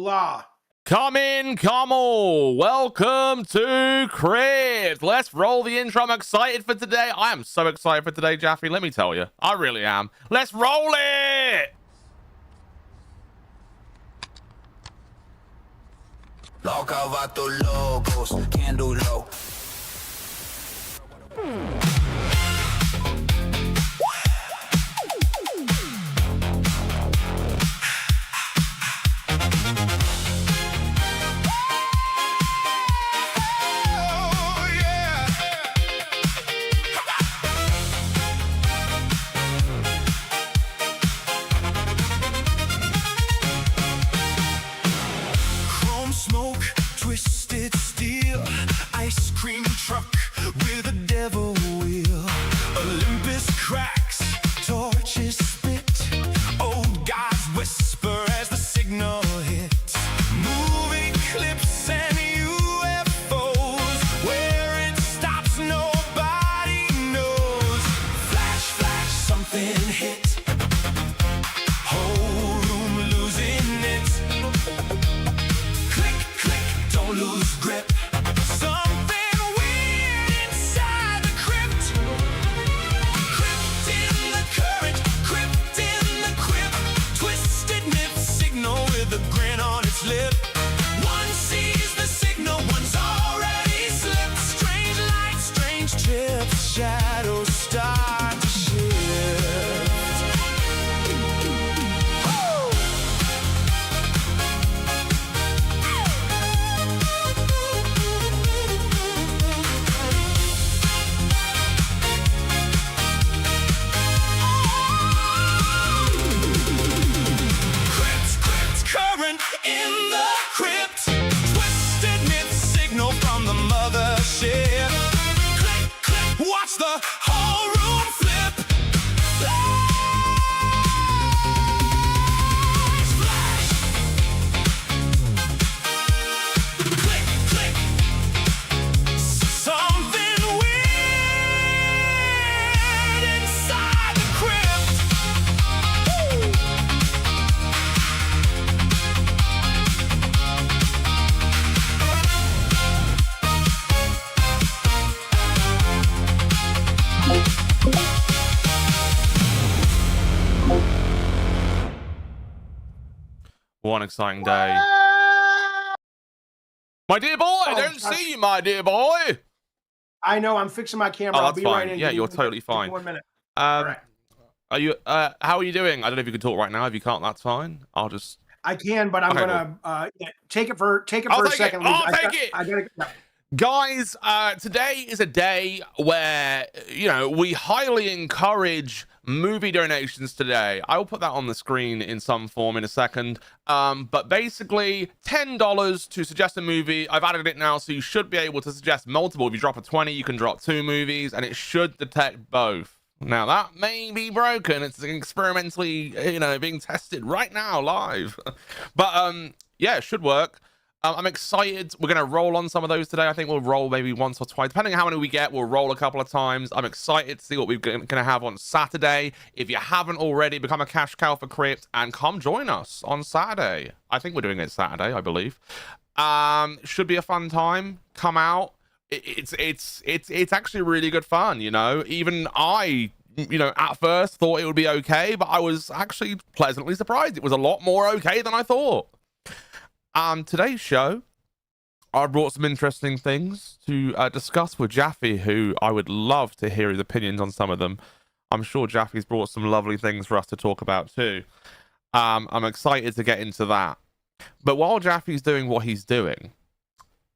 Hola. Come in, come all. Welcome to Crypt. Let's roll the intro. I'm excited for today. I am so excited for today, Jaffe. Let me tell you. I really am. Let's roll it. Loca vatos locos, candle low. Smoke, twisted steel, ice cream truck with a devil wheel. Olympus cracks, torches spit, old guys whisper as the signal hits. Movie clips and UFOs, where it stops nobody knows. Flash, flash, something hit. Whole room losing it. Don't lose grip. Something weird inside the crypt. Crypt in the current, crypt in the crypt. Twisted myth signal with a grin on its lip. One sees the signal, one's already slipped. Strange lights, strange trips, shadows start to shift. Current in the crypt. Twisted myth signal from the mothership. Click, click, watch the whole room flip. Flash, flash. Click, click. Something weird inside the crypt. Woo. One exciting day. My dear boy, I don't see you, my dear boy. I know, I'm fixing my camera. Oh, I'll that's be fine. right in. Yeah, Give you're me totally fine. 1 minute. Are you, how are you doing? I don't know if you can talk right now. If you can't, that's fine. I'll just... I can, but I'm Okay, gonna take it for I'll a take second. it. I'll take it. I gotta, yeah. Guys, today is a day where, you know, we highly encourage movie donations today. I will put that on the screen in some form in a second. But basically, $10 to suggest a movie. I've added it now, so you should be able to suggest multiple. If you drop a 20, you can drop 2 movies, and it should detect both. Now, that may be broken. It's experimentally, you know, being tested right now, live. But, yeah, it should work. I'm excited. We're going to roll on some of those today. I think we'll roll maybe once or twice. Depending on how many we get, we'll roll a couple of times. I'm excited to see what we're going to have on Saturday. If you haven't already, become a cash cow for Crypt and come join us on Saturday. I think we're doing it Saturday, I believe. Should be a fun time. Come out. It's actually really good fun, you know. Even I, you know, at first thought it would be okay, but I was actually pleasantly surprised. It was a lot more okay than I thought. Today's show, I brought some interesting things to discuss with Jaffe, who I would love to hear his opinions on some of them. I'm sure Jaffe's brought some lovely things for us to talk about too. I'm excited to get into that. But while Jaffe's doing what he's doing,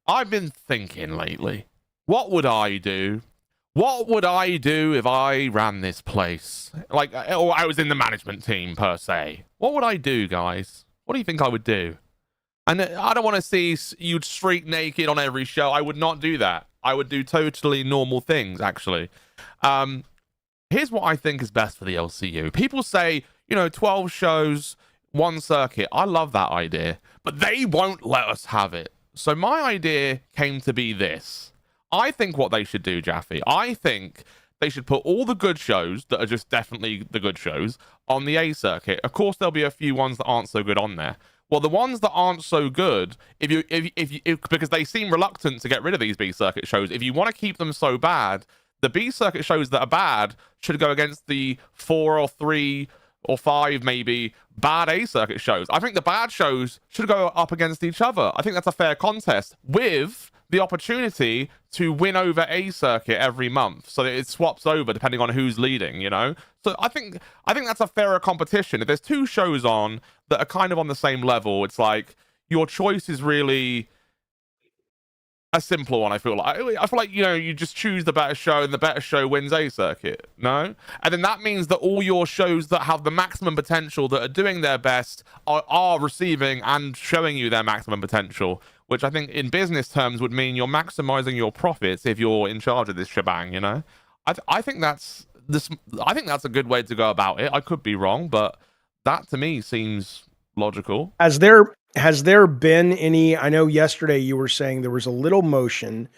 I've been thinking lately, what would I do? What would I do if I ran this place? Like, or I was in the management team per se. What would I do, guys? What do you think I would do? And I don't want to see you streak naked on every show. I would not do that. I would do totally normal things, actually. Here's what I think is best for the LCU. People say, you know, 12 shows, 1 circuit. I love that idea, but they won't let us have it. So my idea came to be this. I think what they should do, Jaffe, I think they should put all the good shows that are just definitely the good shows on the A circuit. Of course, there'll be a few ones that aren't so good on there. Well, the ones that aren't so good, if because they seem reluctant to get rid of these B circuit shows. If you want to keep them so bad, the B circuit shows that are bad should go against the 4 or 3 or 5 maybe bad A circuit shows. I think the bad shows should go up against each other. I think that's a fair contest with the opportunity to win over A circuit every month, so that it swaps over depending on who's leading, you know. So I think that's a fairer competition. If there's 2 shows on that are kind of on the same level, it's like your choice is really a simpler one. I feel like, you know, you just choose the better show and the better show wins A circuit. No, and then that means that all your shows that have the maximum potential, that are doing their best, are receiving and showing you their maximum potential, which I think in business terms would mean you're maximizing your profits if you're in charge of this shebang, you know. I think that's a good way to go about it. I could be wrong, but that to me seems logical. Has there been any? I know yesterday you were saying there was a little motion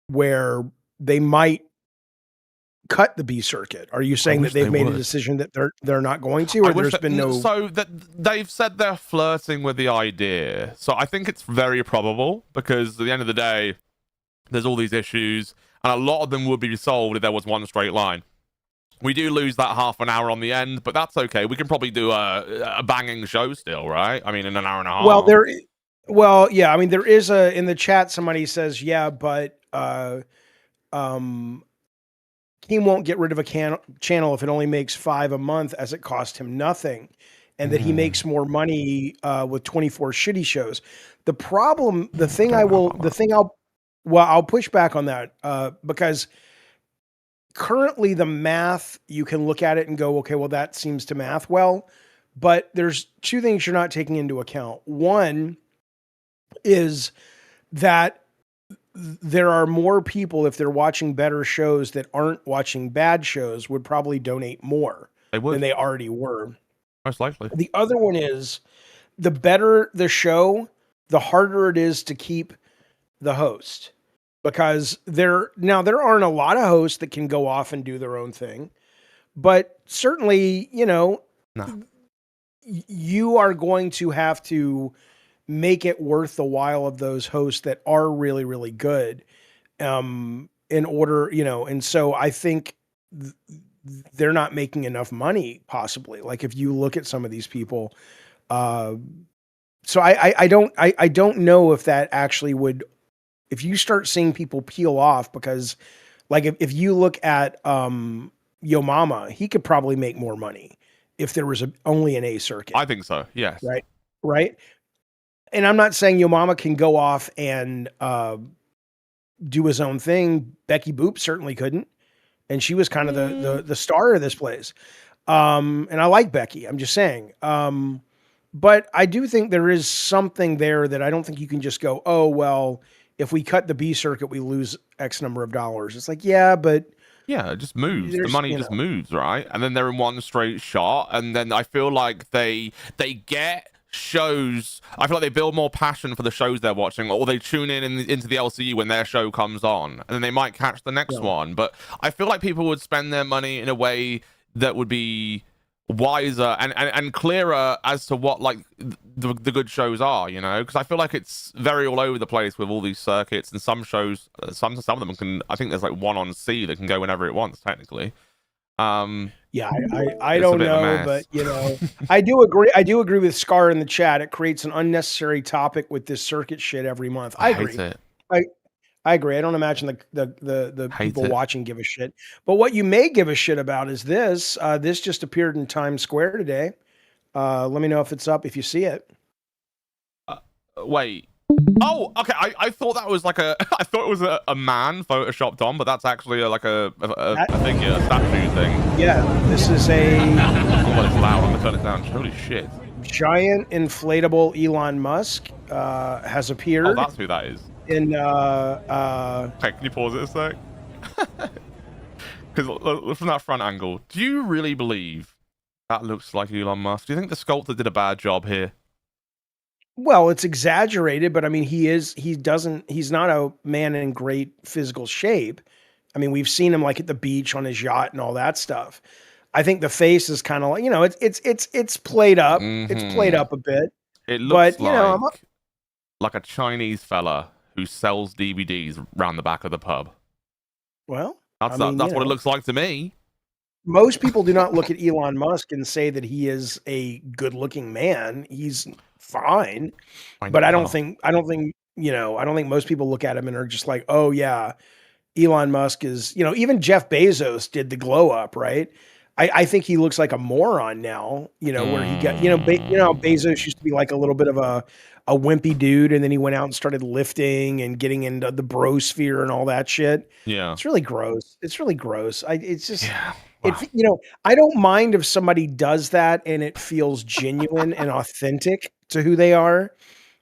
where they might cut the B circuit. Are you saying that they've made a decision that they're not going to, or there's been no? So that they've said they're flirting with the idea. So I think it's very probable, because at the end of the day, there's all these issues, and a lot of them would be solved if there was one straight line. We do lose that half an hour on the end, but that's okay. We can probably do a banging show still, right? I mean, in an hour and a half. Well, yeah. I mean, there is in the chat, somebody says, yeah, but he won't get rid of a channel if it only makes 5 a month, as it cost him nothing, and that he makes more money with 24 shitty shows. The problem, I'll push back on that because currently the math, you can look at it and go, okay, well, that seems to math well, but there's 2 things you're not taking into account. One is that there are more people, if they're watching better shows that aren't watching bad shows, would probably donate more than they already were. Most likely. The other one is, the better the show, the harder it is to keep the host. Because there aren't a lot of hosts that can go off and do their own thing, but certainly, you know, you are going to have to make it worth the while of those hosts that are really, really good, in order, you know. And so I think they're not making enough money, possibly. Like, if you look at some of these people, so I don't know if that actually would. If you start seeing people peel off, because like if you look at Yo Mama, he could probably make more money if there was only an A circuit. I think so. Yes. Right. And I'm not saying Yo Mama can go off and do his own thing. Becky Boop certainly couldn't, and she was kind of the star of this place. And I like Becky. I'm just saying. But I do think there is something there that I don't think you can just go, oh well, if we cut the B circuit, we lose X number of dollars. It's like, yeah, but yeah, it just moves. The money just moves, right? And then they're in one straight shot. And then I feel like they get shows. I feel like they build more passion for the shows they're watching, or they tune into the LCU when their show comes on, and then they might catch the next one. But I feel like people would spend their money in a way that would be wiser and clearer as to what like the good shows are, you know, because I feel like it's very all over the place with all these circuits, and some shows, some of them can, I think there's like one on C that can go whenever it wants technically. Yeah, I don't know, but you know, I do agree with Scar in the chat. It creates an unnecessary topic with this circuit shit every month. I agree. I agree. I don't imagine the people watching give a shit. But what you may give a shit about is this. This just appeared in Times Square today. Let me know if it's up if you see it. Wait. Oh, okay. I thought that was like I thought it was a man photoshopped on, but that's actually like a figure, a statue thing. Yeah, this is a. Oh, well, it's loud. I'm gonna turn it down. Holy shit! Giant inflatable Elon Musk has appeared. Oh, that's who that is. In okay, can you pause it a sec? Because from that front angle, do you really believe that looks like Elon Musk? Do you think the sculptor did a bad job here? Well, it's exaggerated, but I mean, he's not a man in great physical shape. I mean, we've seen him like at the beach on his yacht and all that stuff. I think the face is kind of like, it's played up. It's played Mhm. up a bit. It looks But, I'm like a Chinese fella who sells DVDs round the back of the pub. well, That's I mean, that's what it looks like to me. most people do not look at Elon Musk and say that he is a good-looking man. He's fine, but I don't Well, think I don't think most people look at him and are just like, "Oh yeah, Elon Musk is," even Jeff Bezos did the glow up, right? I think he looks like a moron now, where he got, how Bezos used to be like a little bit of a wimpy dude, and then he went out and started lifting and getting into the brosphere and all that shit. yeah. It's really gross. It's really gross. It's just, Yeah. Wow. I don't mind if somebody does that and it feels genuine and authentic to who they are,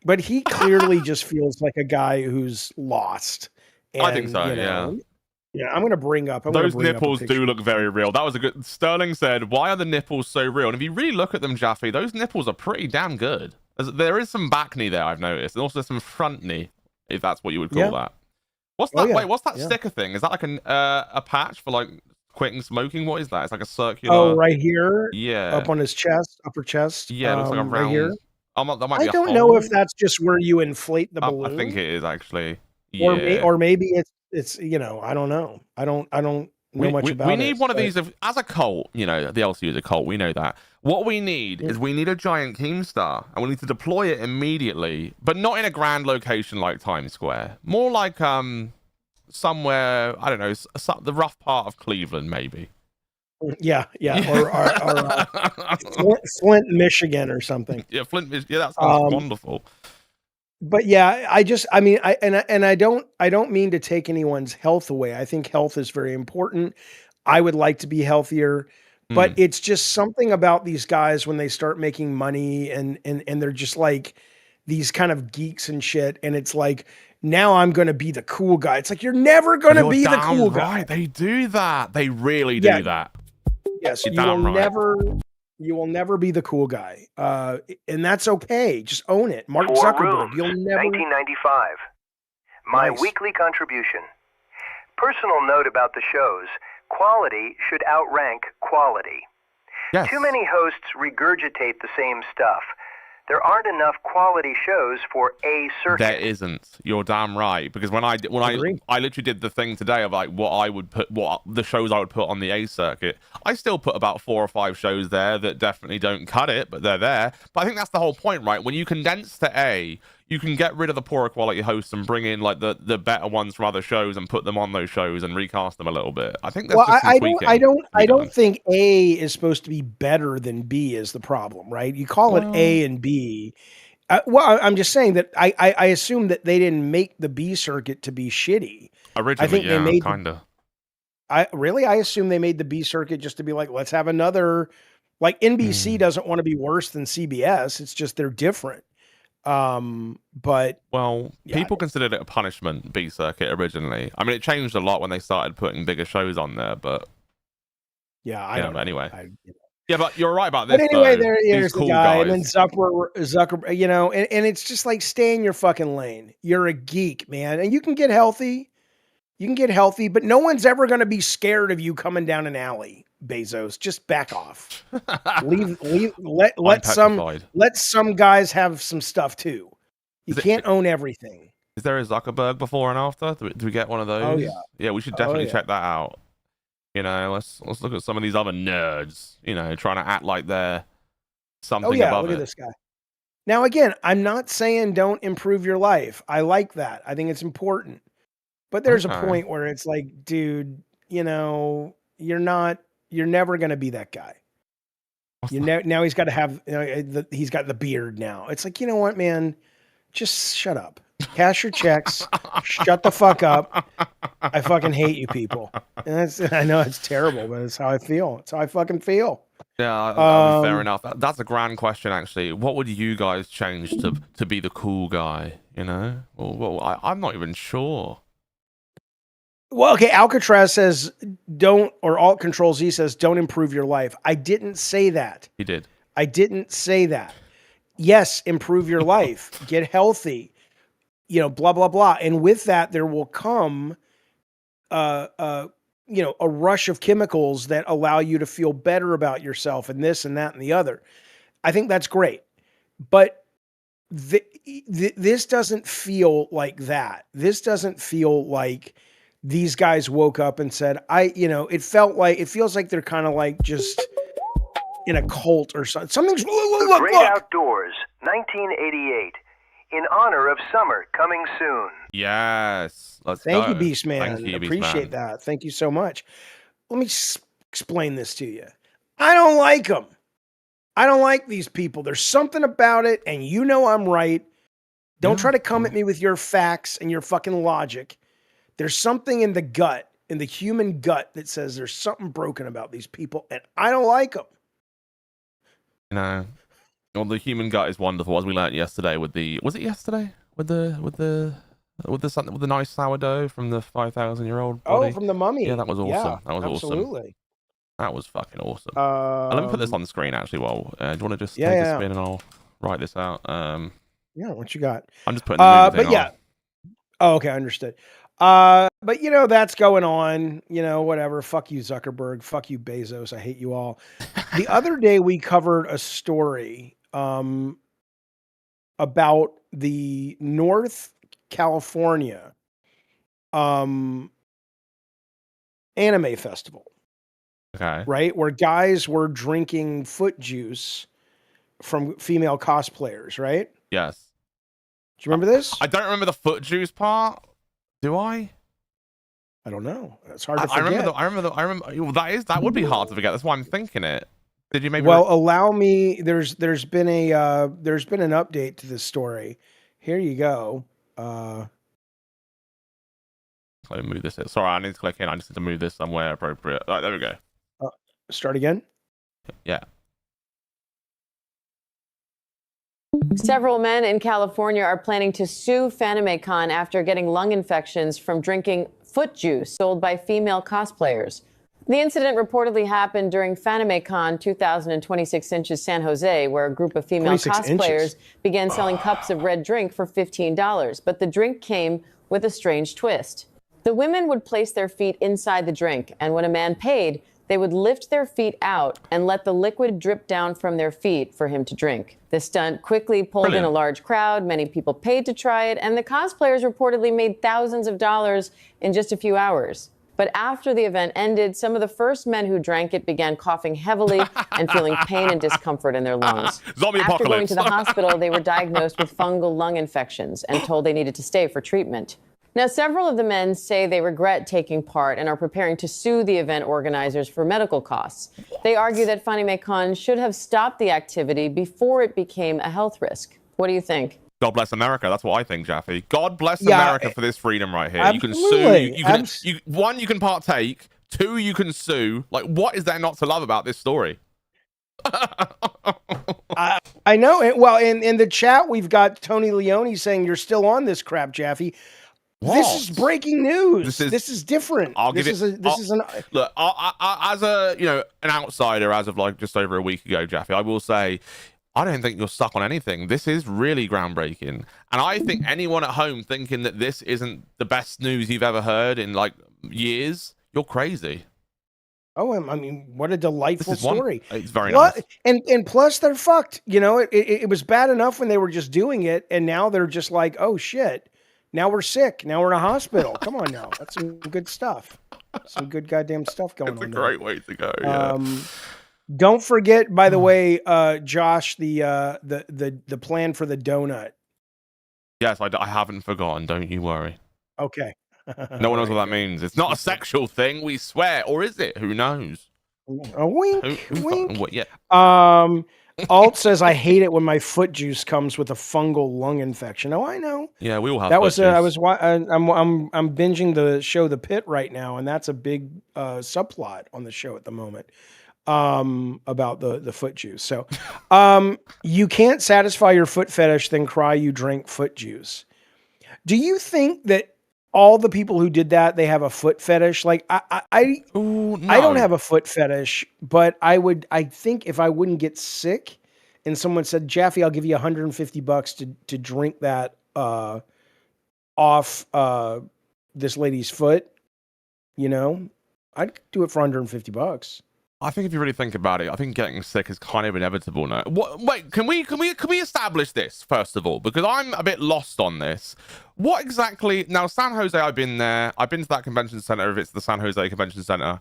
but he clearly just feels like a guy who's lost. I think And, so, yeah. I'm going to bring up Those a nipples picture. do look very real. That was a good. Sterling said, "Why are the nipples so real?" And if you really look at them, Jaffe, those nipples are pretty damn good. There is some back knee there, I've noticed, and also some front knee, if that's what you would call Yeah. that. What's Oh, that? yeah. Wait, what's that Yeah. sticker thing? Is that like a patch for like quitting smoking? What is that? It's like a circular. Oh, right here, Yeah. up on his chest, upper chest. Yeah, it looks like a round. Right here. That might I be a don't know if hole. that's just where you inflate the I balloon, think it is actually. or Yeah. maybe it's I don't know. I don't know much about we it. need one of but- these as a cult. The LCU is a cult. We know that. What we need is we need a giant Keemstar, and we need to deploy it immediately, but not in a grand location like Times Square. More like somewhere, I don't know, the rough part of Cleveland, maybe. Yeah, or Flint, Michigan, or something. Yeah, Flint. Yeah, that sounds Um, wonderful. But yeah, I mean, I don't mean to take anyone's health away. I think health is very important. I would like to be healthier, but it's just something about these guys when they start making money and they're just like these kind of geeks and shit. And it's like, now I'm going to be the cool guy. It's like, you're never going to You're be the damn cool right. guy. They do that. They really do Yeah. that. Yes, You're you will damn right. never be the cool guy. And that's okay. Just own it. Mark Four Zuckerberg, rooms, you'll never 1995. My Nice. weekly contribution. Personal note about the shows. Quality should outrank quality. Yes. Too many hosts regurgitate the same stuff. There aren't enough quality shows for a circuit. There isn't. You're damn right. Because when I Agree. literally did the thing today of like what the shows I would put on the A circuit, I still put about 4 or 5 shows there that definitely don't cut it, but they're there. But I think that's the whole point, right? When you condense to A, you can get rid of the poorer quality hosts and bring in like the better ones from other shows and put them on those shows and recast them a little bit. I think that's just some tweaking I to be don't done. think A is supposed to be better than B is the problem, right? You call it A and B. I'm just saying that I assume that they didn't make the B circuit to be shitty. Originally, think they yeah, made kind of. I assume they made the B circuit just to be like, let's have another. Like NBC doesn't want to be worse than CBS. It's just they're different. But Well, Yeah. people considered it a punishment, B circuit originally. I mean, it changed a lot when they started putting bigger shows on there, but yeah, I yeah, don't but know. anyway. Yeah, but you're right about this. But anyway, though. there's These the cool guy, guys. and then Zucker, and it's just like, stay in your fucking lane. You're a geek, man, and you can get healthy. You can get healthy, but no one's ever going to be scared of you coming down an alley, Bezos. Just back off. Let some guys have some stuff too. You can't own everything. Is there a Zuckerberg before and after? Do we get one of those? Oh, yeah. Yeah, we should Oh, definitely yeah. check that out. Let's look at some of these other nerds. Trying to act like they're something Oh yeah, above look it. at this guy. Now again, I'm not saying don't improve your life. I like that. I think it's important. But there's a Okay. point where it's like, dude, you're never going to be that guy. Now he's got to have, he's got the beard now. It's like, you know what, man? Just shut up. Cash your checks. Shut the fuck up. I fucking hate you people. And I know it's terrible, but it's how I feel. It's how I fucking feel. Yeah, fair enough. That's a grand question, actually. What would you guys change to be the cool guy? Well, I'm not even sure. Well, okay, Alcatraz says or Alt Control Z says don't improve your life. I didn't say that. He did. I didn't say that. Yes, improve your life. Get healthy. Blah, blah, blah. And with that, there will come a rush of chemicals that allow you to feel better about yourself and this and that and the other. I think that's great. But this doesn't feel like that. This doesn't feel like these guys woke up and said, it feels like they're kind of like just in a cult or something. Something's The Great Outdoors, 1988, in honor of summer coming soon. Yes. Let's go. Thank you, Beastman. Thank you, Appreciate Beastman. that. Thank you so much. Let me explain this to you. I don't like them. I don't like these people. There's something about it, and I'm right. Don't try to come at me with your facts and your fucking logic. There's something in the gut, in the human gut, that says there's something broken about these people, and I don't like them. No. Well, the human gut is wonderful, as we learned yesterday with the nice sourdough from the 5,000-year-old body. Oh, from the mummy. Yeah, that was awesome. Yeah, that was absolutely. awesome. That was fucking awesome. Let me put this on the screen actually. Well, do you want to just take a spin and I'll write this out? Yeah, what you got? I'm just putting the movie thing on. Oh, okay, understood. But that's going on. Whatever. Fuck you, Zuckerberg. Fuck you, Bezos. I hate you all. The other day we covered a story about the North California anime festival. Okay. Right? Where guys were drinking foot juice from female cosplayers, right? Yes. Do you remember this? I don't remember the foot juice part. Do I? I don't know. It's hard to forget. I remember. Well, that would be hard to forget. That's why I'm thinking it. Did you maybe? Well, allow me. There's been an update to this story. Here you go. Let me move this. Sorry, I need to click in. I just need to move this somewhere appropriate. All right, there we go. Start again. Yeah. Several men in California are planning to sue FanimeCon after getting lung infections from drinking foot juice sold by female cosplayers. The incident reportedly happened during FanimeCon 2026 inches San Jose, where a group of female cosplayers began selling cups of red drink for $15. But the drink came with a strange twist. The women would place their feet inside the drink, and when a man paid, they would lift their feet out and let the liquid drip down from their feet for him to drink. The stunt quickly pulled in a large crowd. Many people paid to try it, and the cosplayers reportedly made thousands of dollars in just a few hours. But after the event ended, some of the first men who drank it began coughing heavily and feeling pain and discomfort in their lungs. Zombie After apocalypse. going to the hospital, they were diagnosed with fungal lung infections and told they needed to stay for treatment. Now, several of the men say they regret taking part and are preparing to sue the event organizers for medical costs. They argue that FanimeCon should have stopped the activity before it became a health risk. What do you think? God bless America. That's what I think, Jaffe. God bless America for this freedom right here. Absolutely. You can sue. One, you can partake. Two, you can sue. Like, what is there not to love about this story? I know. Well, in the chat, we've got Tony Leone saying you're still on this crap, Jaffe. What? This is breaking news. This is different. Look, as an outsider, as of like just over a week ago, Jaffe, I will say, I don't think you're stuck on anything. This is really groundbreaking, and I think anyone at home thinking that this isn't the best news you've ever heard in like years, you're crazy. Oh, I mean, what a delightful story. It's very nice. And plus, they're fucked. It was bad enough when they were just doing it, and now they're just like, oh shit. Now we're sick. Now we're in a hospital. Come on now. That's some good stuff. Some good goddamn stuff going on. It's a great way to go. Yeah. Don't forget, by the way, Josh, the plan for the donut. Yes, I haven't forgotten. Don't you worry. Okay. No one knows what that means. It's not a sexual thing, we swear. Or is it? Who knows? A wink. Wink. What, yeah. Alt says, I hate it when my foot juice comes with a fungal lung infection. Oh, I know. Yeah, we all have that. I'm binging the show The Pit right now, and that's a big subplot on the show at the moment about the foot juice. So you can't satisfy your foot fetish, then cry you drink foot juice. Do you think that all the people who did that, they have a foot fetish? Like I don't have a foot fetish, but I think if I wouldn't get sick and someone said, Jaffe, I'll give you $150 to drink that off this lady's foot, I'd do it for $150. I think if you really think about it, I think getting sick is kind of inevitable now. What? Wait, can we establish this first of all? Because I'm a bit lost on this. What exactly? Now, San Jose, I've been there. I've been to that convention center. If it's the San Jose Convention Center,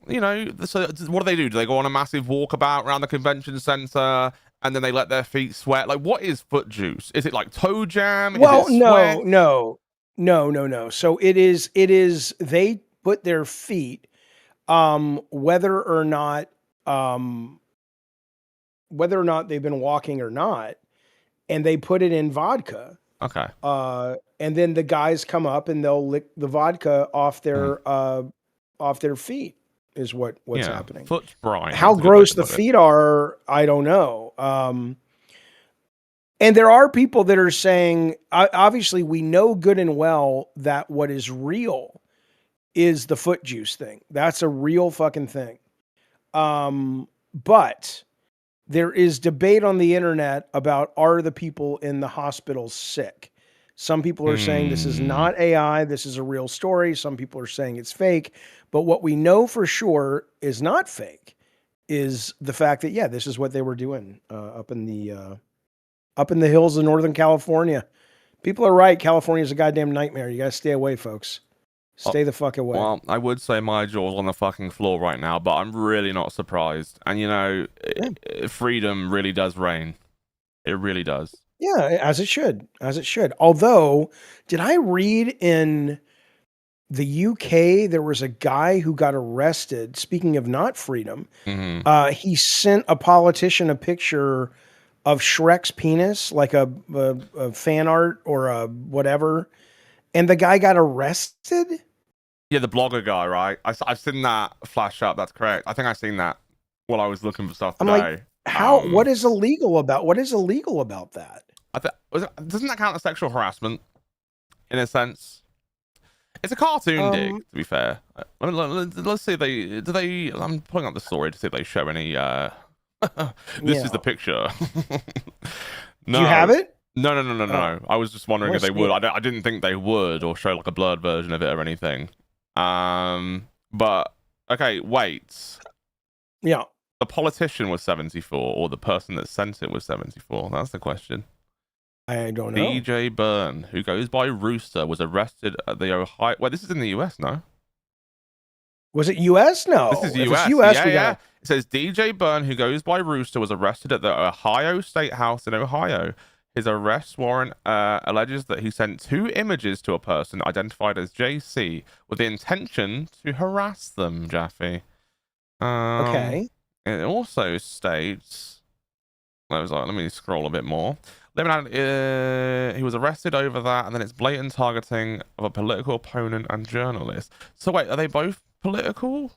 you know. So what do? Do they go on a massive walkabout around the convention center and then they let their feet sweat? Like, what is foot juice? Is it like toe jam? Well, Is it sweat? no. So it is. They put their feet. Whether or not they've been walking or not, and they put it in vodka. Okay. And then the guys come up and they'll lick the vodka off their feet is what's happening. Foot brine. How gross the feet are, I don't know. And there are people that are saying, obviously we know good and well that what is real is the foot juice thing. That's a real fucking thing. But there is debate on the internet about, are the people in the hospital sick? Some people are saying this is not AI. This is a real story. Some people are saying it's fake. But what we know for sure is not fake is the fact that, yeah, this is what they were doing up in the hills of Northern California. People are right. California is a goddamn nightmare. You got to stay away, folks. Stay the fuck away. Well, I would say my jaw's on the fucking floor right now, but I'm really not surprised. And, you know, freedom really does reign. It really does. Yeah, as it should. As it should. Although, did I read in the UK there was a guy who got arrested, speaking of not freedom, he sent a politician a picture of Shrek's penis, like a fan art or a whatever, and the guy got arrested? Yeah, the blogger guy, right? I've seen that flash up. That's correct. I think I've seen that while I was looking for stuff today. I'm like, how? What is illegal about that? Doesn't that count as sexual harassment? In a sense, it's a cartoon dig. To be fair, let's see if they. I'm pulling up the story to see if they show any. This is the picture. No. Do you have it? No. I was just wondering if they would. I didn't think they would, or show like a blurred version of it or anything. But okay, wait. Yeah. The politician was 74, or the person that sent it was 74. That's the question. I don't know. DJ Byrne, who goes by Rooster, was arrested at the Ohio. Well, this is in the US, no? Was it US? No. This is If US. It's US, Yeah. It says DJ Byrne, who goes by Rooster, was arrested at the Ohio State House in Ohio. His arrest warrant alleges that he sent 2 images to a person identified as JC with the intention to harass them, Jaffe. Okay. It also states... let me scroll a bit more. He was arrested over that, and then it's blatant targeting of a political opponent and journalist. So wait, are they both political?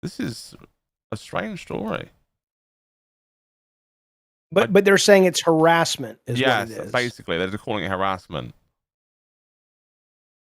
This is a strange story. But they're saying it's harassment is what it is. Basically. They're just calling it harassment.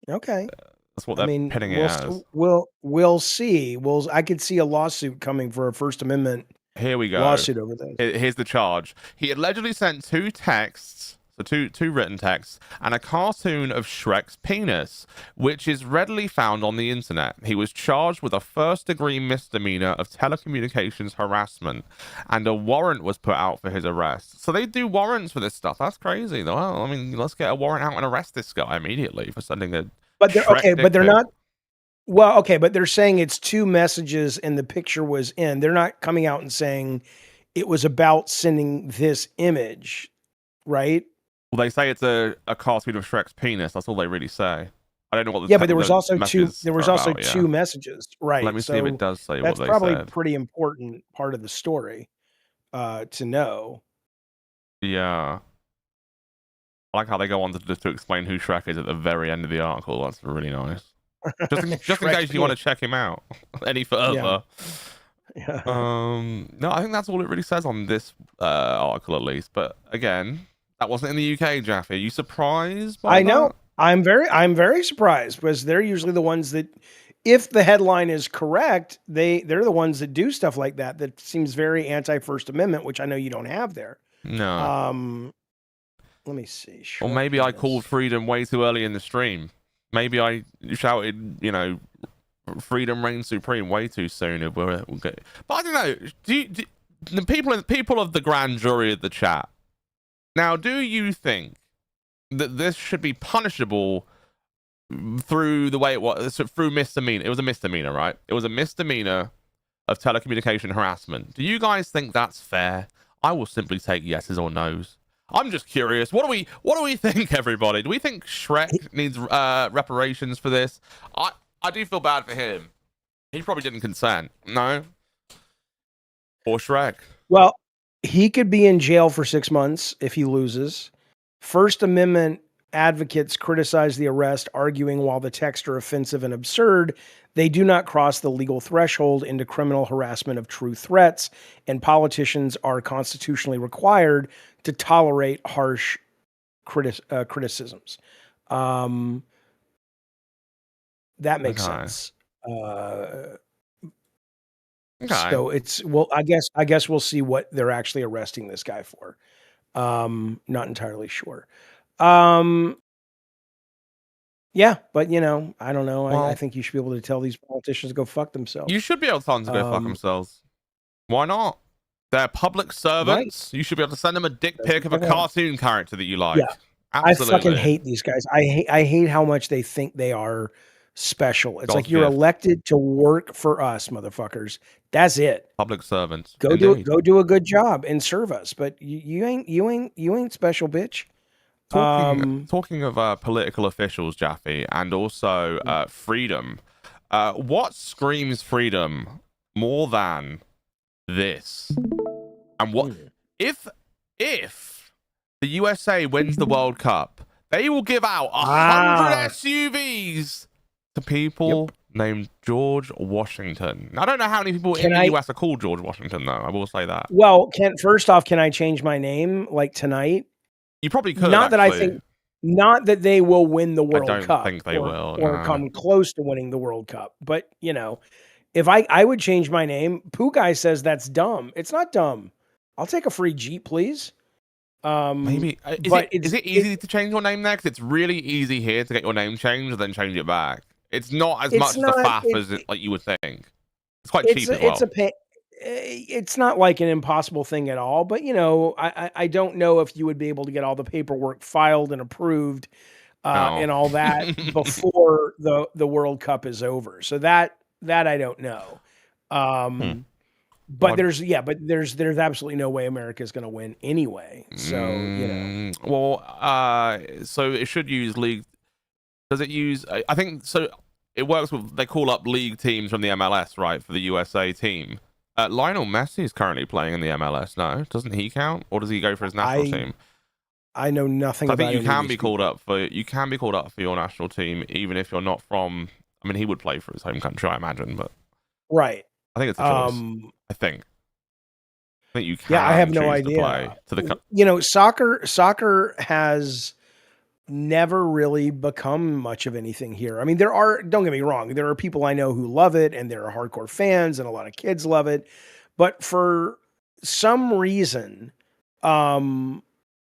Okay. That's what they're pinning it as. We'll see. I could see a lawsuit coming for a First Amendment Here we go. lawsuit over this. Here's the charge. He allegedly sent 2 texts, so two written texts, and a cartoon of Shrek's penis, which is readily found on the internet. He was charged with a first-degree misdemeanor of telecommunications harassment, and a warrant was put out for his arrest. So they do warrants for this stuff. That's crazy. Well, I mean, let's get a warrant out and arrest this guy immediately for sending a. But they're not. Well, okay, but they're saying it's 2 messages and the picture was in. They're not coming out and saying it was about sending this image, right? Well, they say it's a cartoon of Shrek's penis. That's all they really say. I don't know what. But there was also 2. There was also 2 messages, right? Let me see if it does say what they said. That's probably a pretty important part of the story to know. Yeah. I like how they go on to explain who Shrek is at the very end of the article. That's really nice. Just in case you want to check him out any further. Yeah. No, I think that's all it really says on this article, at least. But again, that wasn't in the UK, Jaffe. Are you surprised by that? I know. I'm very surprised because they're usually the ones that, if the headline is correct, they're the ones that do stuff like that. That seems very anti-First Amendment, which I know you don't have there. No. Let me see. Or maybe I called freedom way too early in the stream. Maybe I shouted, freedom reigns supreme way too soon. We'll get, but I don't know. Do the people of the grand jury of the chat now? Do you think that this should be punishable through the way it was, through misdemeanor? It was a misdemeanor, right? It was a misdemeanor of telecommunication harassment. Do you guys think that's fair? I will simply take yeses or nos. I'm just curious. What do we think, everybody? Do we think Shrek needs reparations for this? I do feel bad for him. He probably didn't consent. No? Or Shrek. Well, he could be in jail for 6 months if he loses. First Amendment advocates criticize the arrest, arguing while the texts are offensive and absurd, they do not cross the legal threshold into criminal harassment of true threats, and politicians are constitutionally required to tolerate harsh criticisms. That makes sense. Okay. So it's, well, I guess we'll see what they're actually arresting this guy for. Not entirely sure. Yeah, but I don't know. Well, I think you should be able to tell these politicians to go fuck themselves. You should be able to tell them to go fuck themselves. Why not? They're public servants. Right. You should be able to send them a dick pic of a cartoon character that you like. Yeah. Absolutely. I fucking hate these guys. I hate how much they think they are special. It's like you're elected to work for us, motherfuckers. That's it. Public servants. Go do a good job and serve us. But you ain't special, bitch. Talking of political officials, Jaffe, and also freedom. What screams freedom more than this? And what if the USA wins the World Cup? They will give out 100 SUVs to people named George Washington. I don't know how many people in the US are called George Washington, though. I will say that. Well, first off, can I change my name like tonight? You probably could. Not that they will win the World Cup. I don't think they will. Or come close to winning the World Cup. But, if I would change my name, Pooh Guy says that's dumb. It's not dumb. I'll take a free Jeep, please. Maybe. Is it easy to change your name there? Because it's really easy here to get your name changed and then change it back. It's not as much as a faff as like you would think. It's quite cheap as well. It's not like an impossible thing at all, but I don't know if you would be able to get all the paperwork filed and approved and all that before the World Cup is over. So that I don't know. But there's absolutely no way America is going to win anyway. So Well, so it should use league. Does it use? I think so. It works with. They call up league teams from the MLS, right, for the USA team. Lionel Messi is currently playing in the MLS. No, doesn't he count, or does he go for his national team? I know nothing. I think you can be called up for your national team, even if you're not from. I mean, he would play for his home country, I imagine, but right. I think it's a choice. I think you can. Yeah, I have no idea. Soccer has never really become much of anything here. I mean, don't get me wrong, there are people I know who love it and there are hardcore fans and a lot of kids love it. But for some reason or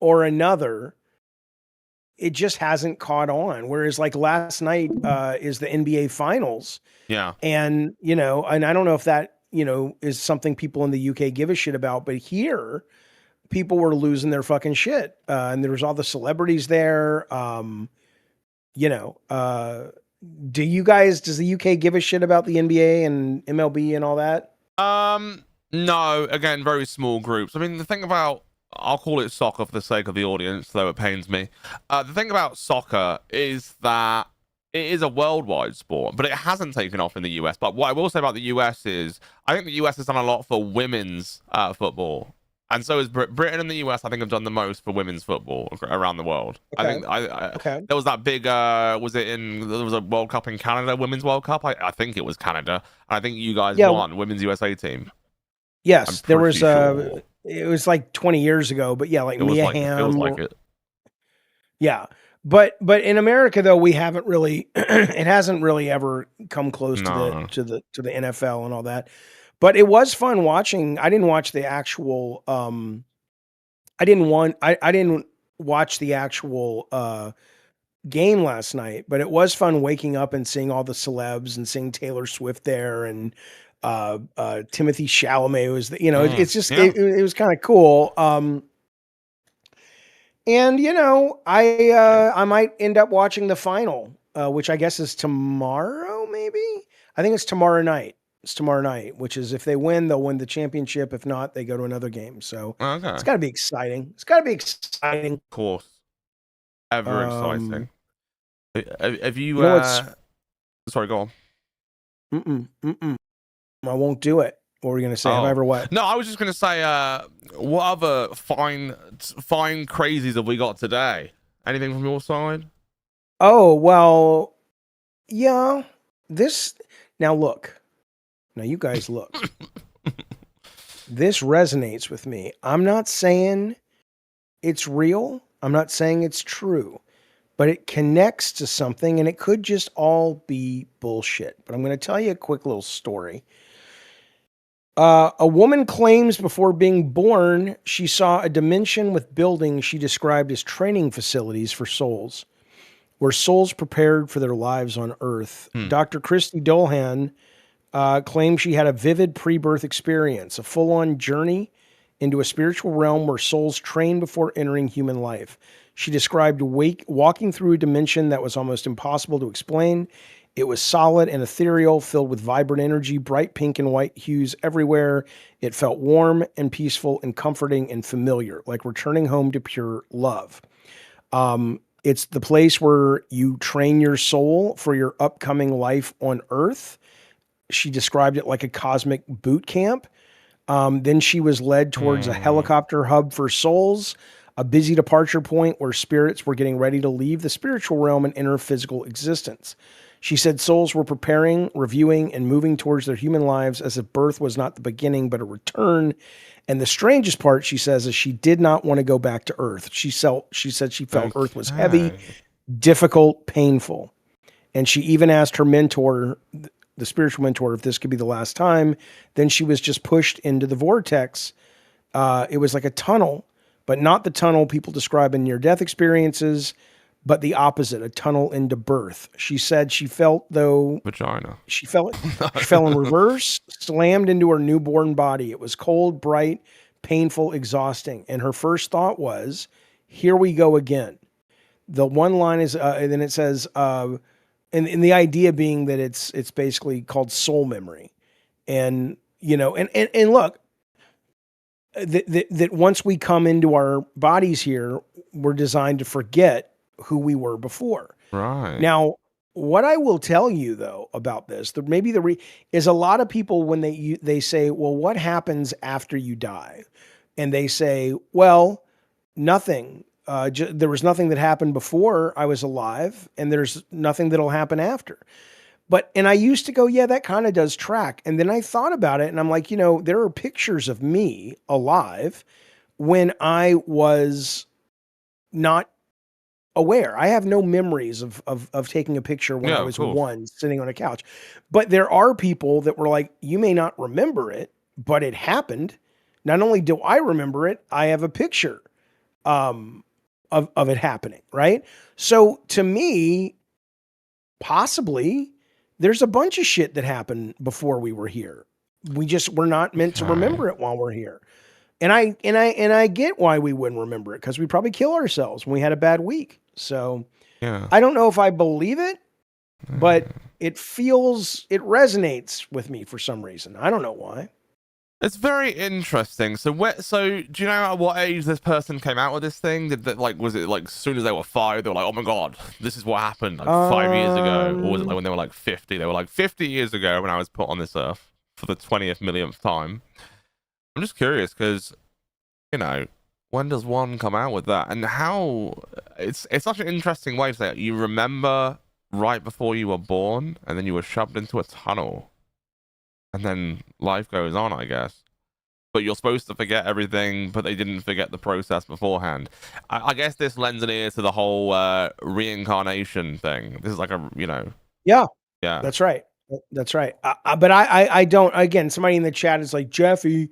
another, it just hasn't caught on. Whereas like last night is the NBA finals. Yeah. And, and I don't know if that, is something people in the UK give a shit about, but here people were losing their fucking shit. And there was all the celebrities there. Does the UK give a shit about the NBA and MLB and all that? No, again, very small groups. I mean, the thing about, I'll call it soccer for the sake of the audience, though it pains me. The thing about soccer is that it is a worldwide sport, but it hasn't taken off in the US. But what I will say about the US is, I think the US has done a lot for women's football. And so is Britain and the US, I think, have done the most for women's football around the world. Okay. I think there was that big, there was a World Cup in Canada, Women's World Cup. I think it was Canada. And I think you guys won, Women's USA team. Yes, there was, it was like 20 years ago, but yeah, like Mia Hamm. It was like it. Yeah. But in America, though, we haven't really, it hasn't really ever come close to the NFL and all that. But it was fun watching. I didn't watch the actual. I didn't watch the actual game last night, but it was fun waking up and seeing all the celebs and seeing Taylor Swift there, and Timothy Chalamet was, it's just, yeah. it was kind of cool. And I might end up watching the final, which I guess is tomorrow, maybe. I think it's tomorrow night. It's tomorrow night, which is if they win, they'll win the championship. If not, they go to another game. So Okay. it's got to be exciting. It's got to be exciting. Of course. Ever exciting. Have you, sorry, go on. I won't do it. What were you going to say? Have I ever what? No, I was just going to say, what other fine crazies have we got today? Anything from your side? Oh, well, yeah. Now look. Now you guys look. This resonates with me. I'm not saying it's real. I'm not saying it's true. But it connects to something, and it could just all be bullshit. But I'm going to tell you a quick little story. A woman claims before being born, she saw a dimension with buildings she described as training facilities for souls, where souls prepared for their lives on Earth. Dr. Christy Dolhan claimed she had a vivid pre-birth experience, a full-on journey into a spiritual realm where souls train before entering human life. She described walking through a dimension that was almost impossible to explain. It was solid and ethereal, filled with vibrant energy, bright pink and white hues everywhere. It felt warm and peaceful and comforting and familiar, like returning home to pure love. It's the place where you train your soul for your upcoming life on Earth. She described it like a cosmic boot camp. Then she was led towards a helicopter hub for souls, a busy departure point where spirits were getting ready to leave the spiritual realm and enter physical existence. She said souls were preparing, reviewing, and moving towards their human lives as if birth was not the beginning, but a return. And the strangest part, she says, is she did not want to go back to Earth. She said she felt Earth was heavy, difficult, painful. And she even asked her mentor, the spiritual mentor, if this could be the last time. Then she was just pushed into the vortex. It was like a tunnel, but not the tunnel people describe in near-death experiences, but the opposite, a tunnel into birth. She said she felt, though... Vagina. She fell in reverse, slammed into her newborn body. It was cold, bright, painful, exhausting. And her first thought was, here we go again. The one line is, and then it says, and the idea being that it's basically called soul memory. And, and look, that once we come into our bodies here, we're designed to forget who we were before. Right. Now, what I will tell you though about this, is a lot of people when they say, well, what happens after you die? And they say, well, nothing. There was nothing that happened before I was alive, and there's nothing that'll happen after. And I used to go, yeah, that kind of does track. And then I thought about it, and I'm like, there are pictures of me alive when I was not aware. I have no memories of taking a picture when I was one sitting on a couch. But there are people that were like, you may not remember it, but it happened. Not only do I remember it, I have a picture of it happening, right? So to me, possibly there's a bunch of shit that happened before we were here. We're not meant to remember it while we're here. And I get why we wouldn't remember it, because we probably kill ourselves when we had a bad week. So I don't know if I believe it, but it resonates with me for some reason. I don't know why. It's very interesting. So do you know at what age this person came out with this thing? Was it like as soon as they were 5, they were like, oh my God, this is what happened like 5 years ago? Or was it like when they were like 50? They were like 50 years ago when I was put on this earth for the 20th millionth time. I'm just curious because, when does one come out with that? And how it's such an interesting way to say it. You remember right before you were born, and then you were shoved into a tunnel. And then life goes on, I guess. But you're supposed to forget everything, but they didn't forget the process beforehand. I guess this lends an ear to the whole reincarnation thing. This is like Yeah, that's right. That's right. But I don't, again, somebody in the chat is like, Jaffe,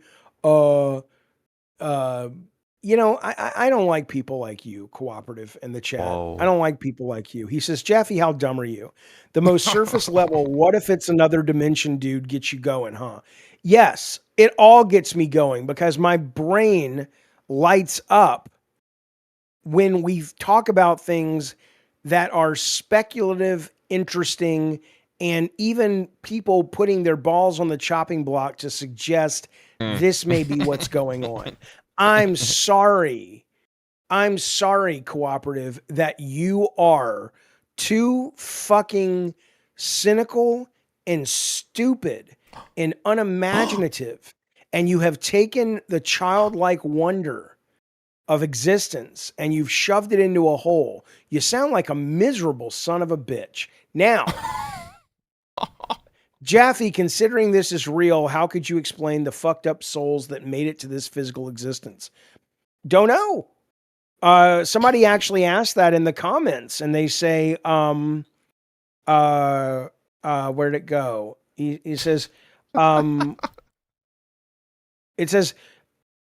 You know, I don't like people like you, Cooperative, in the chat. Whoa. I don't like people like you. He says, Jaffe, how dumb are you? The most surface level, what if it's another dimension, dude, gets you going, huh? Yes, it all gets me going because my brain lights up when we talk about things that are speculative, interesting, and even people putting their balls on the chopping block to suggest this may be what's going on. I'm sorry, Cooperative, that you are too fucking cynical and stupid and unimaginative. And you have taken the childlike wonder of existence and you've shoved it into a hole. You sound like a miserable son of a bitch. Now, Jaffe, considering this is real, how could you explain the fucked up souls that made it to this physical existence? Don't know. Somebody actually asked that in the comments, and they say, where'd it go? He says, it says,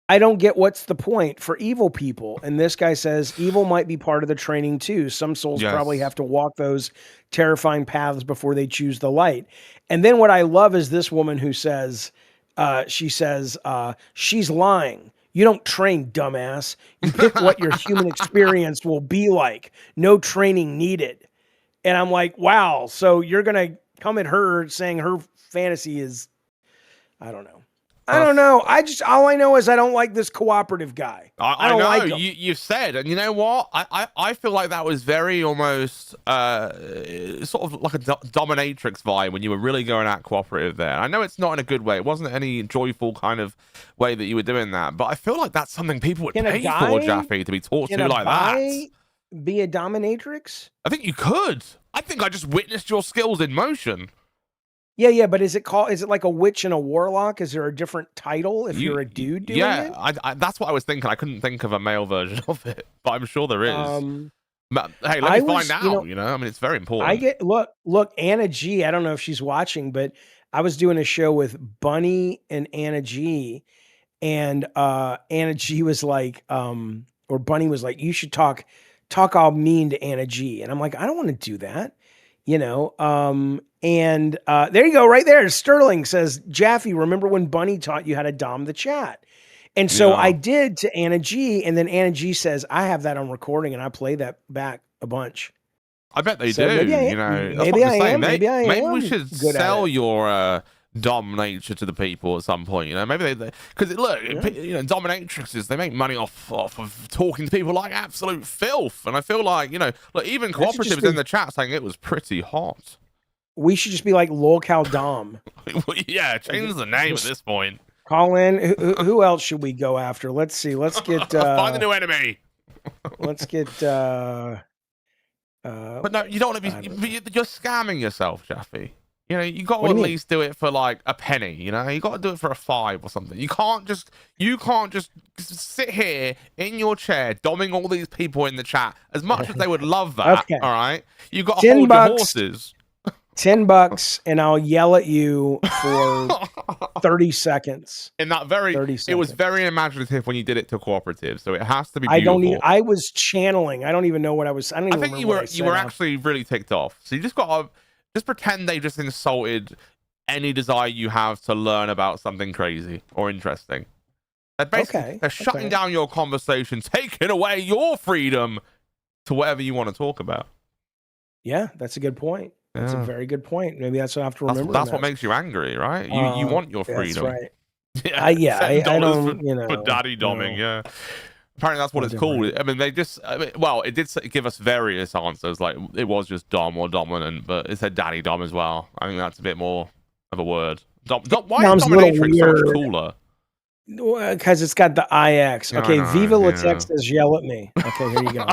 I don't get what's the point for evil people. And this guy says, evil might be part of the training too. Some souls probably have to walk those terrifying paths before they choose the light. And then what I love is this woman who says, she's lying. You don't train, dumbass. You pick what your human experience will be like. No training needed. And I'm like, wow. So you're going to come at her saying her fantasy is, I don't know. All I know is I don't like this Cooperative guy. I don't know. like him. You've said, and you know what? I feel like that was very almost sort of like a dominatrix vibe when you were really going at Cooperative there. I know it's not in a good way. It wasn't any joyful kind of way that you were doing that, but I feel like that's something people would pay for, Jaffe, to be taught to like that. Be a dominatrix? I think you could. I think I just witnessed your skills in motion. Yeah, but is it like a witch and a warlock? Is there a different title if you're a dude doing it? Yeah, that's what I was thinking. I couldn't think of a male version of it, but I'm sure there is. But, hey, let me find out, you know? I mean, it's very important. Look, Anna G, I don't know if she's watching, but I was doing a show with Bunny and Anna G, and Anna G was like, or Bunny was like, you should talk all mean to Anna G. And I'm like, I don't want to do that, you know? And there you go, right there. Sterling says, Jaffe, remember when Bunny taught you how to dom the chat? And so I did to Anna G, and then Anna G says, I have that on recording, and I play that back a bunch. I bet they do. You know, maybe I am. Maybe am. We should sell your dom nature to the people at some point. You know, maybe they because look, you know, dominatrixes, they make money off of talking to people like absolute filth, and I feel like, you know, look, even Cooperatives in the chat saying it was pretty hot. We should just be like Lolcow Dom. Yeah, change the name at this point. Call in. Who else should we go after? Let's see. Let's get find the new enemy. Let's get but no, you don't want to be. You're scamming yourself, Jaffe. You know, you got to at least do it for like a penny. You know, you got to do it for a $5 or something. You can't just sit here in your chair doming all these people in the chat. As much as they would love that, all right, you got to hold your horses. $10 and I'll yell at you for 30 seconds. In that 30 seconds. It was very imaginative when you did it to Cooperative, so it has to be beautiful. I was channeling. I don't even know what I was. I think you were actually really ticked off. So you just got to pretend they just insulted any desire you have to learn about something crazy or interesting. They're shutting down your conversation, taking away your freedom to whatever you want to talk about. Yeah, that's a good point. That's a very good point. Maybe that's what I have to remember. That's what makes you angry, right? You want your freedom. That's right. I don't, you know, for daddy doming. Yeah. Apparently that's what it's called. I mean, well, it did give us various answers. Like it was just dom or dominant, but it said daddy dom as well. I think that's a bit more of a word. Why is dominatrix so much cooler? Because it's got the IX. Okay, Viva Latex says yell at me. Okay, here you go.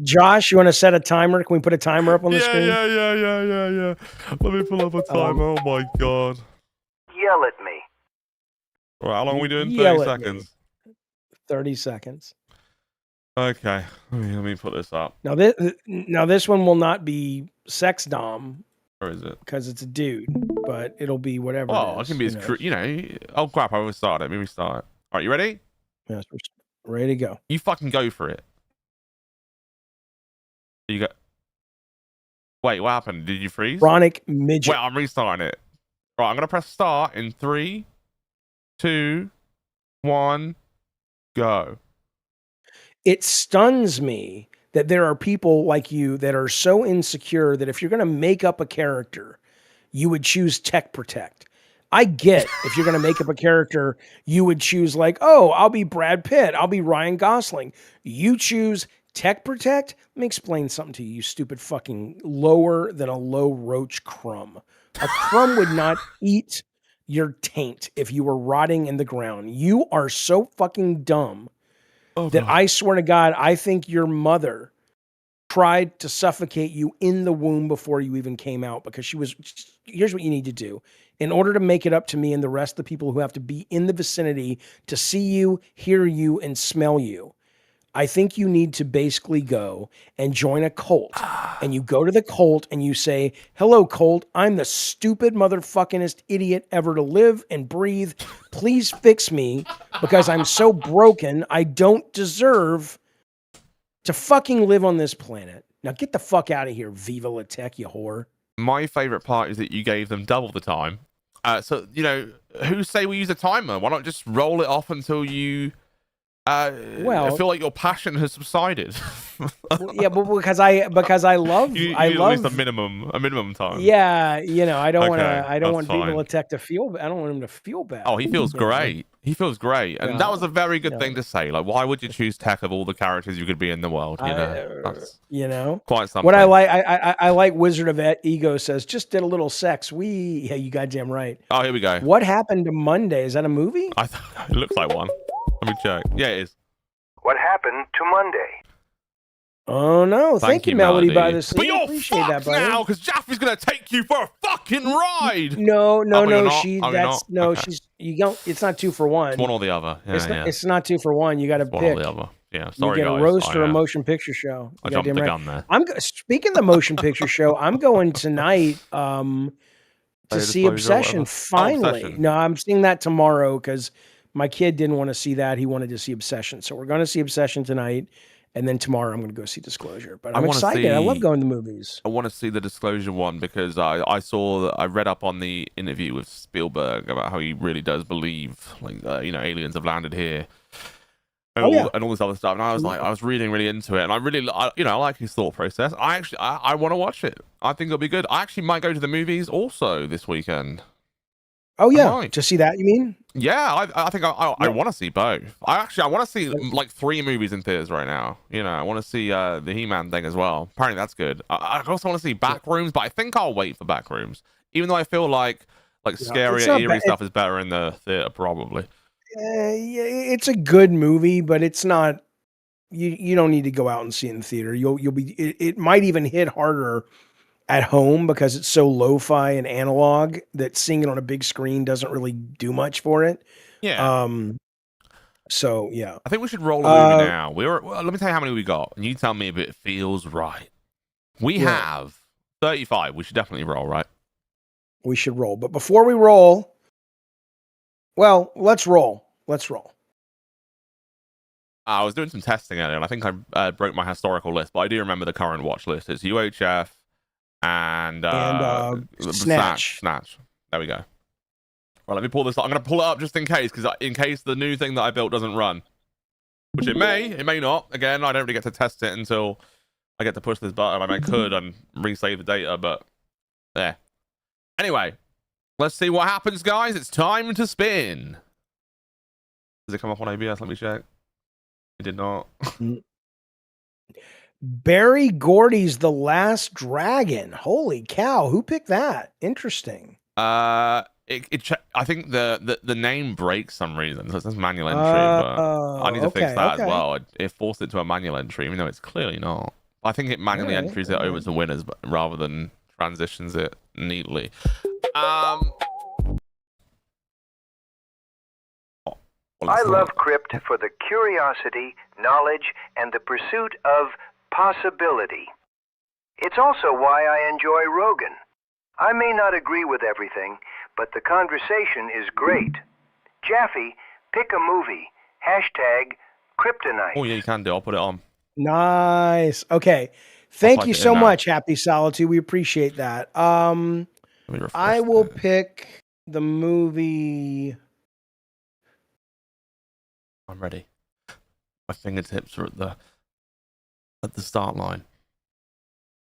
Josh, you want to set a timer? Can we put a timer up on the screen? Yeah. Let me pull up a timer. Oh my god. Yell at me. All right, how long are we doing? 30 seconds. 30 seconds. Okay, let me put this up. Now this one will not be sex dom. Or is it? Because it's a dude, but it'll be whatever. Oh, it can be as you know. Oh crap! I always started. Let me restart. All right, you ready? Yeah, Ready to go. You fucking go for it. You go. Wait, what happened? Did you freeze? Chronic midget. Wait, I'm restarting it. Right, I'm gonna press start in 3, 2, 1, go. It stuns me that there are people like you that are so insecure that if you're going to make up a character, you would choose Tech Protect. I get if you're going to make up a character, you would choose like, oh, I'll be Brad Pitt. I'll be Ryan Gosling. You choose Tech Protect. Let me explain something to you, you stupid fucking lower than a low roach crumb. A crumb would not eat your taint if you were rotting in the ground. You are so fucking dumb that I swear to God, I think your mother tried to suffocate you in the womb before you even came out because she was. Here's what you need to do. In order to make it up to me and the rest of the people who have to be in the vicinity to see you, hear you, and smell you, I think you need to basically go and join a cult. And you go to the cult and you say, hello, cult. I'm the stupid motherfuckingest idiot ever to live and breathe. Please fix me because I'm so broken. I don't deserve to fucking live on this planet. Now get the fuck out of here, Viva La Tech, you whore. My favorite part is that you gave them double the time. So, you know, who say we use a timer? Why not just roll it off until you I feel like your passion has subsided. Yeah, but because I love you I need love at least a minimum time. Yeah, you know, I don't want Okay, to. I don't that's want Viva fine. La Tech to feel. I don't want him to feel bad. Oh, he feels You know? great. He feels great, and Yeah. that was a very good Yeah. thing to say. Like, why would you choose Tech of all the characters you could be in the world? You know, that's You know quite something. what I like. I like Wizard of Ego says just did a little sex. Yeah, you goddamn right. Oh, here we go. What happened to Monday? Is that a movie? It looks like one. Let me check. Yeah, it is. What happened to Monday? Oh no! Thank you, Melody, by the sea. But you're Appreciate fucked that, buddy. now because Jaffe's gonna take you for a fucking ride. No, Oh, you're not? she. Oh, you're That's not? no. Okay. She's you don't. It's not 2 for 1. It's one or the other. Yeah, It's not 2 for 1. You got to one pick. or the other. Yeah, You sorry get guys. a roast or a motion picture show. I You jumped the goddamn gun there. Speaking of the motion picture show, I'm going tonight to see Disclosure or Obsession. whatever. Finally, Obsession. no, I'm seeing that tomorrow because my kid didn't want to see that. He wanted to see Obsession, so we're going to see Obsession tonight, and then tomorrow I'm going to go see Disclosure. But I'm wanna excited. I love see- going to movies. I want to see the Disclosure one because I read up on the interview with Spielberg about how he really does believe like aliens have landed here and, and all this other stuff, and I was reading really into it, and I like his thought process. I want to watch it. I think it'll be good. I actually might go to the movies also this weekend. Oh yeah, might. to see that you mean? Yeah, I think I want to see both. I want to see like 3 movies in theaters right now. I want to see the He-Man thing as well. Apparently that's good. I also want to see Backrooms, but I think I'll wait for Backrooms, even though I feel like scarier, eerie stuff is better in the theater probably. Yeah, it's a good movie, but it's not. You don't need to go out and see it in the theater. You'll be. It might even hit harder at home because it's so lo-fi and analog that seeing it on a big screen doesn't really do much for it. Yeah. So yeah, I think we should roll a movie now. Let me tell you how many we got, and you tell me if it feels right. We have 35. We should definitely roll, right? We should roll, but before we roll, well, let's roll. Let's roll. I was doing some testing earlier, and I think I broke my historical list, but I do remember the current watch list. It's UHF and Snatch. Snatch. There we go. Right, let me pull this up. I'm going to pull it up just in case the new thing that I built doesn't run. Which it may not. Again, I don't really get to test it until I get to push this button. I could and resave the data, but there. Anyway, let's see what happens, guys. It's time to spin. Does it come up on ABS? Let me check. It did not. Barry Gordy's The Last Dragon. Holy cow! Who picked that? Interesting. I think the name breaks some reason, so it says manual entry, but I need to fix that as well. It forced it to a manual entry, even though it's clearly not. I think it manually entries it over to winners, but rather than transitions it neatly. I love Crypt for the curiosity, knowledge, and the pursuit of possibility. It's also why I enjoy Rogan. I may not agree with everything, but the conversation is great. Jaffe, pick a movie. kryptonite. Oh yeah, you can do. I'll put it on. Nice. Okay. Thank type you it in so now. much, Happy Solitude. We appreciate that. Let me refresh I will this. pick the movie. I'm ready. My fingertips are at the start line,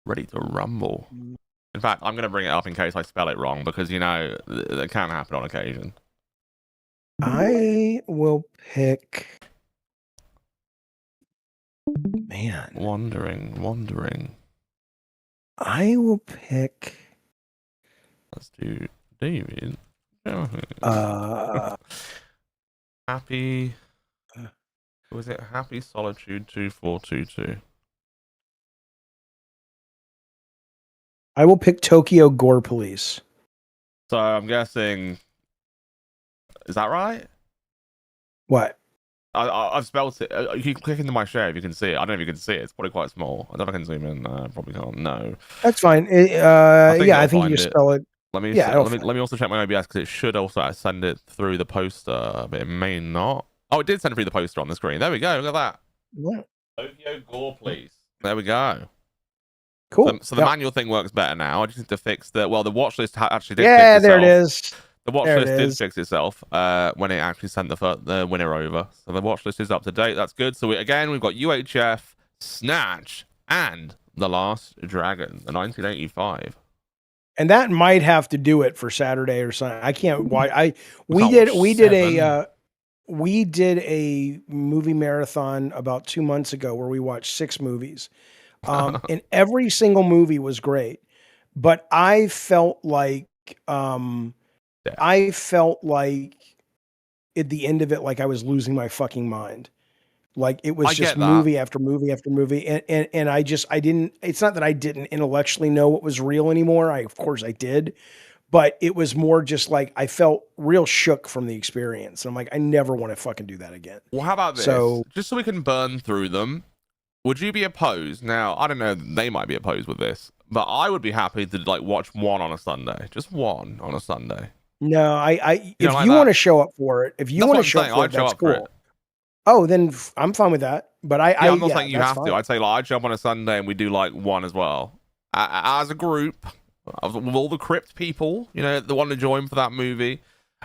ready to rumble. In fact, I'm gonna bring it up in case I spell it wrong because you know that can happen on occasion. I will pick. Man, Wandering. I will pick. Let's do David. Happy. Was it Happy Solitude 2422? I will pick Tokyo Gore Police. So I'm guessing. Is that right? What? I've spelled it. You can click into my share if you can see it. I don't know if you can see it. It's probably quite small. I don't know if I can zoom in. Probably can't. No. That's fine. think Yeah, I it'll think you find just it. spell it. Let me Yeah, let me also check my OBS because it should also send it through the poster, but it may not. Oh, it did send it through the poster on the screen. There we go. Look at that. What? Tokyo Gore, please. There we go. Cool. So the Yeah. manual thing works better now. I just need to fix the. Well, the watch list actually did. Yeah, fix there it itself. is. The watch There it list did is. fix itself when it actually sent the winner over. So the watch list is up to date. That's good. So we've got UHF, Snatch, and The Last Dragon, the 1985. And that might have to do it for Saturday or something. I can't. Why? We can't did. watch We did 7. we did a movie marathon about 2 months ago where we watched 6 movies, and every single movie was great. But I felt like at the end of it, like I was losing my fucking mind. Like it was I just get that. movie after movie after movie. And I didn't, it's not that I didn't intellectually know what was real anymore. Of course I did, but it was more just like, I felt real shook from the experience. I'm like, I never want to fucking do that again. Well, how about this? So- Just so we can burn through them, would you be opposed? Now, I don't know, they might be opposed with this, but I would be happy to like watch one on a Sunday. Just one on a Sunday. No, if don't like you that? want to show up for it, if you That's want what to show I'm up saying. for I'd it, show that's up for cool. it. Oh, then I'm fine with that. But I'm not saying you that's have fine. to. I'd say like I'd jump on a Sunday and we do like one as well. As a group, with all the Crypt people, you know, the one to join for that movie.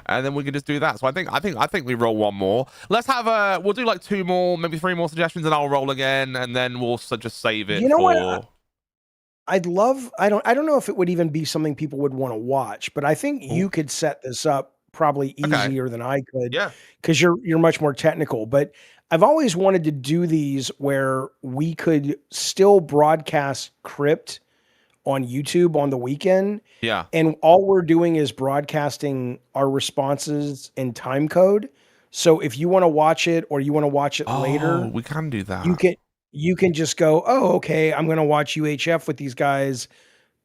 And then we can just do that. So I think we roll one more. Let's have we'll do like 2 more, maybe 3 more suggestions, and I'll roll again, and then we'll just save it. You know for... what? I'd love. I don't know if it would even be something people would want to watch, but I think you could set this up probably easier than I could. Yeah. Because you're much more technical. But I've always wanted to do these where we could still broadcast Crypt on YouTube on the weekend. Yeah. And all we're doing is broadcasting our responses in time code. So if you want to watch it or you want to watch it later, we can do that. you can just go, oh, okay, I'm going to watch UHF with these guys.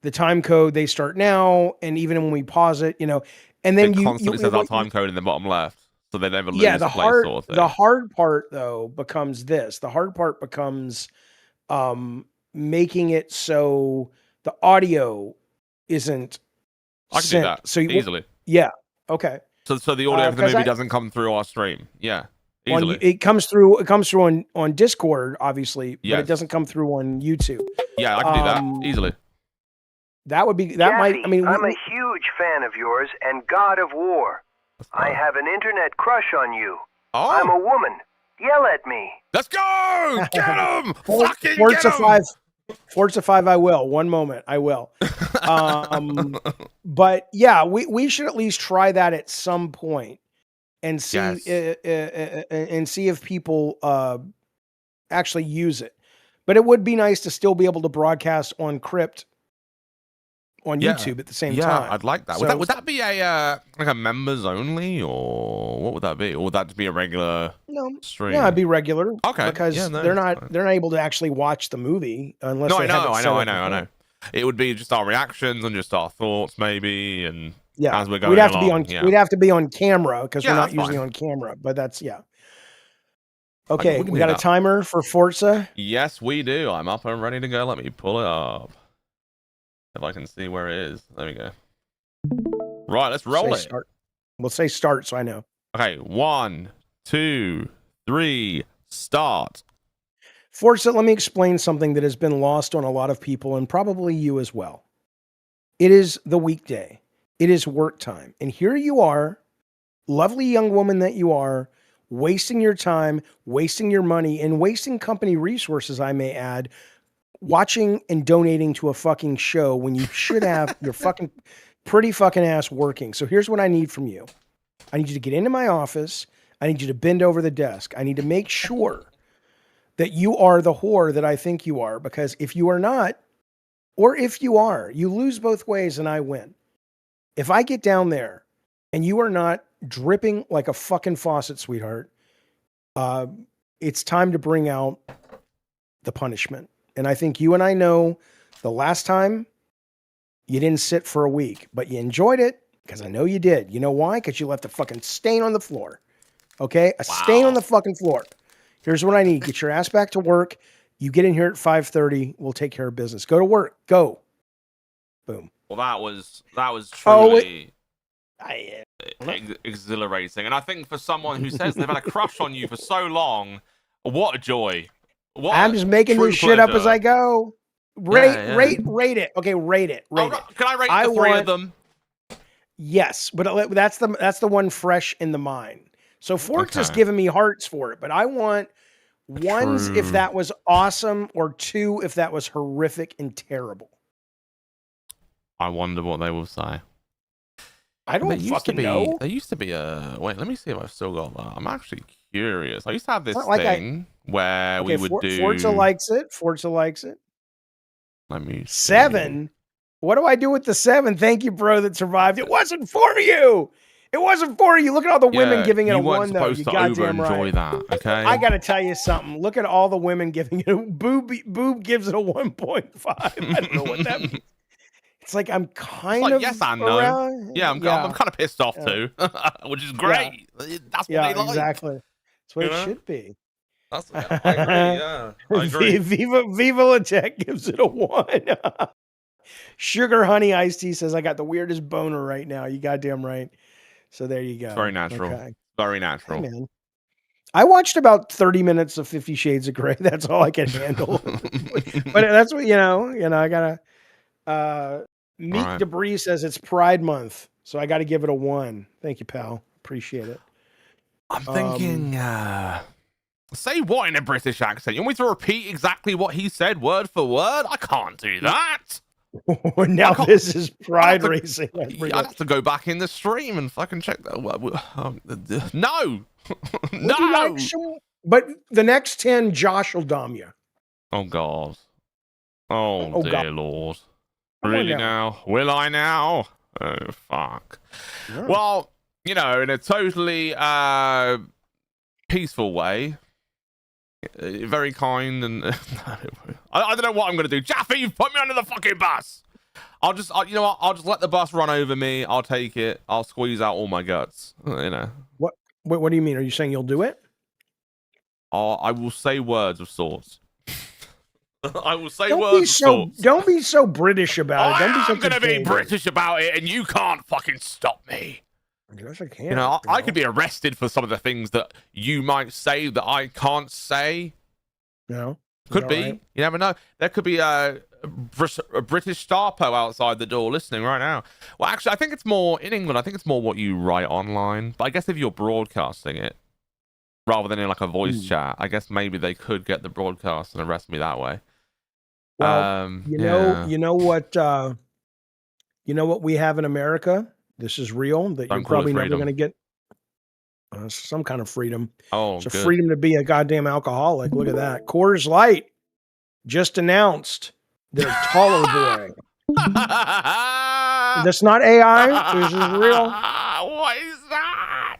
The time code, they start now. And even when we pause it, you know, and then it constantly says our time code in the bottom left. So they never lose the place hard, sort of thing. the hard part though becomes this. The hard part becomes making it so the audio isn't I can do that so easily. Yeah. Okay. So the audio for the movie 'cause doesn't come through our stream. Yeah. Easily. it comes through on Discord, obviously, but Yes. it doesn't come through on YouTube. Yeah, I can do that easily. That would be Jaffe, I mean, I'm a huge fan of yours and God of War. I have an internet crush on you. Oh, I'm a woman. Yell at me. let's go! Get him! Fucking Forza get him! 5. Forza 5, I will. One moment, I will. But yeah, we should at least try that at some point and see and see if people actually use it. But it would be nice to still be able to broadcast on Crypt on YouTube at the same time. Yeah, I'd like that. So, Would that be a like a members only, or what would that be? Or would that just be a regular stream? Yeah, it'd be regular. Okay, because yeah, no, they're that's not able to actually watch the movie unless No, they I have know, it I set know, up I know, I before. know. It would be just our reactions and just our thoughts, maybe, and Yeah, as we're going we'd have along, to be on. yeah. We'd have to be on camera because Yeah, we're not that's usually fine. on camera. But that's Okay, we can we do got a that. timer for Forza. Yes, we do. I'm up and ready to go. Let me pull it up. If I can see where it is. There we go. Right, let's roll it. Start. We'll say start so I know. Okay, 1, 2, 3, start. Forza, let me explain something that has been lost on a lot of people and probably you as well. It is the weekday. It is work time. And here you are, lovely young woman that you are, wasting your time, wasting your money, and wasting company resources, I may add, watching and donating to a fucking show when you should have your fucking pretty fucking ass working. So here's what I need from you. I need you to get into my office. I need you to bend over the desk. I need to make sure that you are the whore that I think you are, because if you are not, or if you are, you lose both ways and I win. If I get down there and you are not dripping like a fucking faucet, sweetheart, it's time to bring out the punishment. And I think you and I know the last time you didn't sit for a week, but you enjoyed it because I know you did. You know why? Because you left a fucking stain on the floor. Okay? A stain on the fucking floor. Here's what I need. Get your ass back to work. You get in here at 5:30. We'll take care of business. Go to work. Go. Boom. Well, that was truly exhilarating. And I think for someone who says they've had a crush on you for so long, what a joy. What I'm just making this shit up as I go. Rate it. Okay, rate it. Rate it. Can I rate the three of them? Yes, but that's the one fresh in the mind. So Forza's giving me hearts for it, but I want ones if that was awesome, or two if that was horrific and terrible. I wonder what they will say. I don't fucking know. There used to be a... Wait, let me see if I've still got that. I'm actually curious. I used to have this thing where we would do... Forza likes it. Forza likes it. Let me see. 7? What do I do with the 7? Thank you, bro, that survived. It wasn't for you. It wasn't for you. Look at all the women giving it a 1, though. You goddamn right. Enjoy that, okay? I got to tell you something. Look at all the women giving it a... Boob gives it a 1.5. I don't know what that means. It's like I'm kind of yes and no. Around. Yeah, I'm kind of pissed off too, which is great. Yeah. That's what they like. Exactly. That's what it should be. I agree. Yeah, I agree. Viva La Tech gives it a 1. Sugar Honey Iced Tea says I got the weirdest boner right now. You goddamn right. So there you go. It's very natural. Okay. Very natural. Hey, man. I watched about 30 minutes of 50 Shades of Grey. That's all I can handle. But that's what I gotta. Meat Debris says it's Pride Month, so I got to give it a 1. Thank you, pal. Appreciate it. I'm thinking, say what in a British accent? You want me to repeat exactly what he said, word for word? I can't do that. Now this is pride racing. I'd have to go back in the stream and fucking check that. No. No. But the next 10, Josh will dom you. Oh, God. Oh dear God. Lord. Really now? Will I now? Oh, fuck. Yeah. Well, in a totally peaceful way, very kind, and I don't know what I'm going to do. Jaffe, you've put me under the fucking bus. I'll just let the bus run over me. I'll take it. I'll squeeze out all my guts, What do you mean? Are you saying you'll do it? I will say words of sorts. I will say words. Don't be so British about it. I'm going to be British about it, and you can't fucking stop me. Yes, I can. I could be arrested for some of the things that you might say that I can't say. No, could be. Right? You never know. There could be a British Starpo outside the door listening right now. Well, actually, I think it's more in England. I think it's more what you write online. But I guess if you're broadcasting it rather than in like a voice chat, I guess maybe they could get the broadcast and arrest me that way. Well, you know what we have in America. This is real. That you're probably never going to get some kind of freedom. Oh, it's a freedom to be a goddamn alcoholic. Look at that. Coors Light just announced their taller boy. That's not AI. This is real. What is that?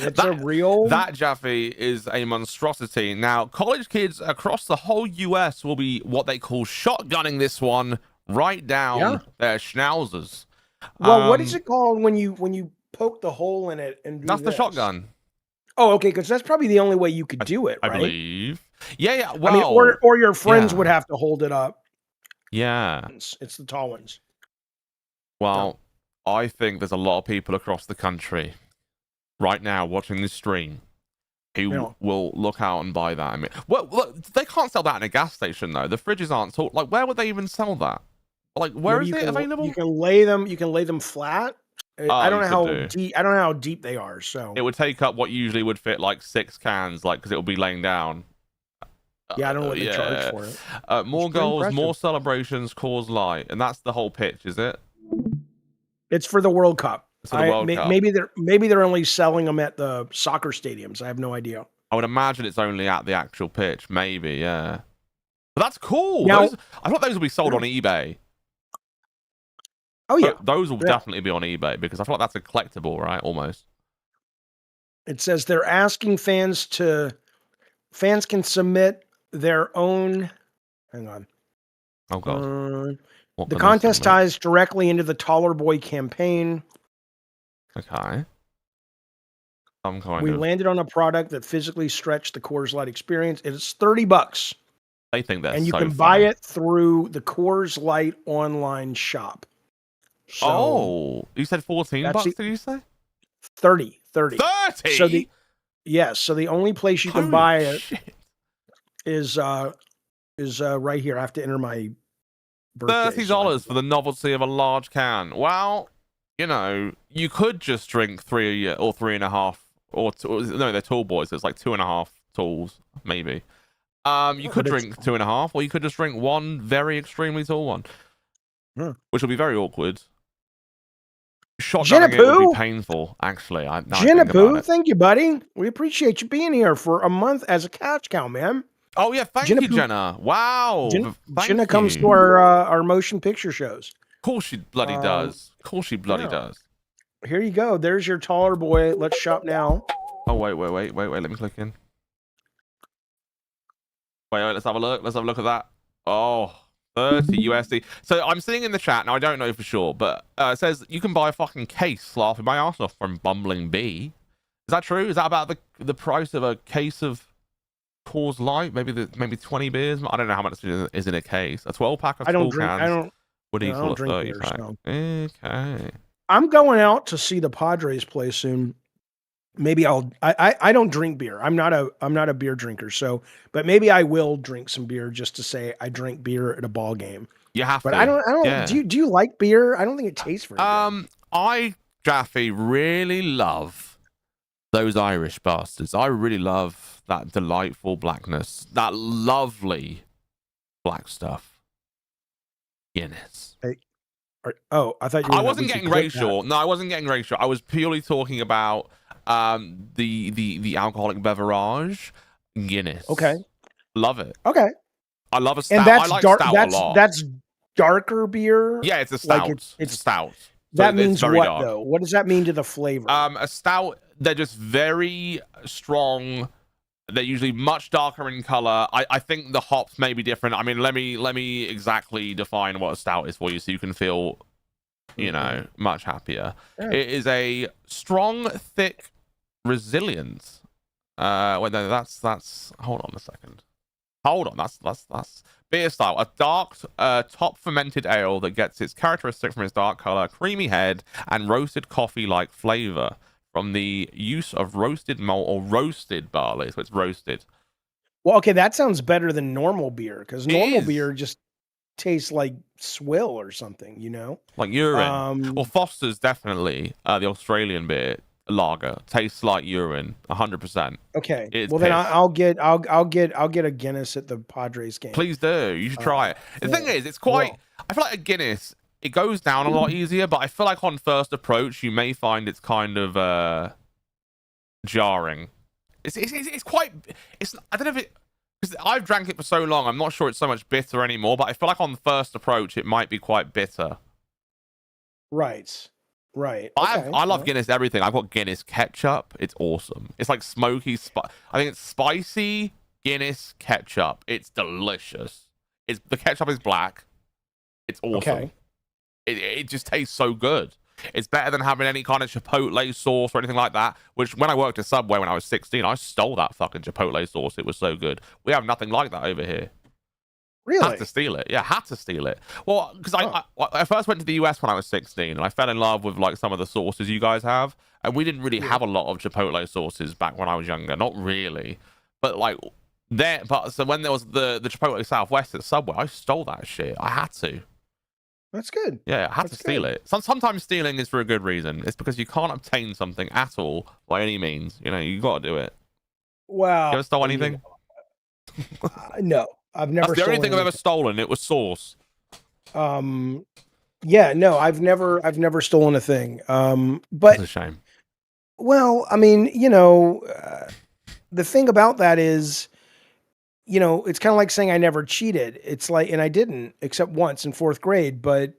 It's a real. That, Jaffe, is a monstrosity. Now, college kids across the whole US will be what they call shotgunning this one right down their schnauzers. Well, what is it called when you poke the hole in it and do that's the shotgun. Oh, okay, because that's probably the only way you could do it, right? I believe. Yeah. Well, I mean, or your friends would have to hold it up. Yeah. It's the tall ones. Well, I think there's a lot of people across the country right now watching this stream who Yeah. will look out and buy that. I mean, well, look, they can't sell that in a gas station though. The fridges aren't tall. Like, where would they even sell that? Like, where Maybe is it available? You can lay them flat. I Oh, don't you know how could do. deep. I don't know how deep they are. So It would take up what usually would fit like 6 cans, like because it would be laying down. yeah, I don't know what they charge for it. More It's pretty goals, more impressive. celebrations, cause light, and that's the whole pitch, is it? It's for the World Cup. It's for the World Cup. Maybe they're only selling them at the soccer stadiums. I have no idea. I would imagine it's only at the actual pitch, maybe, yeah. But that's cool. Now- I thought those would be sold on eBay. Oh yeah, Those will Yeah. definitely be on eBay because I feel like that's a collectible, right? Almost. it says they're asking fans can submit their own. Hang on. Oh god. What The can they contest submit? ties directly into the Taller Boy campaign. Okay. Some kind We of. landed on a product that physically stretched the Coors Light experience. It's $30, They think that's and you so can buy funny. it through the Coors Light online shop. So Oh, you said 14 that's bucks? the- Did you say 30. 30? So the only place you can Holy buy it shit. is right here. I have to enter my birthday. $30 for the novelty of a large can. Well, you know, you could just drink 3 or 3.5 or no, they're tall boys. So it's like 2.5 talls, maybe. You could but it's- drink 2.5, or you could just drink one very extremely tall one, which will be very awkward. Shotgunning it would Jenapoo? be painful, actually. Now I think about Jenapoo, it. thank you, buddy. We appreciate you being here for a month as a couch cow, man. Oh yeah, thank you, Jenapoo- Jenna. Wow, thank Jenna comes you. to our motion picture shows. Of course she bloody does. Of course she bloody yeah. does. Here you go. There's your Taller Boy. Let's shop now. Oh wait. Let me click in. Wait. Let's have a look. Let's have a look at that. Oh, 30 USD. So I'm seeing in the chat now. I don't know for sure, but it says you can buy a fucking case, laughing my ass off, from Bumbling Bee. Is that true? Is that about the price of a case of Coors Light? Maybe 20 beers. I don't know how much is in a case. A 12-pack of I don't full drink. cans I don't. would I equal don't a drink 30 beer, pack. so. Okay. I'm going out to see the Padres play soon. Maybe I don't drink beer. I'm not a beer drinker. So, but maybe I will drink some beer just to say I drank beer at a ball game. You have But to. I don't. Yeah. Do you like beer? I don't think it tastes very good. I, Jaffe, really love those Irish bastards. I really love that delightful blackness, that lovely black stuff. Guinness. Oh, I thought you were I wasn't getting racial. No, I wasn't getting racial. I was purely talking about the alcoholic beverage, Guinness. Okay. Love it. Okay. I love a stout. And that's I like dark. stout a lot. That's darker beer. Yeah, it's a stout. Like it's it's a stout. So That it's means very what dark. though? What does that mean to the flavor? A stout, they're just very strong. They're usually much darker in color. I think the hops may be different. I mean, let me exactly define what a stout is for you so you can feel, you know, much happier. Yeah. It is a strong, thick, resilient. Wait, no, that's hold on a second. Hold on, that's beer style. A dark, top fermented ale that gets its characteristic from its dark color, creamy head, and roasted coffee-like flavor from the use of roasted malt or roasted barley. So it's roasted. Well, okay, that sounds better than normal beer because It normal is. beer just tastes like swill or something, you know? Like urine. Well, Foster's definitely the Australian beer lager tastes like urine, 100%. Okay. It's Well, then piss. I'll get a Guinness at the Padres game. Please do. You should try it. The thing is, it's quite. well. I feel like a Guinness, it goes down a lot easier, but I feel like on first approach, you may find it's kind of jarring. It's quite. It's. I don't know if it. Because I've drank it for so long, I'm not sure it's so much bitter anymore. But I feel like on first approach, it might be quite bitter. Right. Okay. I love well, Guinness everything. I've got Guinness ketchup. It's awesome. It's like smoky. I think it's spicy Guinness ketchup. It's delicious. The ketchup is black. It's awesome. Okay. It just tastes so good. It's better than having any kind of chipotle sauce or anything like that. Which when I worked at Subway when I was 16, I stole that fucking chipotle sauce. It was so good. We have nothing like that over here. Really? Had to steal it. Yeah, had to steal it. Well, because I first went to the US when I was 16, and I fell in love with like some of the sauces you guys have. and we didn't really have a lot of Chipotle sauces back when I was younger. Not really, but like so when there was the Chipotle Southwest at Subway, I stole that shit. I had to. That's good. Yeah, I had to steal it. Sometimes stealing is for a good reason. It's because you can't obtain something at all by any means. You know, you got to do it. Wow. You ever stole anything? No, I've never. That's the only thing I've anything. ever stolen. It was sauce. Yeah, no, I've never stolen a thing. But That's a shame. well, I mean, the thing about that is, it's kind of like saying I never cheated. It's like, and I didn't, except once in 4th grade. But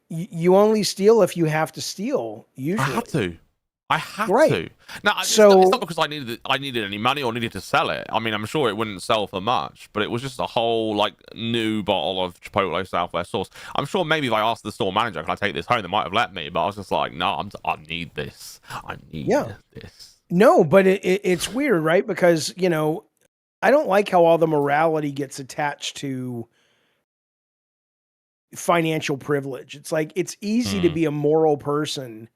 you only steal if you have to steal. Usually, I had Right. to. Now, So- it's not because I needed any money or needed to sell it. I mean, I'm sure it wouldn't sell for much, but it was just a whole like new bottle of Chipotle Southwest sauce. I'm sure maybe if I asked the store manager, "Can I take this home?" They might have let me, but I was just like, "No, I need this. I need this." No, but it's weird, right? Because I don't like how all the morality gets attached to financial privilege. It's like it's easy to be a moral person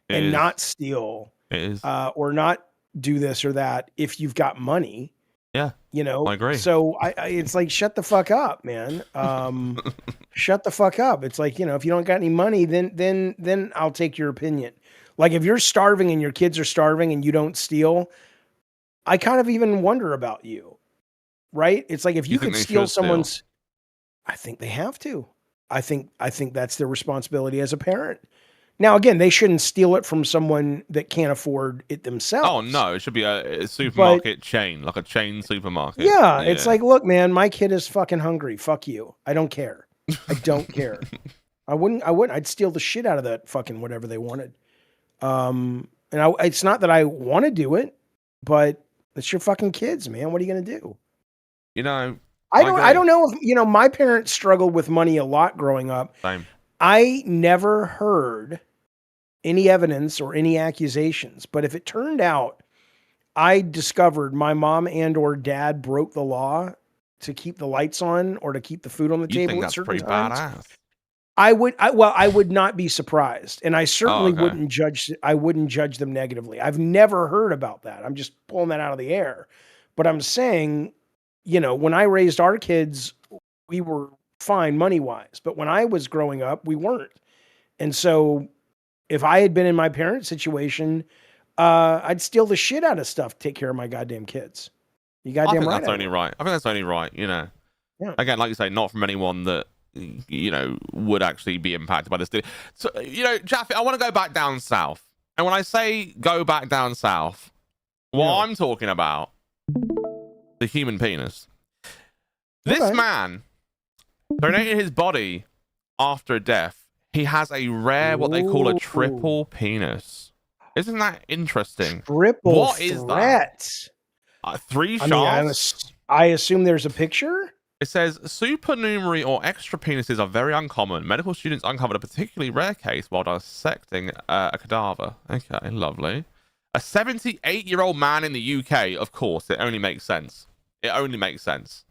It and is. not steal. It is. Or not do this or that if you've got money. Yeah, I agree. So I it's like, shut the fuck up, man. Shut the fuck up. It's like, if you don't got any money, then I'll take your opinion. Like if you're starving and your kids are starving and you don't steal, I kind of even wonder about you, right? It's like if you think could they steal should steal? someone's, I think they have to. I think that's their responsibility as a parent. Now, again, they shouldn't steal it from someone that can't afford it themselves. Oh no, it should be a supermarket chain, like a chain supermarket. Yeah, it's like, look, man, my kid is fucking hungry. Fuck you. I don't care. I don't care. I wouldn't. I'd steal the shit out of that fucking whatever they wanted. It's not that I want to do it, but it's your fucking kids, man. What are you gonna do? I don't know if my parents struggled with money a lot growing up. Same. I never heard any evidence or any accusations, but if it turned out I discovered my mom and or dad broke the law to keep the lights on or to keep the food on the You table think at that's certain pretty times, badass? I would not be surprised, and I certainly okay. wouldn't judge them negatively. I've never heard about that. I'm just pulling that out of the air, but I'm saying, when I raised our kids, we were fine money wise, but when I was growing up, we weren't. And so if I had been in my parents' situation, I'd steal the shit out of stuff to take care of my goddamn kids. You goddamn I think right. that's only right. I think that's only right. Yeah. Again, like you say, not from anyone that would actually be impacted by this. So, Jaffe, I want to go back down south. And when I say go back down south, what I'm talking about, the human penis. This man donated his body after death. He has a rare, what they call a triple penis. Isn't that interesting? Triple what is threat. That? 3 shots? I assume there's a picture? It says supernumerary or extra penises are very uncommon. Medical students uncovered a particularly rare case while dissecting a cadaver. Okay, lovely. A 78-year-old man in the UK, of course, it only makes sense. It only makes sense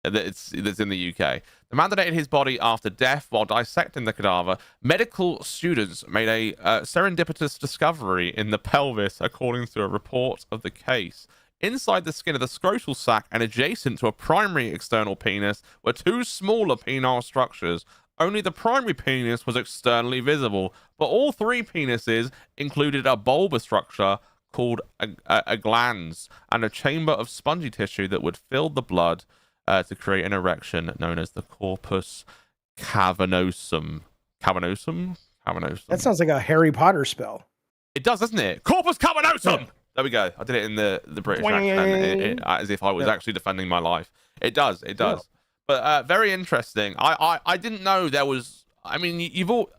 that it's in the UK. The man donated his body after death while dissecting the cadaver. Medical students made a serendipitous discovery in the pelvis, according to a report of the case. Inside the skin of the scrotal sac and adjacent to a primary external penis were 2 smaller penile structures. Only the primary penis was externally visible, but all 3 penises included a bulbar structure called a glans and a chamber of spongy tissue that would fill the blood to create an erection known as the corpus cavernosum. Cavernosum? That sounds like a Harry Potter spell. It does, doesn't it? Corpus cavernosum! Yeah. There we go. I did it in the British accent, as if I was actually defending my life. It does. Yeah. But very interesting. I didn't know there was... I mean, you've all...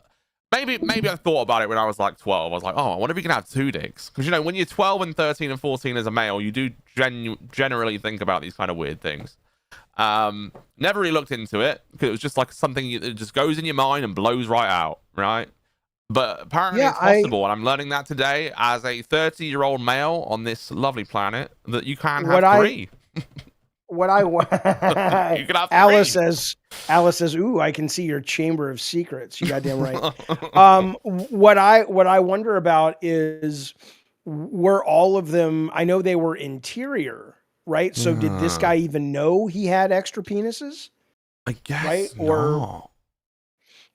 Maybe I thought about it when I was like 12. I was like, oh, I wonder if you can have 2 dicks. Because, when you're 12 and 13 and 14 as a male, you do generally think about these kind of weird things. Never really looked into it because it was just like something that just goes in your mind and blows right out, right? But apparently it's possible, and I'm learning that today as a 30-year-old male on this lovely planet that you can have 3. what I You can have Alice three. says, "Ooh, I can see your chamber of secrets." You goddamn right. What I wonder about is, were all of them? I know they were interior, right? So did this guy even know he had extra penises? I guess Right? not.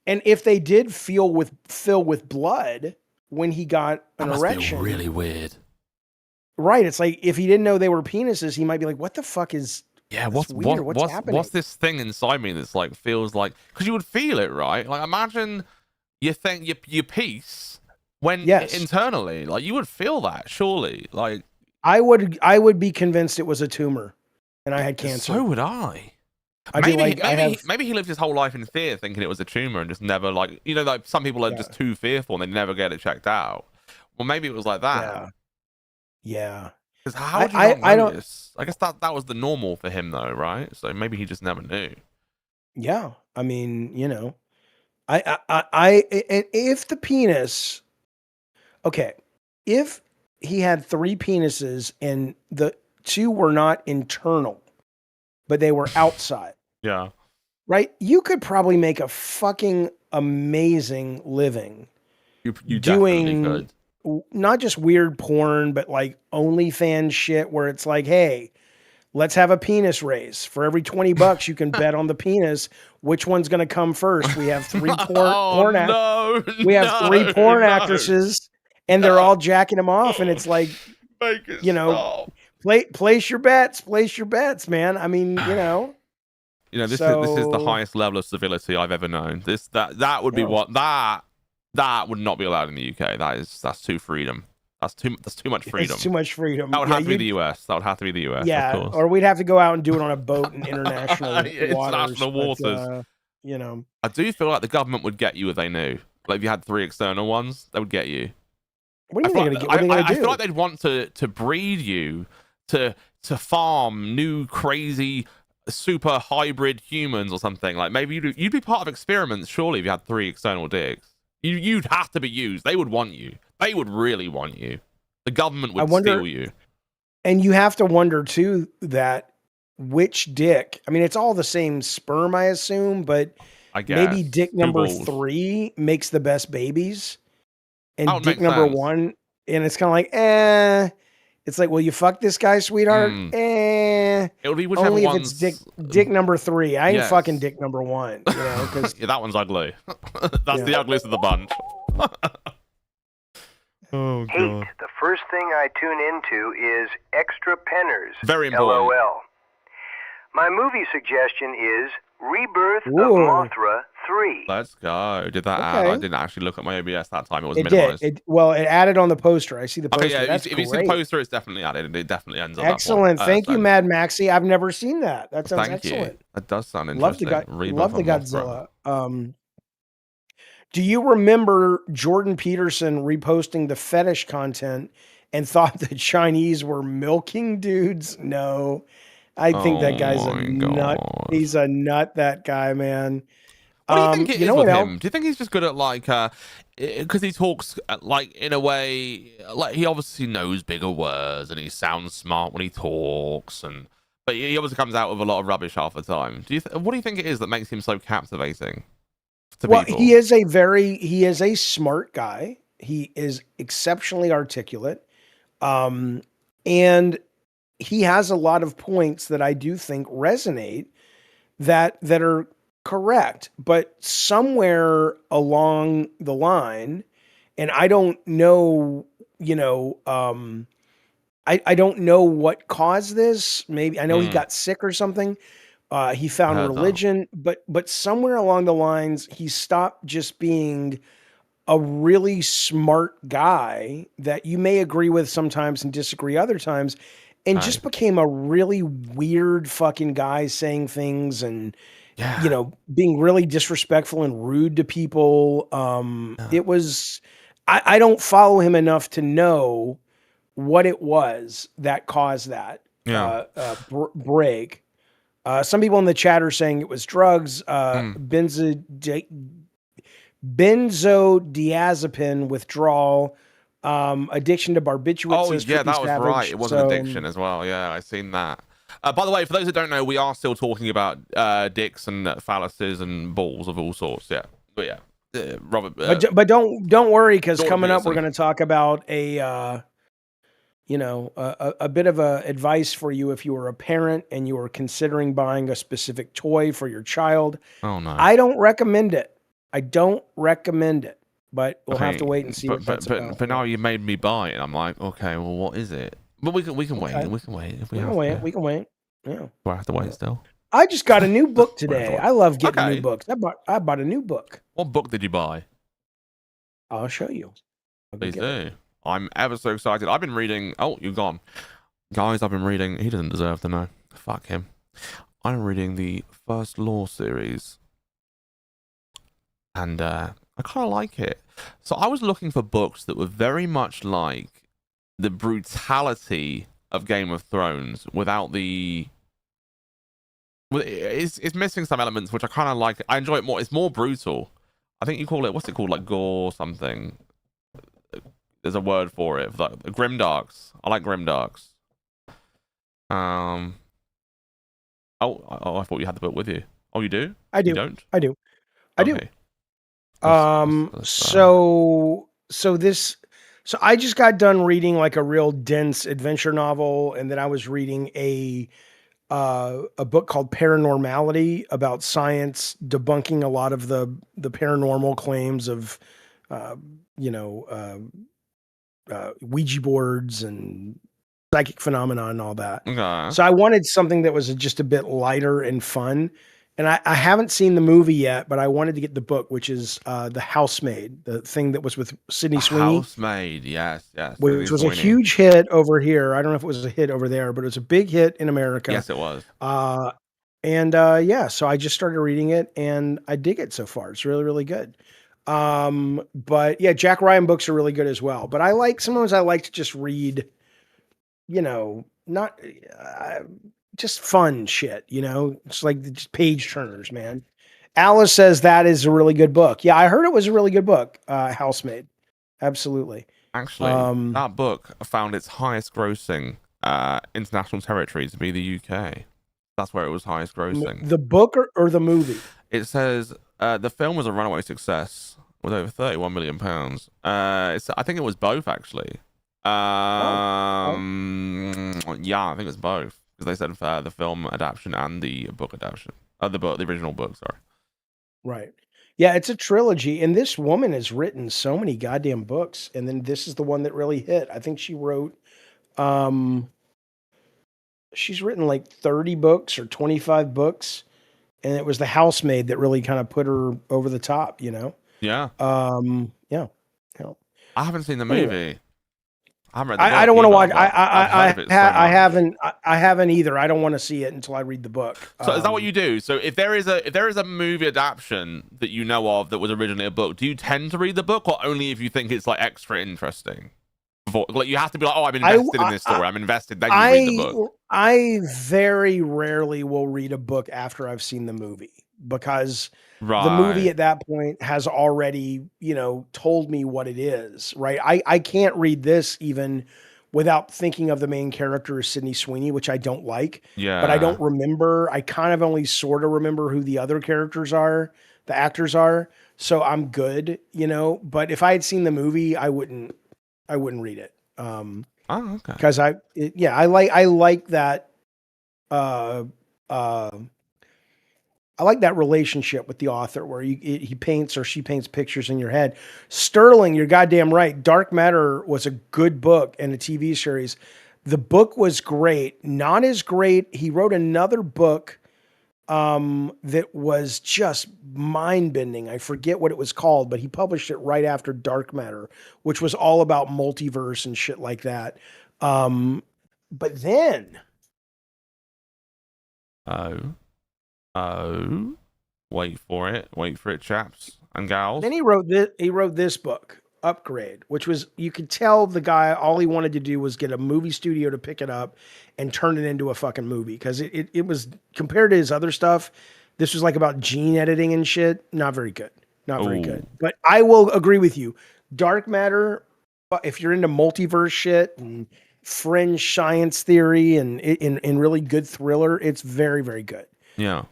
And if they did fill with blood when he got an That must erection, feel really weird. right? It's like if he didn't know they were penises, he might be like, "What the fuck is?" Yeah, That's weird. What's happening? what's this thing inside me that's like feels like, because you would feel it, right? Like imagine you think your piece when Yes. internally, like you would feel that surely. Like I would be convinced it was a tumor, and I had cancer. so would I. I'd be Maybe like, maybe he lived his whole life in fear, thinking it was a tumor, and just never like like some people are just too fearful and they never get it checked out. Well, maybe it was like that. Yeah. Because how would you not notice? I guess that was the normal for him, though, right? So maybe he just never knew. Yeah. I mean, and if the penis, okay, if he had 3 penises and the 2 were not internal, but they were outside, Yeah. right? You could probably make a fucking amazing living You definitely could. not just weird porn, but like OnlyFans shit where it's like, hey, let's have a penis race. For every $20, you can bet on the penis which one's going to come first. We have 3 porn actresses, and they're all jacking them off, and it's like, place your bets, man. I mean, this is the highest level of civility I've ever known. That would be what that would not be allowed in the UK. That's too freedom. That's too much freedom. It's too much freedom. That would have to be the US. That would have to be the US. Yeah, of course. or we'd have to go out and do it on a boat in international waters. I do feel like the government would get you if they knew. Like if you had 3 external ones, they would get you. What are you going to do? I feel like they'd want to breed you to farm new crazy super hybrid humans or something. Like maybe you'd be part of experiments. Surely if you had 3 external dicks. You'd have to be used. They would want you. They would really want you. The government would steal you. And you have to wonder too that which dick. I mean, it's all the same sperm, I assume, but I guess maybe dick number 3 makes the best babies, and dick number 1, and it's kind of like, It's like, will you fuck this guy, sweetheart? It would be whichever only if one's... it's dick number 3. I ain't fucking dick number 1. Because that one's ugly. That's the ugliest of the bunch. Oh, God. Hate, the first thing I tune into is extra penners. Very important. LOL. My movie suggestion is Rebirth of Mothra 3. Let's go. Did that add? I didn't actually look at my OBS that time. It was it minimized. Did. It added on the poster. I see the poster. Okay, yeah. That's if you see the poster, it's definitely added, and it definitely ends up. Excellent. Thank you, Mad Maxie. I've never seen that. That sounds excellent. That does sound interesting. Love the Godzilla. Do you remember Jordan Peterson reposting the fetish content and thought the Chinese were milking dudes? No. I think that guy's a nut. He's a nut, that guy, man. What do you think it is with him? Do you think he's just good at because he talks like in a way, like he obviously knows bigger words and he sounds smart when he talks, but he obviously comes out with a lot of rubbish half the time. What do you think it is that makes him so captivating to people? He is a smart guy. He is exceptionally articulate, and he has a lot of points that I do think resonate that are correct, but somewhere along the line, and I don't know, I don't know what caused this. Maybe I know he got sick or something. He found religion, but somewhere along the lines, he stopped just being a really smart guy that you may agree with sometimes and disagree other times, and just became a really weird fucking guy saying things and, being really disrespectful and rude to people. It was, I don't follow him enough to know what it was that caused that break. Some people in the chat are saying it was drugs, benzodiazepine withdrawal, addiction to barbiturates. Oh, yeah, that was right. It was an addiction as well. Yeah, I seen that. By the way, for those that don't know, we are still talking about dicks and phalluses and balls of all sorts. Yeah, but yeah, Robert. But don't worry, because Jordan coming up we're Peterson. going to talk about a bit of a advice for you if you were a parent and you were considering buying a specific toy for your child. Oh no, I don't recommend it. But we'll have to wait and see what that's about. But now you made me buy it. I'm like, okay, well, what is it? But we can wait. Okay. We can wait if We have can wait. to. We can wait. Yeah. Do I have to wait still? I just got a new book today. I love getting Okay. new books. I bought a new book. What book did you buy? I'll show you. I'll go Please get it. do. I'm ever so excited. I've been reading. Oh, you're gone, guys. I've been reading. He doesn't deserve to know. Fuck him. I'm reading the First Law series, and I kind of like it. So I was looking for books that were very much like the brutality of Game of Thrones without the. It's missing some elements which I kind of like. I enjoy it more. It's more brutal. I think you call it, what's it called, like gore or something. There's a word for it, like grimdarks. I like grimdarks. Oh, I thought you had the book with you. Oh, you do? I do. You don't? I do. I do. Okay. So I just got done reading like a real dense adventure novel, and then I was reading a book called Paranormality about science debunking a lot of the paranormal claims of Ouija boards and psychic phenomena and all that. Okay. So I wanted something that was just a bit lighter and fun. And I haven't seen the movie yet, but I wanted to get the book, which is The Housemaid, the thing that was with Sydney Sweeney. Housemaid, yes. Which was a huge hit over here. I don't know if it was a hit over there, but it was a big hit in America. Yes, it was. So I just started reading it, and I dig it so far. It's really, really good. But yeah, Jack Ryan books are really good as well. But sometimes I like to just read, not just fun shit, it's like just page turners, man. Alice says that is a really good book. Yeah, I heard it was a really good book. Housemaid. Absolutely. Actually, that book found its highest grossing international territory to be the UK. That's where it was highest grossing. The book or the movie? It says the film was a runaway success with over £31 million. I think it was both, actually. Yeah, I think it's both, because they said the film adaptation and the book adaptation. The original book, sorry. Right. Yeah, it's a trilogy, and this woman has written so many goddamn books, and then this is the one that really hit. I think she wrote, she's written like 30 books or 25 books, and it was The Housemaid that really kind of put her over the top, Yeah. Yeah. I haven't seen the movie. Anyway. I haven't read the book I don't want to watch. either, I haven't either. I don't want to see it until I read the book. So is that what you do? So if there is a movie adaptation that you know of that was originally a book, do you tend to read the book, or only if you think it's like extra interesting? Like you have to be like, oh, I'm invested in this story. I'm invested. Then you read the book. I very rarely will read a book after I've seen the movie, because the movie at that point has already, told me what it is, right? I can't read this even without thinking of the main character as Sydney Sweeney, which I don't like. Yeah. But I don't remember. I kind of only sort of remember who the other characters are, the actors are. So I'm good, But if I had seen the movie, I wouldn't read it. Oh, okay. Because I like that. I like that relationship with the author where he paints or she paints pictures in your head. Sterling, you're goddamn right. Dark Matter was a good book and a TV series. The book was great. Not as great. He wrote another book that was just mind-bending. I forget what it was called, but he published it right after Dark Matter, which was all about multiverse and shit like that. But then... Oh, wait for it, chaps and gals. Then he wrote this book, Upgrade, which was, you could tell the guy, all he wanted to do was get a movie studio to pick it up and turn it into a fucking movie. Because it was, compared to his other stuff, this was like about gene editing and shit. Not very good. Not very good. But I will agree with you. Dark Matter, if you're into multiverse shit and fringe science theory and really good thriller. It's very, very good. Yeah.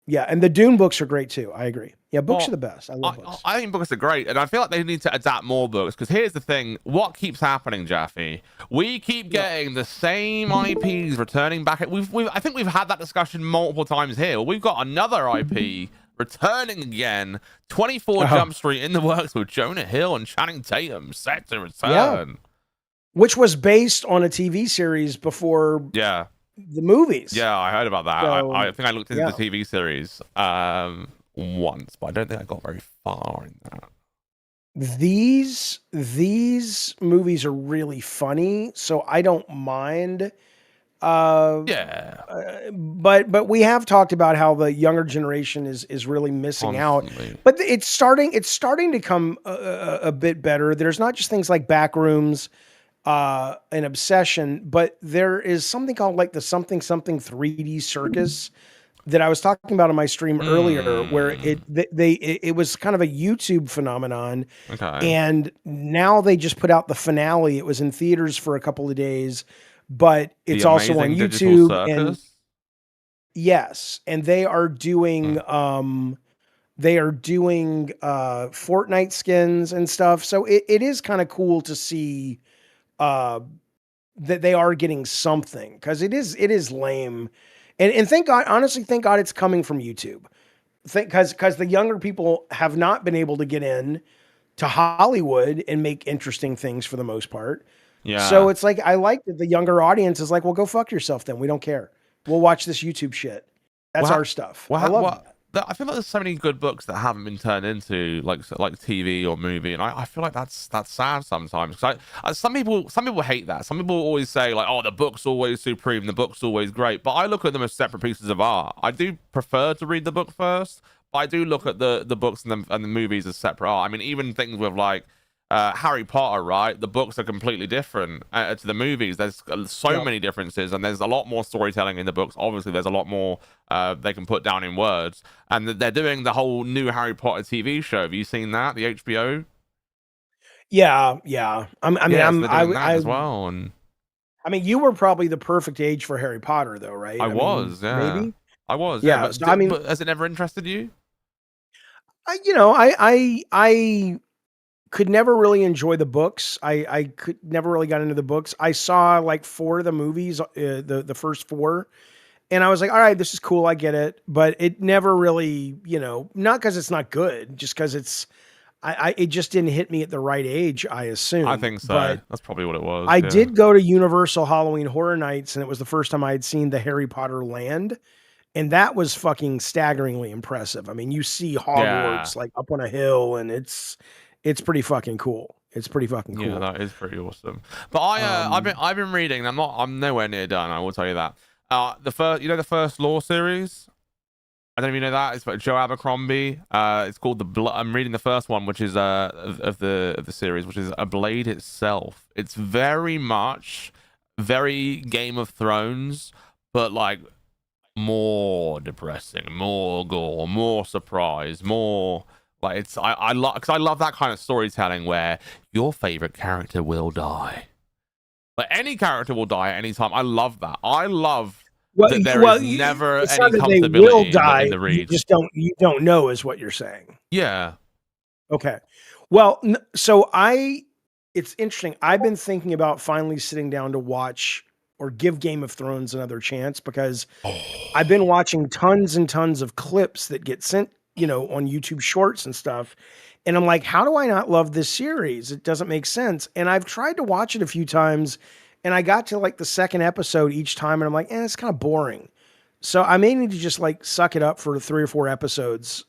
Yeah, and the Dune books are great too. I agree. Yeah, books Well, are the best. I love books. I think books are great, and I feel like they need to adapt more books, because here's the thing: what keeps happening, Jaffe? We keep getting the same IPs returning back. I think we've had that discussion multiple times here. We've got another IP returning again. 24 Jump Street in the works with Jonah Hill and Channing Tatum set to return. Which was based on a TV series before Yeah. the movies. Yeah, I heard about that. So, I think I looked into the TV series once, but I don't think I got very far in that. These movies are really funny, so I don't mind. But we have talked about how the younger generation is really missing out. But it's starting to come a bit better. There's not just things like Backrooms, and Obsession, but there is something called like the something 3D circus that I was talking about on my stream earlier, where it was kind of a YouTube phenomenon. Okay. And now they just put out the finale. It was in theaters for a couple of days, but it's also on YouTube. And yes, and they are doing Fortnite skins and stuff. So it is kind of cool to see that they are getting something, because it is lame. And thank God, honestly, thank God it's coming from YouTube. Because the younger people have not been able to get in to Hollywood and make interesting things for the most part. Yeah. So it's like, I like that the younger audience is like, well, go fuck yourself then. We don't care. We'll watch this YouTube shit. That's our stuff. I love that. I feel like there's so many good books that haven't been turned into like TV or movie, and I feel like that's sad sometimes. Because some people hate that. Some people always say like, oh, the book's always supreme, the book's always great. But I look at them as separate pieces of art. I do prefer to read the book first, but I do look at the books and the movies as separate art. I mean, even things with like Harry Potter, right? The books are completely different to the movies. There's so many differences, and there's a lot more storytelling in the books. Obviously, there's a lot more they can put down in words. And they're doing the whole new Harry Potter TV show. Have you seen that? The HBO? Yeah. I'm as well. And I mean, you were probably the perfect age for Harry Potter, though, right? I was, yeah. Maybe I was, yeah. But, so, but has it never interested you? I could never really enjoy the books. I could never really got into the books. I saw like 4 of the movies, the first 4, and I was like, all right, this is cool. I get it. But it never really, not because it's not good, just because it just didn't hit me at the right age, I assume. I think so. But that's probably what it was. I did go to Universal Halloween Horror Nights, and it was the first time I had seen the Harry Potter land. And that was fucking staggeringly impressive. I mean, you see Hogwarts like up on a hill, and it's pretty fucking cool. It's pretty fucking cool. Yeah, that is pretty awesome. But I've been reading. I'm nowhere near done. I will tell you that. The first Law series. I don't know if you know that. It's by Joe Abercrombie. It's called I'm reading the first one, which is of the series, which is A Blade Itself. It's very Game of Thrones, but like more depressing, more gore, more surprise, more. Like I love that kind of storytelling where your favorite character will die. Like any character will die at any time. I love that. I love that there is never any comfortability in the read. You don't know is what you're saying. Yeah. Okay. Well, so it's interesting. I've been thinking about finally sitting down to watch or give Game of Thrones another chance, because I've been watching tons and tons of clips that get sent, on YouTube Shorts and stuff. And I'm like, how do I not love this series? It doesn't make sense. And I've tried to watch it a few times, and I got to like the second episode each time, and I'm like, it's kind of boring. So I may need to just like suck it up for 3 or 4 episodes,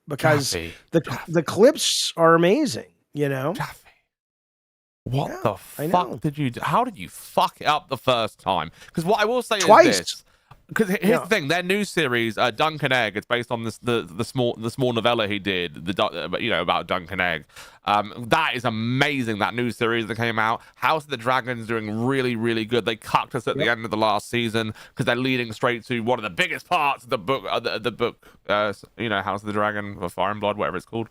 because the clips are amazing, Jaffe, what the fuck did you do? How did you fuck it up the first time? Because what I will say is this. Because here's the thing, their new series, Duncan Egg, it's based on the small novella he did, about Duncan Egg. That is amazing. That new series that came out, House of the Dragon's doing really, really good. They cucked us at the end of the last season because they're leading straight to one of the biggest parts of the book. The book, House of the Dragon or Fire and Blood, whatever it's called.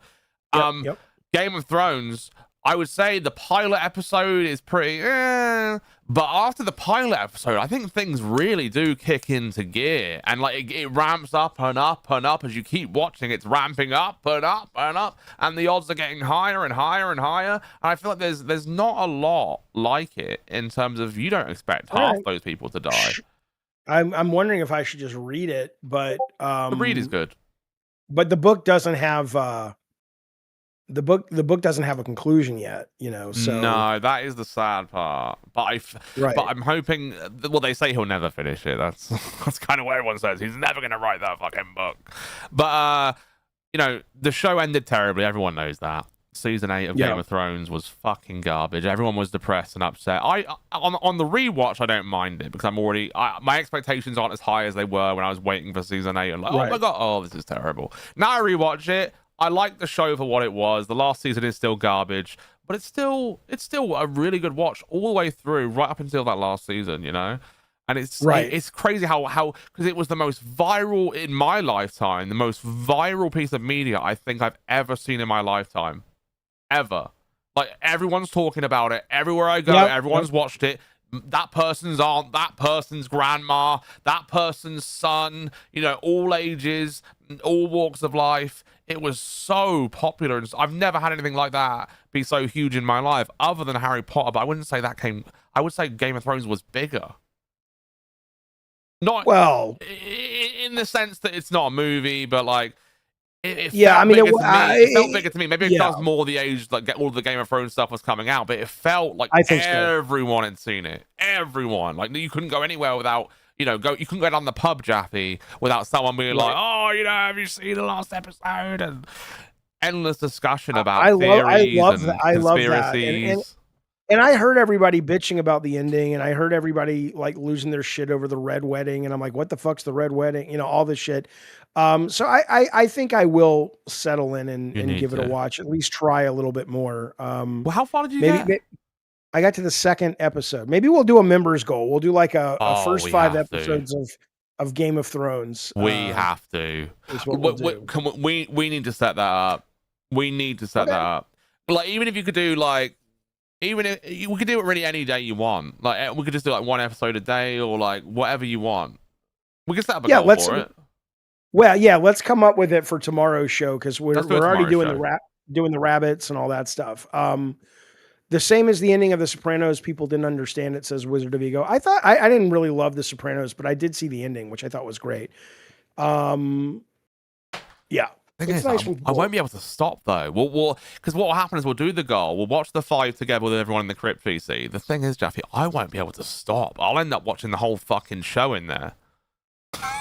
Game of Thrones. I would say the pilot episode is pretty, but after the pilot episode, I think things really do kick into gear, and like it ramps up and up and up as you keep watching. It's ramping up and up and up, and the odds are getting higher and higher and higher. And I feel like there's not a lot like it in terms of you don't expect half those people to die. I'm wondering if I should just read it, but The read is good. But the book doesn't have the book doesn't have a conclusion yet, you know. So No, that is the sad part. But but I'm hoping. Well, they say he'll never finish it. That's kind of what everyone says. He's never gonna write that fucking book. But you know, the show ended terribly. Everyone knows that. Season 8 of Game of Thrones was fucking garbage. Everyone was depressed and upset. On the rewatch, I don't mind it because I'm already my expectations aren't as high as they were when I was waiting for season 8 and like, oh my god, oh this is terrible. Now I rewatch it. I like the show for what it was. The last season is still garbage, but it's still a really good watch all the way through, right up until that last season, you know. And it's crazy how because it was the most viral in my lifetime, the most viral piece of media I think I've ever seen in my lifetime. Ever. Like everyone's talking about it everywhere I go. Everyone's watched it. That person's aunt, that person's grandma, that person's son, you know, all ages, all walks of life. It was so popular, and I've never had anything like that be so huge in my life other than Harry Potter, but I wouldn't say I would say Game of Thrones was bigger. Not well in the sense that it's not a movie, but like it felt bigger to me. Maybe because more the age, like all the Game of Thrones stuff was coming out, but it felt like everyone had seen it. Everyone, like you couldn't go anywhere without, you know, you couldn't go down the pub, Jaffe, without someone being like, oh, you know, have you seen the last episode? And endless discussion about theories and conspiracies. And I heard everybody bitching about the ending, and I heard everybody like losing their shit over the red wedding, and I'm like, what the fuck's the red wedding? You know, all this shit. So I think I will settle in and give it a watch, at least try a little bit more. Well, how far did you get? I got to the second episode. Maybe we'll do a members goal. We'll do like a first 5 episodes of Game of Thrones. We have to. We need to set that up. We need to set that up. Like, even if you could do like, even if we could do it really any day you want. Like, we could just do like 1 episode a day or like whatever you want. We can set up a goal for it. Well, yeah, let's come up with it for tomorrow's show because we're already doing the rabbits and all that stuff. The same as the ending of The Sopranos, people didn't understand it, says Wizard of Ego. I thought I didn't really love The Sopranos, but I did see the ending, which I thought was great. Yeah. It's nice. I won't be able to stop though. We'll because what will happen is we'll do the goal. We'll watch the 5 together with everyone in the Crypt PC. The thing is, Jaffe, I won't be able to stop. I'll end up watching the whole fucking show in there.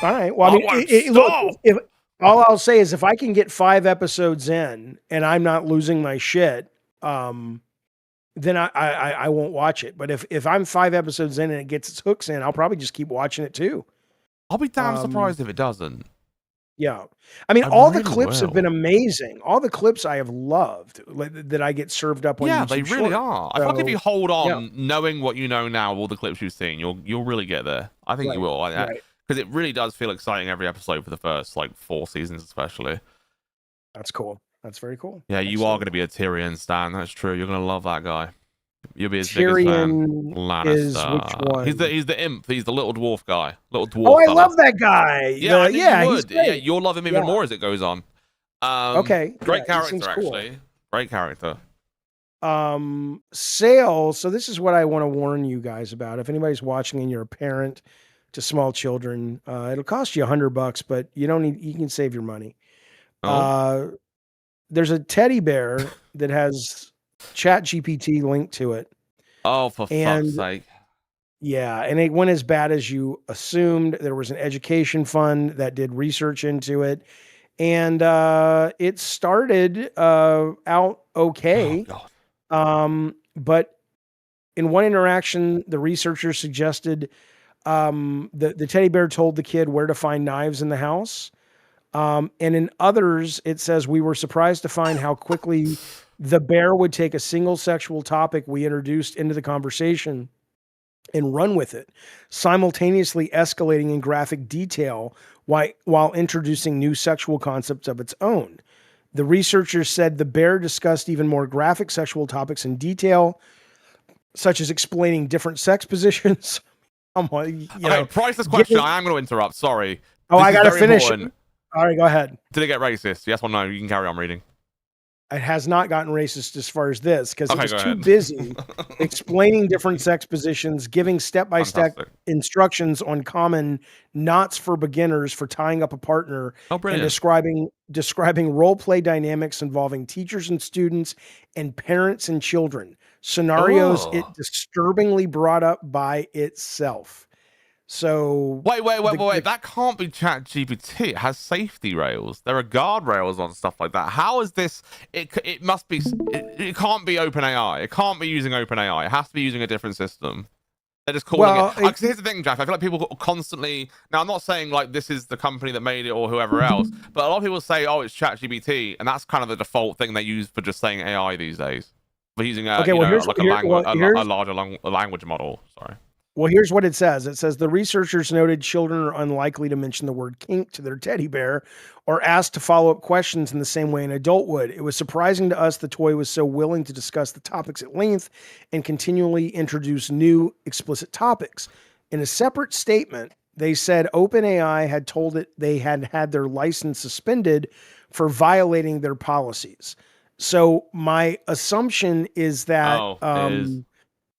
All right. Well, I mean, look, if all I'll say is if I can get 5 episodes in and I'm not losing my shit, then I won't watch it. But if I'm 5 episodes in and it gets its hooks in, I'll probably just keep watching it too. I'll be damn surprised if it doesn't. Yeah. I mean, all the clips have been amazing. All the clips I have loved that I get served up on YouTube. Yeah, they really are. I think if you hold on, knowing what you know now, all the clips you've seen, you'll really get there. I think you will. Because it really does feel exciting every episode for the first like 4 seasons, especially. That's cool. That's very cool. Yeah, you are going to be a Tyrion stan. That's true. You're going to love that guy. You'll be his biggest fan. Lannister. Is which one? He's the imp. He's the little dwarf guy. Little dwarf. Oh, I love that guy. Yeah, you would. Yeah, you'll love him even more as it goes on. Okay. Great character, actually. Cool. Great character. Sale. So this is what I want to warn you guys about. If anybody's watching and you're a parent to small children, it'll cost you $100, but you can save your money. There's a teddy bear that has ChatGPT linked to it. Oh, for fuck's sake. Yeah, and it went as bad as you assumed. There was an education fund that did research into it, and it started out okay. Oh, God. But in one interaction, the researchers suggested the teddy bear told the kid where to find knives in the house. And in others, it says we were surprised to find how quickly the bear would take a single sexual topic we introduced into the conversation and run with it, simultaneously escalating in graphic detail while introducing new sexual concepts of its own. The researchers said the bear discussed even more graphic sexual topics in detail, such as explaining different sex positions. Okay, priceless question. giving- I am going to interrupt. Sorry. Oh, This I is got to very finish. important. All right, go ahead. Did it get racist? Yes or no? You can carry on reading. It has not gotten racist as far as this because Okay, it was go too ahead. busy explaining different sex positions, giving step-by-step Fantastic. instructions on common knots for beginners for tying up a partner, Oh, and brilliant. describing role play dynamics involving teachers and students and parents and children. Scenarios it Oh. disturbingly brought up by itself. So Wait. That can't be ChatGPT. It has safety rails. There are guardrails on stuff like that. How is this? It must be. It can't be OpenAI. It can't be using OpenAI. It has to be using a different system. They're just calling it. Because here's the thing, Jaffe. I feel like people constantly. Now, I'm not saying like this is the company that made it or whoever else, but a lot of people say, "Oh, it's ChatGPT," and that's kind of the default thing they use for just saying AI these days. For using a larger language model. Sorry. Well, here's what it says. It says the researchers noted children are unlikely to mention the word kink to their teddy bear or ask to follow up questions in the same way an adult would. It was surprising to us the toy was so willing to discuss the topics at length and continually introduce new explicit topics. In a separate statement, they said OpenAI had told it they had had their license suspended for violating their policies. So my assumption is that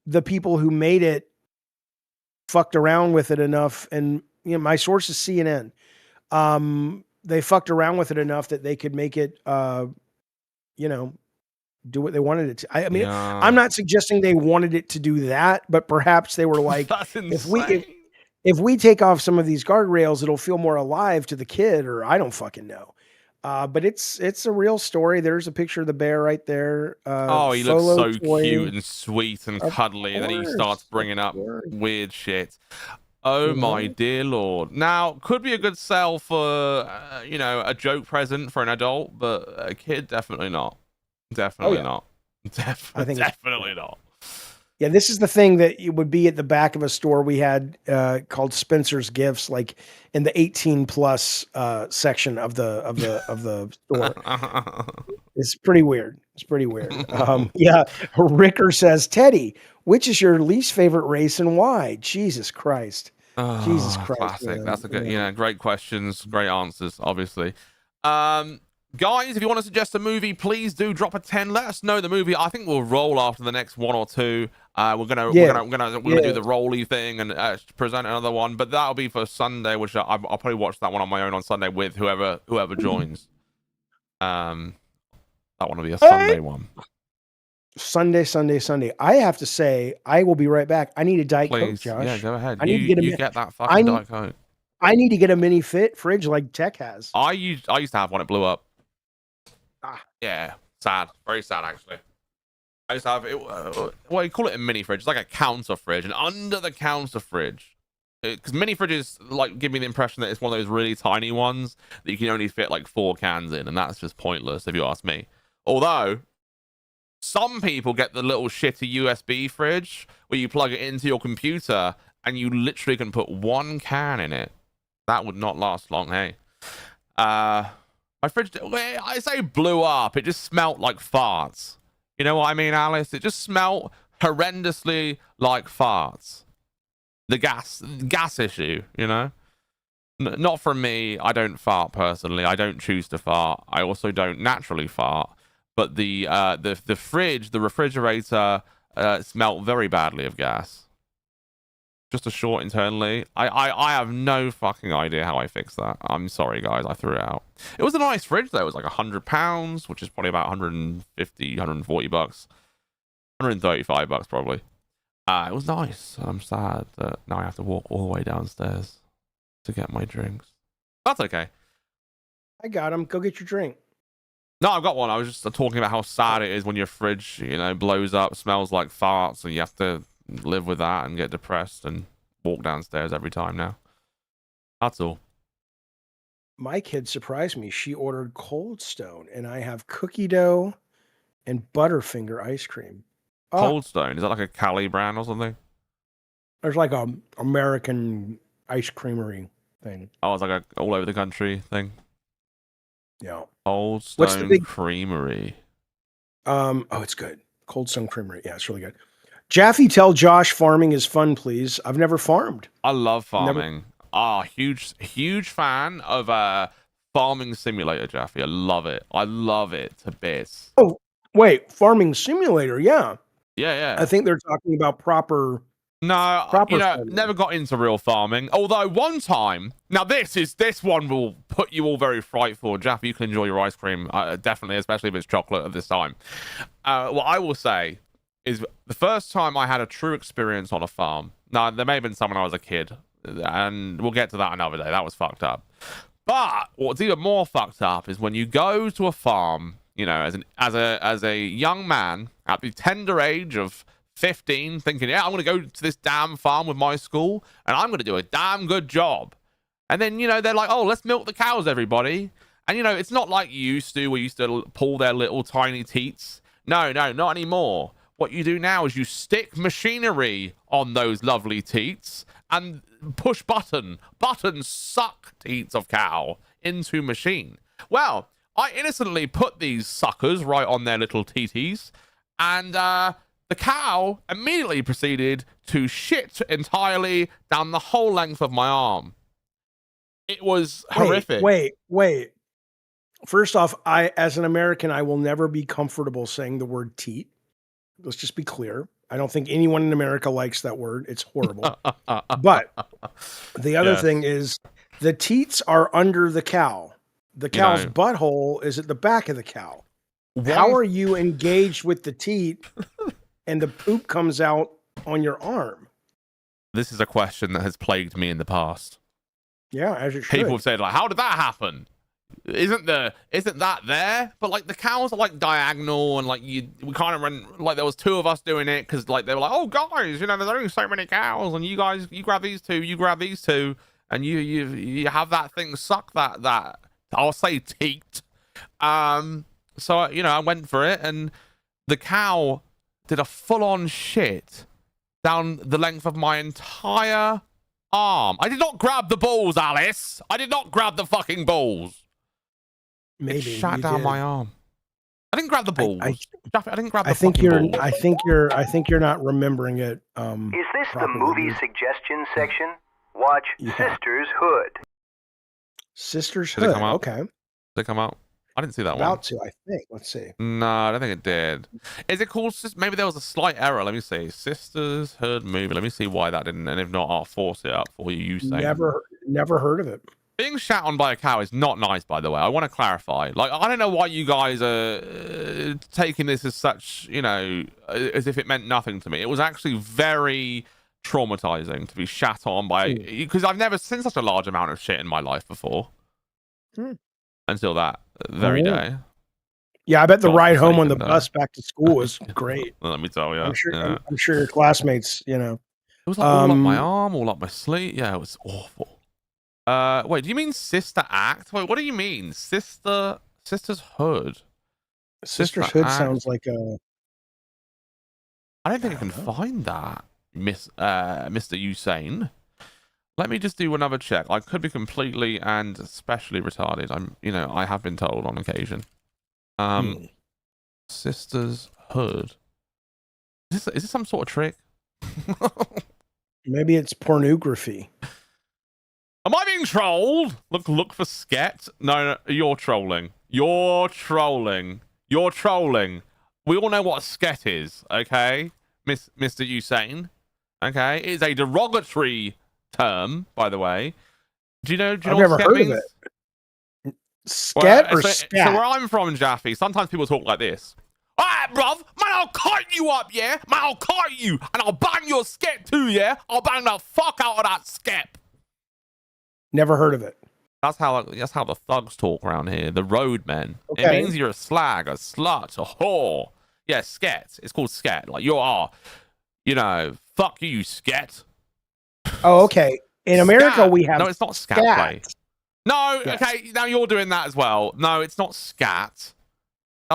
the people who made it fucked around with it enough, and my source is CNN. They fucked around with it enough that they could make it do what they wanted it to. I mean, I'm not suggesting they wanted it to do that, but perhaps they were like, That's insane. if we take off some of these guardrails, it'll feel more alive to the kid, or I don't fucking know. But it's a real story. There's a picture of the bear right there. He looks so cute and sweet and cuddly, and then he starts bringing up weird shit. Oh my dear lord! Now could be a good sell for a joke present for an adult, but a kid definitely not. Definitely not. Definitely not. Yeah, this is the thing that it would be at the back of a store we had called Spencer's Gifts, like in the 18 plus section of the store. It's pretty weird. Yeah, Ricker says, Teddy, which is your least favorite race and why? Jesus Christ. Jesus Christ. Classic. Man. That's a good, great questions, great answers, obviously. Guys, if you want to suggest a movie, please do drop a 10. Let us know the movie. I think we'll roll after the next one or two. We're gonna do the rolly thing and present another one, but that'll be for Sunday, which I'll probably watch that one on my own on Sunday with whoever joins. That one will be a Sunday one. Sunday. I have to say, I will be right back. I need a Diet Coke, Josh. Yeah, go ahead. I need to get that fucking Diet Coke. I need to get a mini fit fridge like Tech has. I used to have one. It blew up. Yeah, sad. Very sad, actually. I used to have it. You call it a mini fridge. It's like a counter fridge, and under the counter fridge, because mini fridges like give me the impression that it's one of those really tiny ones that you can only fit like 4 cans in, and that's just pointless if you ask me. Although some people get the little shitty USB fridge where you plug it into your computer and you literally can put 1 can in it. That would not last long, hey. My fridge, I say blew up. It just smelt like farts. You know what I mean, Alice? It just smelt horrendously like farts. The gas issue, not from me. I don't fart personally. I don't choose to fart. I also don't naturally fart. But the fridge, the refrigerator, smelt very badly of gas. Just a short internally. I have no fucking idea how I fixed that. I'm sorry, guys. I threw it out. It was a nice fridge, though. It was like £100, which is probably about 150, 140 bucks. 135 bucks, probably. It was nice. I'm sad that now I have to walk all the way downstairs to get my drinks. That's okay. I got them. Go get your drink. No, I've got one. I was just talking about how sad it is when your fridge, blows up, smells like farts, and you have to live with that and get depressed and walk downstairs every time now. That's all. My kid surprised me. She ordered Cold Stone, and I have cookie dough and Butterfinger ice cream. Cold Stone? Is that like a Cali brand or something? There's like a American ice creamery thing. Oh, it's like a all over the country thing. Yeah. Old What's the Stone big? Creamery. Oh, it's good. Cold Stone Creamery. Yeah, it's really good. Jaffe, tell Josh farming is fun, please. I've never farmed. I love Never. farming. Huge fan of Farming Simulator, Jaffe. I love it. I love it to bits. Oh, wait, Farming Simulator. Yeah. Yeah. I think they're talking about proper. No, Proper you know, farming. never got into real farming. Although one time, now this one will put you all very frightful. Jaffe, you can enjoy your ice cream, definitely, especially if it's chocolate at this time. What I will say is the first time I had a true experience on a farm. Now, there may have been some when I was a kid, and we'll get to that another day. That was fucked up. But what's even more fucked up is when you go to a farm, you know, as a young man at the tender age of 15, thinking, yeah, I'm going to go to this damn farm with my school and I'm going to do a damn good job. And then, you know, they're like, oh, let's milk the cows, everybody. And, you know, it's not like you used to, where you used to pull their little tiny teats. No, not anymore. What you do now is you stick machinery on those lovely teats and push buttons suck teats of cow into machine. Well, I innocently put these suckers right on their little teeties, and the cow immediately proceeded to shit entirely down the whole length of my arm. It was horrific. Wait. First off, as an American, I will never be comfortable saying the word teat. Let's just be clear. I don't think anyone in America likes that word. It's horrible. But the other thing is the teats are under the cow. The cow's butthole is at the back of the cow. How are you engaged with the teat and the poop comes out on your arm? This is a question that has plagued me in the past. Yeah, as it should. People have said, like, how did that happen? Isn't that there? But like the cows are like diagonal, and like we kind of run, like there was two of us doing it because like they were like, oh guys, you know, there's only so many cows, and you guys, you grab these two, and you have that thing suck that I'll say teat. So you know, I went for it, and the cow did a full-on shit down the length of my entire arm. I did not grab the balls, Alice. I did not grab the fucking balls. Maybe it shot down my arm. I didn't grab the balls. I didn't grab the I think fucking you're balls. I think you're not remembering it. Is this the properly. movie suggestion section? Watch Sister's Hood. Sister's Did it Hood. come out? Okay. Did it come out? I didn't see that About one. to, I think. Let's see. No, I don't think it did. Is it called? Maybe there was a slight error. Let me see. Sister's Hood movie. Let me see why that didn't. And if not, I'll force it up for you. You say. Never heard of it. Being shat on by a cow is not nice, by the way. I want to clarify. Like, I don't know why you guys are taking this as such, you know, as if it meant nothing to me. It was actually very traumatizing to be shat on by, because I've never seen such a large amount of shit in my life before. Until that very day. Yeah, I bet the God ride home on forsaken the day. bus back to school was great. Let me tell you. I'm sure. Yeah. I'm sure your classmates, you know. It was like all up my arm, all up my sleeve. Yeah, it was awful. Wait, do you mean Sister Act? Wait, what do you mean? Sister's Hood? Sister's Hood sounds like a... I don't think I can find that, Mr. Usain. Let me just do another check. I could be completely and especially retarded. I have been told on occasion. Sister's Hood. Is this some sort of trick? Maybe it's pornography. Am I being trolled? Look for sket. No, you're trolling. You're trolling. We all know what a sket is, okay, Mr. Usain. Okay, it's a derogatory term, by the way. Do you know? I've never heard means? of it. Sket or scat? So where I'm from, Jaffe, sometimes people talk like this. All right, bruv, man, I'll cut you up, yeah? Man, I'll cut you, and I'll bang your sket too, yeah? I'll bang the fuck out of that sket. Never heard of it. That's how the thugs talk around here. The roadmen. Okay. It means you're a slag, a slut, a whore. Yeah, sket. It's called sket. Like you are, you know, fuck you, sket. Oh, okay. In America, Scat. we have no, it's not scat play. No, yes. Okay, now you're doing that as well. No, it's not scat.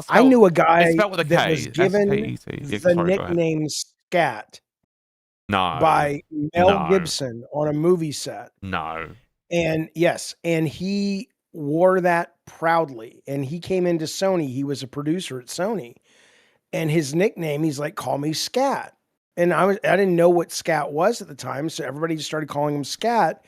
I knew a guy it's spelled with a that K. was given the nickname Scat by Mel Gibson on a movie set. No. And yes, and he wore that proudly. And he came into Sony. He was a producer at Sony. And his nickname, he's like, call me Scat. And I didn't know what Scat was at the time. So everybody just started calling him Scat.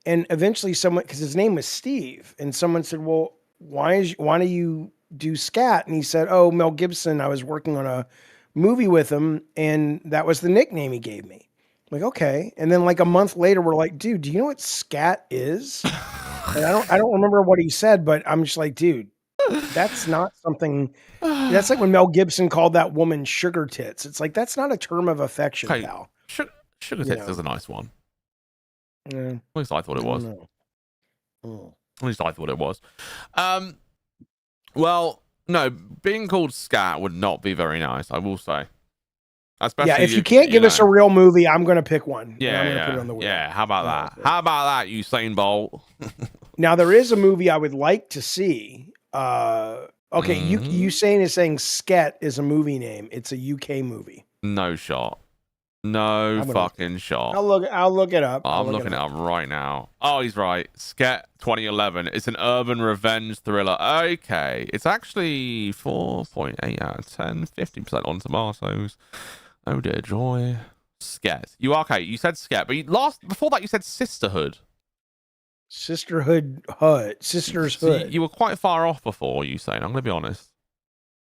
And eventually someone, because his name was Steve, and someone said, well, why do you do Scat? And he said, oh, Mel Gibson, I was working on a movie with him, and that was the nickname he gave me. I'm like, okay. And then like a month later, we're like, dude, do you know what Scat is? And I don't remember what he said, but I'm just like, dude, that's not something. That's like when Mel Gibson called that woman sugar tits. It's like, that's not a term of affection, Okay, pal. Sugar tits is a nice one. Yeah, At least I thought it was. At least I thought it was. Well, no, being called Scat would not be very nice, I will say. Especially yeah, if you can't give us a real movie, I'm going to pick one. Yeah, I'm going to put it on the wheel. yeah. How about that? How about that, Usain Bolt? Now, there is a movie I would like to see. Okay, Usain is saying Sket is a movie name. It's a UK movie. No shot. No fucking shot. I'll look it up. I'm looking it up right now. Oh, he's right. Sket 2011. It's an urban revenge thriller. Okay. It's actually 4.8 out of 10. 50% on Tomatoes. Oh dear joy. Sket. You okay? You said Sket, but before that you said Sisterhood. Sister's Hood. You were quite far off before, you saying. I'm going to be honest.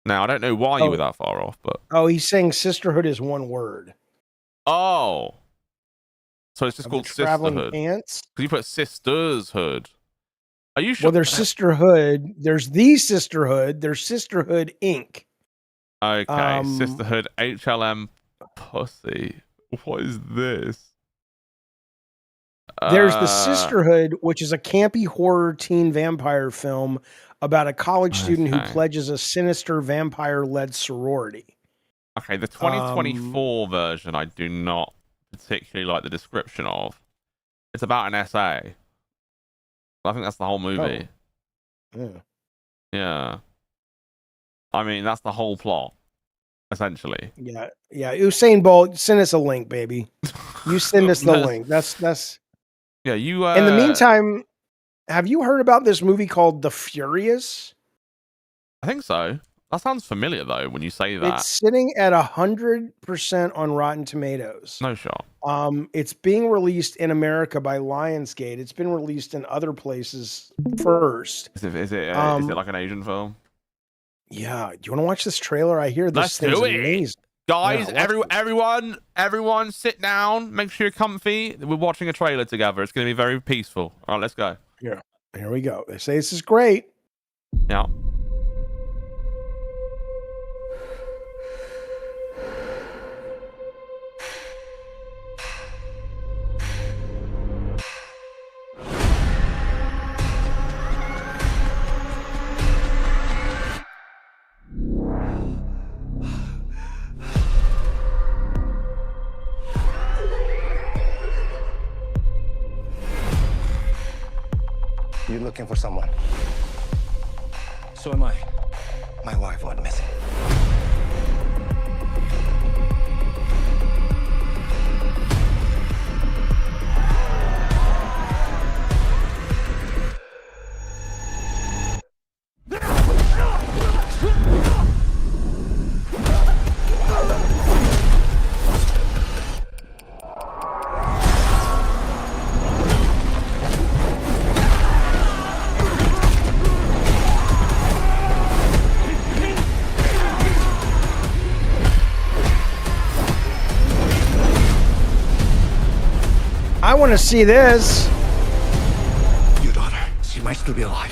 Now, I don't know why you were that far off, but... Oh, he's saying Sisterhood is one word. Oh. So it's just called Sisterhood. Pants? Because you put Sister's Hood. Are you sure? Well, there's Sisterhood. There's the Sisterhood. There's Sisterhood Inc. Okay. Sisterhood HLM Pussy. What is this? There's The Sisterhood, which is a campy horror teen vampire film about a college student who pledges a sinister vampire-led sorority. Okay, the 2024 version I do not particularly like the description of. It's about an essay. I think that's the whole movie. Oh. Yeah. Yeah. I mean, that's the whole plot, essentially. Yeah. Usain Bolt, send us a link, baby. You send us the link. That's. Yeah, you. In the meantime, have you heard about this movie called The Furious? I think so. That sounds familiar though when you say that. It's sitting at 100% on Rotten Tomatoes. No shot. It's being released in America by Lionsgate. It's been released in other places first. Is it like an Asian film? Yeah. Do you want to watch this trailer? I hear this thing's amazing. Guys, everyone sit down. Make sure you're comfy. We're watching a trailer together. It's going to be very peaceful. All right, let's go. Yeah. Here we go. They say this is great. Yeah. You're looking for someone. So am I. My wife went missing. I want to see this. Your daughter, she might still be alive.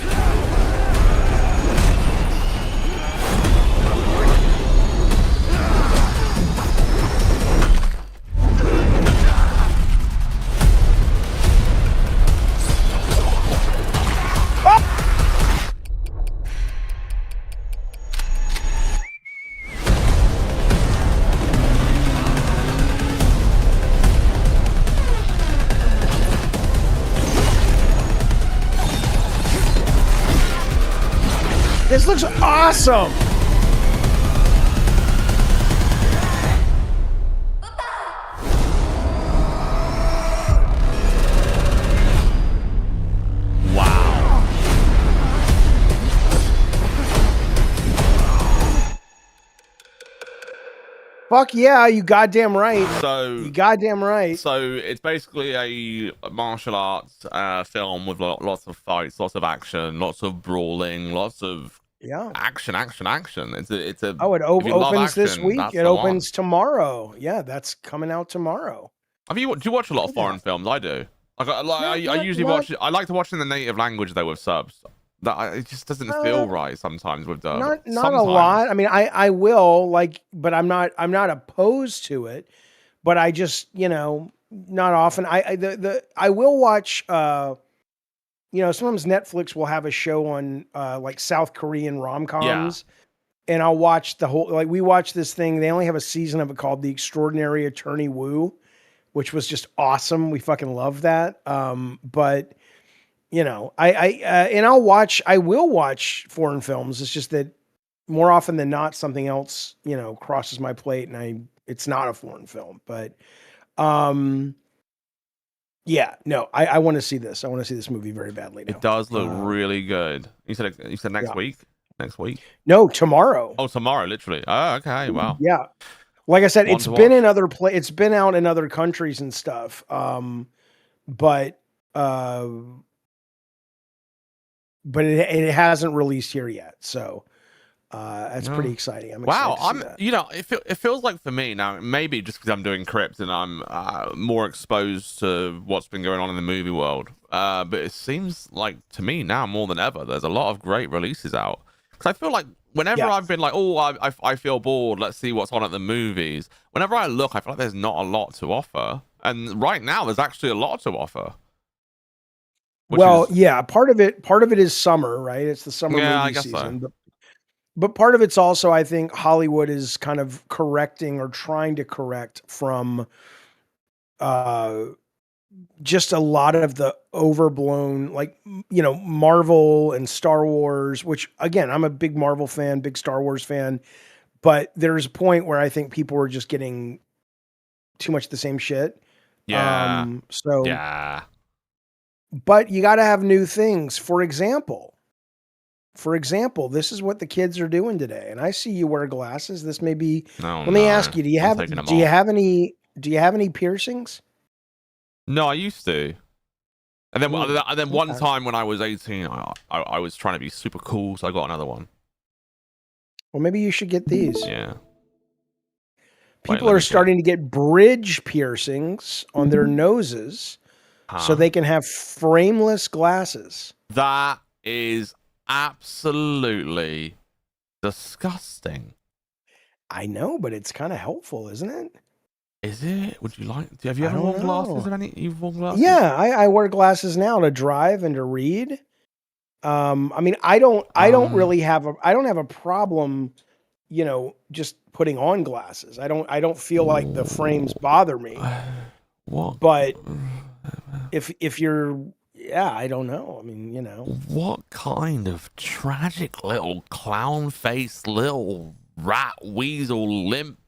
This looks awesome. Wow. Fuck yeah, you goddamn right. So You goddamn right. So it's basically a martial arts film with lots of fights, lots of action, lots of brawling, lots of Yeah. action. It's a. Oh, it if you love opens this action, week. that's It the one. opens tomorrow. Yeah, that's coming out tomorrow. Do you watch a lot of Yeah. foreign films? I do. I Not- usually not- watch. I like to watch in the native language though with subs. It just doesn't feel right sometimes with dub. Not Sometimes. a lot. I mean, I will like, but I'm not opposed to it. But I just, not often. I will watch. Sometimes Netflix will have a show on like South Korean rom-coms, and I'll watch the whole. Like we watched this thing. They only have a season of it called The Extraordinary Attorney Woo, which was just awesome. We fucking love that. But I will watch foreign films. It's just that more often than not, something else, crosses my plate and it's not a foreign film, but, yeah, no, I want to see this. I want to see this movie very badly now. It does look really good. You said next week? Next week? No, tomorrow. Oh, tomorrow, literally. Oh, okay. Wow. Yeah. Like I said, One it's to been watch. in it's been out in other countries and stuff. But it hasn't released here yet. So, that's pretty exciting. I'm excited to see that. It feels like for me now, maybe just because I'm doing Crypt and I'm more exposed to what's been going on in the movie world. But it seems like to me now more than ever, there's a lot of great releases out. Because I feel like whenever I've been like, oh, I feel bored, let's see what's on at the movies. Whenever I look, I feel like there's not a lot to offer. And right now, there's actually a lot to offer. Yeah, part of it is summer, right? It's the summer movie season. So. But part of it's also, I think, Hollywood is kind of correcting or trying to correct from just a lot of the overblown, like, Marvel and Star Wars, which, again, I'm a big Marvel fan, big Star Wars fan. But there's a point where I think people were just getting too much the same shit. Yeah. But you got to have new things. For example, this is what the kids are doing today. And I see you wear glasses. This may be. Let me ask you: do you have any piercings? No, I used to. And then one time when I was 18, I was trying to be super cool, so I got another one. Well, maybe you should get these. Yeah. People are starting to get bridge piercings on their noses so they can have frameless glasses. That is absolutely disgusting. I know, but it's kind of helpful, isn't it? Is it? Would you like? Have you ever worn glasses? You've worn glasses? Yeah, I wear glasses now to drive and to read. I mean, I don't really have a problem, just putting on glasses. I don't feel like the frames bother me. What? But if you're, I don't know. I mean, What kind of tragic little clown face, little rat weasel limp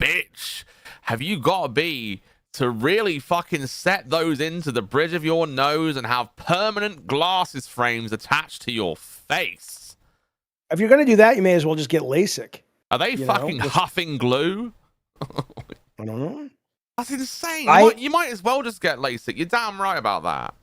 bitch have you got to be to really fucking set those into the bridge of your nose and have permanent glasses frames attached to your face? If you're going to do that, you may as well just get LASIK. Are they fucking huffing glue? I don't know. That's insane. You might as well just get LASIK. You're damn right about that.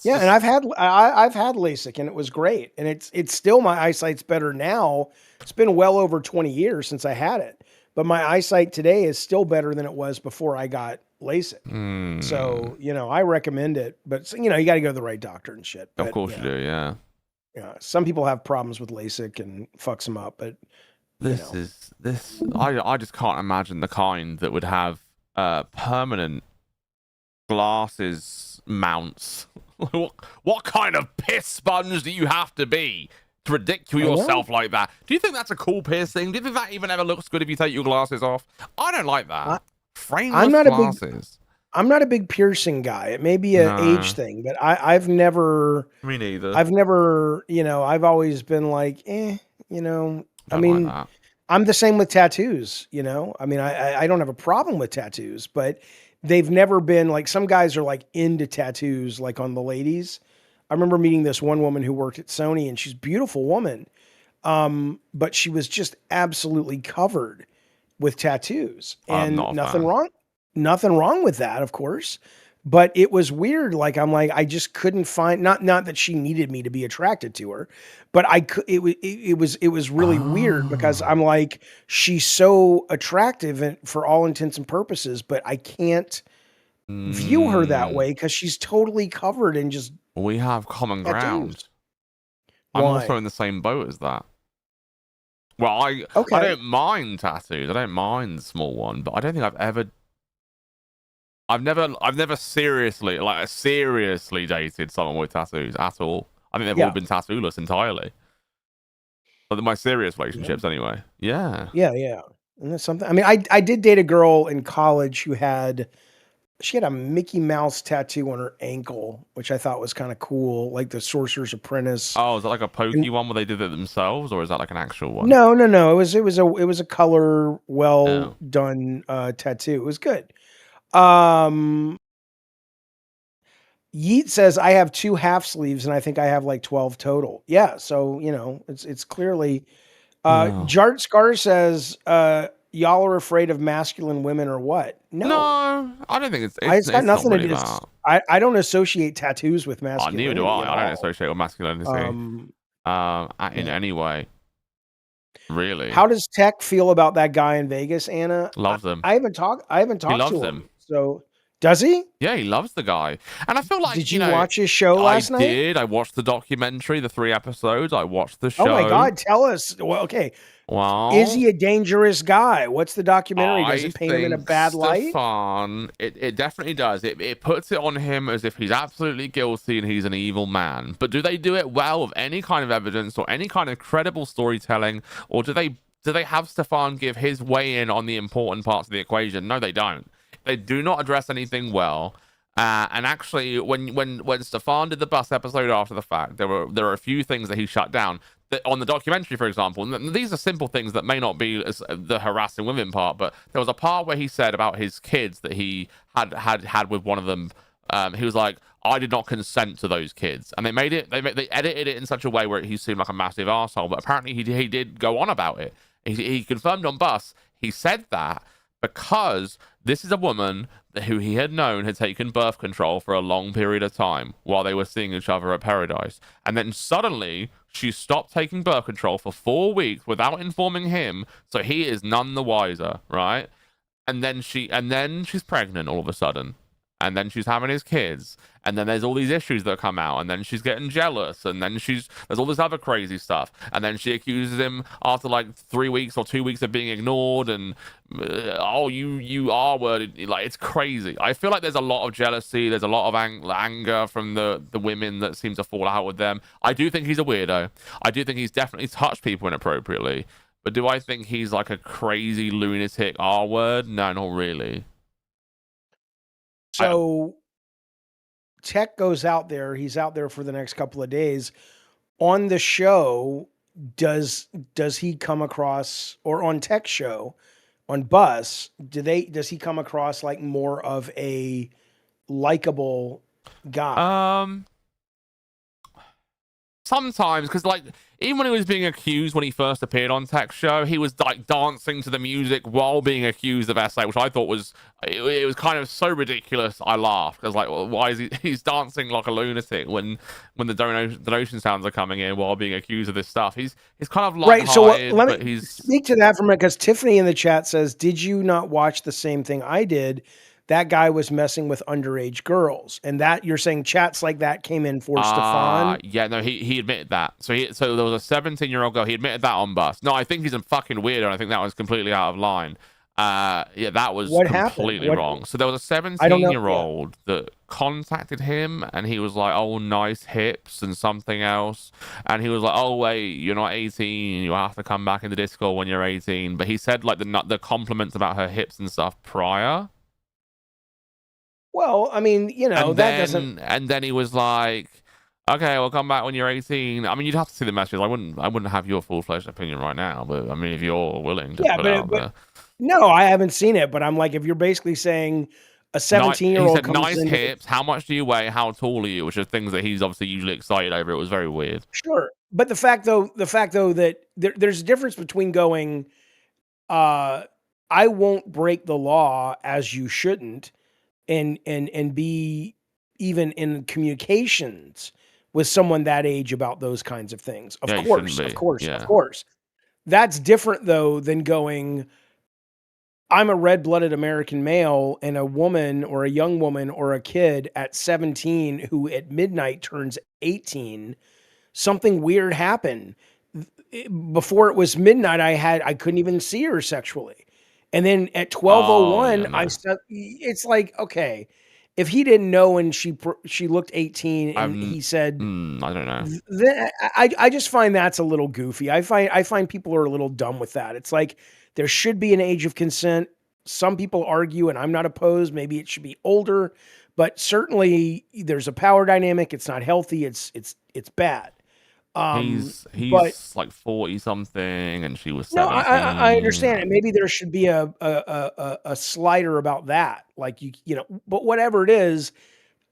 And I've had LASIK and it was great. And it's still, my eyesight's better now. It's been well over 20 years since I had it. But my eyesight today is still better than it was before I got LASIK. So, I recommend it. But, you got to go to the right doctor and shit. But, of course you do, yeah. Yeah. Some people have problems with LASIK and fucks them up. But I just can't imagine the kind that would have permanent glasses mounts. What kind of piss sponge do you have to be to ridicule yourself like that? Do you think that's a cool piercing? Do you think that even ever looks good if you take your glasses off? I don't like that. Frameless glasses. I'm not a big piercing guy. It may be an age thing, but I've never. Me neither. I've never, I've always been like, I mean, like I'm the same with tattoos, I mean, I don't have a problem with tattoos, but they've never been like, some guys are like into tattoos, like on the ladies. I remember meeting this one woman who worked at Sony, and she's a beautiful woman. But she was just absolutely covered with tattoos, I'm and not a fan. nothing wrong with that, of course. But it was weird. Like, I'm like, I just couldn't find, not that she needed me to be attracted to her, but I could, it was really weird because Oh. I'm like, she's so attractive and for all intents and purposes, but I can't view her that way because she's totally covered in just We have common tattoos. ground. I'm also Why? in the same boat as that. Well, I Okay. don't mind tattoos. I don't mind the small one, but I don't think I've never seriously dated someone with tattoos at all. I think they've all Yeah. been tattooless entirely. But my serious relationships anyway. Yeah. Yeah, yeah. And that's something. I mean, I did date a girl in college who she had a Mickey Mouse tattoo on her ankle, which I thought was kind of cool, like the Sorcerer's Apprentice. Oh, is that like a pokey And one where they did it themselves, or is that like an actual one? no, no, no. It was a color, well Oh. done tattoo. It was good. Um Yeet says I have 2 half sleeves and I think I have like 12 total. Yeah, so it's clearly Oh. Jart Scar says y'all are afraid of masculine women or what? No. I don't think it's It's got not nothing to really do. that. I don't associate tattoos with Oh, masculinity. neither do I. At I don't all. associate with masculinity in Yeah. any way. Really. How does Tech feel about that guy in Vegas, Anna? Loves him. I haven't talked loves to him. him. So does he? Yeah, he loves the guy. And I feel like, Did you watch his show last night? I did. I watched the documentary, the 3 episodes. I watched the show. Oh my God, tell us. Well, okay. Well, Is he a dangerous guy? What's the documentary? Does it paint him in a bad light? Stefan, it definitely does. It puts it on him as if he's absolutely guilty and he's an evil man. But do they do it well with any kind of evidence or any kind of credible storytelling? Or do they have Stefan give his way in on the important parts of the equation? No, they don't. They do not address anything well. And actually, when Stefan did the bus episode after the fact, there were a few things that he shut down. On the documentary, for example, and these are simple things that may not be the harassing women part, but there was a part where he said about his kids that he had with one of them. He was like, "I did not consent to those kids," and they edited it in such a way where he seemed like a massive asshole. But apparently, he did go on about it. He confirmed on bus. He said that because this is a woman who he had known had taken birth control for a long period of time while they were seeing each other at Paradise. And then suddenly she stopped taking birth control for 4 weeks without informing him. So he is none the wiser, right? And then she's pregnant all of a sudden. And then she's having his kids, and then there's all these issues that come out, and then she's getting jealous, and then there's all this other crazy stuff, and then she accuses him after like 3 weeks or 2 weeks of being ignored, and you are worded, like, it's crazy. I feel like there's a lot of jealousy, there's a lot of anger from the women that seem to fall out with them. I do think he's a weirdo. I do think he's definitely touched people inappropriately, but do I think he's like a crazy lunatic R word? No, not really. So Tech goes out there. He's out there for the next couple of days. On the show, does he come across, or on Tech's show, on Bus, does he come across like more of a likable guy? Sometimes, because like even when he was being accused when he first appeared on Tech's show, he was like dancing to the music while being accused of SA, which I thought was it was kind of so ridiculous. I laughed because like, well, why is he's dancing like a lunatic when the donation sounds are coming in while being accused of this stuff? He's kind of Right. So let but me he's speak to that for a minute, because Tiffany in the chat says, "Did you not watch the same thing I did? That guy was messing with underage girls," and that you're saying chats like that came in for Stefan. Yeah, no, he admitted that. So there was a 17-year-old girl. He admitted that on Bus. No, I think he's a fucking weirdo, and I think that was completely out of line. Yeah, that was completely wrong. So there was a 17-year-old that contacted him, and he was like, "Oh, nice hips," and something else, and he was like, "Oh, wait, you're not 18. You have to come back into Discord when you're 18." But he said like the compliments about her hips and stuff prior. Well, I mean, And then he was like, "Okay, we'll come back when you're 18." I mean, you'd have to see the messages. I wouldn't have your full-fledged opinion right now, but I mean, if you're willing to put it out there. No, I haven't seen it, but I'm like, if you're basically saying a 17-year-old he said, "Nice hips. How much do you weigh? How tall are you?" Which are things that he's obviously usually excited over. It was very weird. Sure, but the fact though that there's a difference between going, I won't break the law, as you shouldn't, and be even in communications with someone that age about those kinds of things. Of Yeah, you shouldn't course, of be. course, of Yeah. course. That's different though than going, I'm a red-blooded American male, and a woman or a young woman or a kid at 17 who at midnight turns 18, something weird happened. Before it was midnight, I couldn't even see her sexually. And then at Oh, yeah, 12:01, I no. said, it's like, okay, if he didn't know and she looked 18 I've and he said, I don't know. then I just find that's a little goofy. I find people are a little dumb with that. It's like there should be an age of consent. Some people argue, and I'm not opposed, maybe it should be older, but certainly there's a power dynamic. It's not healthy. It's bad. He's But like 40 something, and she was no, 17. I understand it. Maybe there should be a slider about that. Like you know, but whatever it is,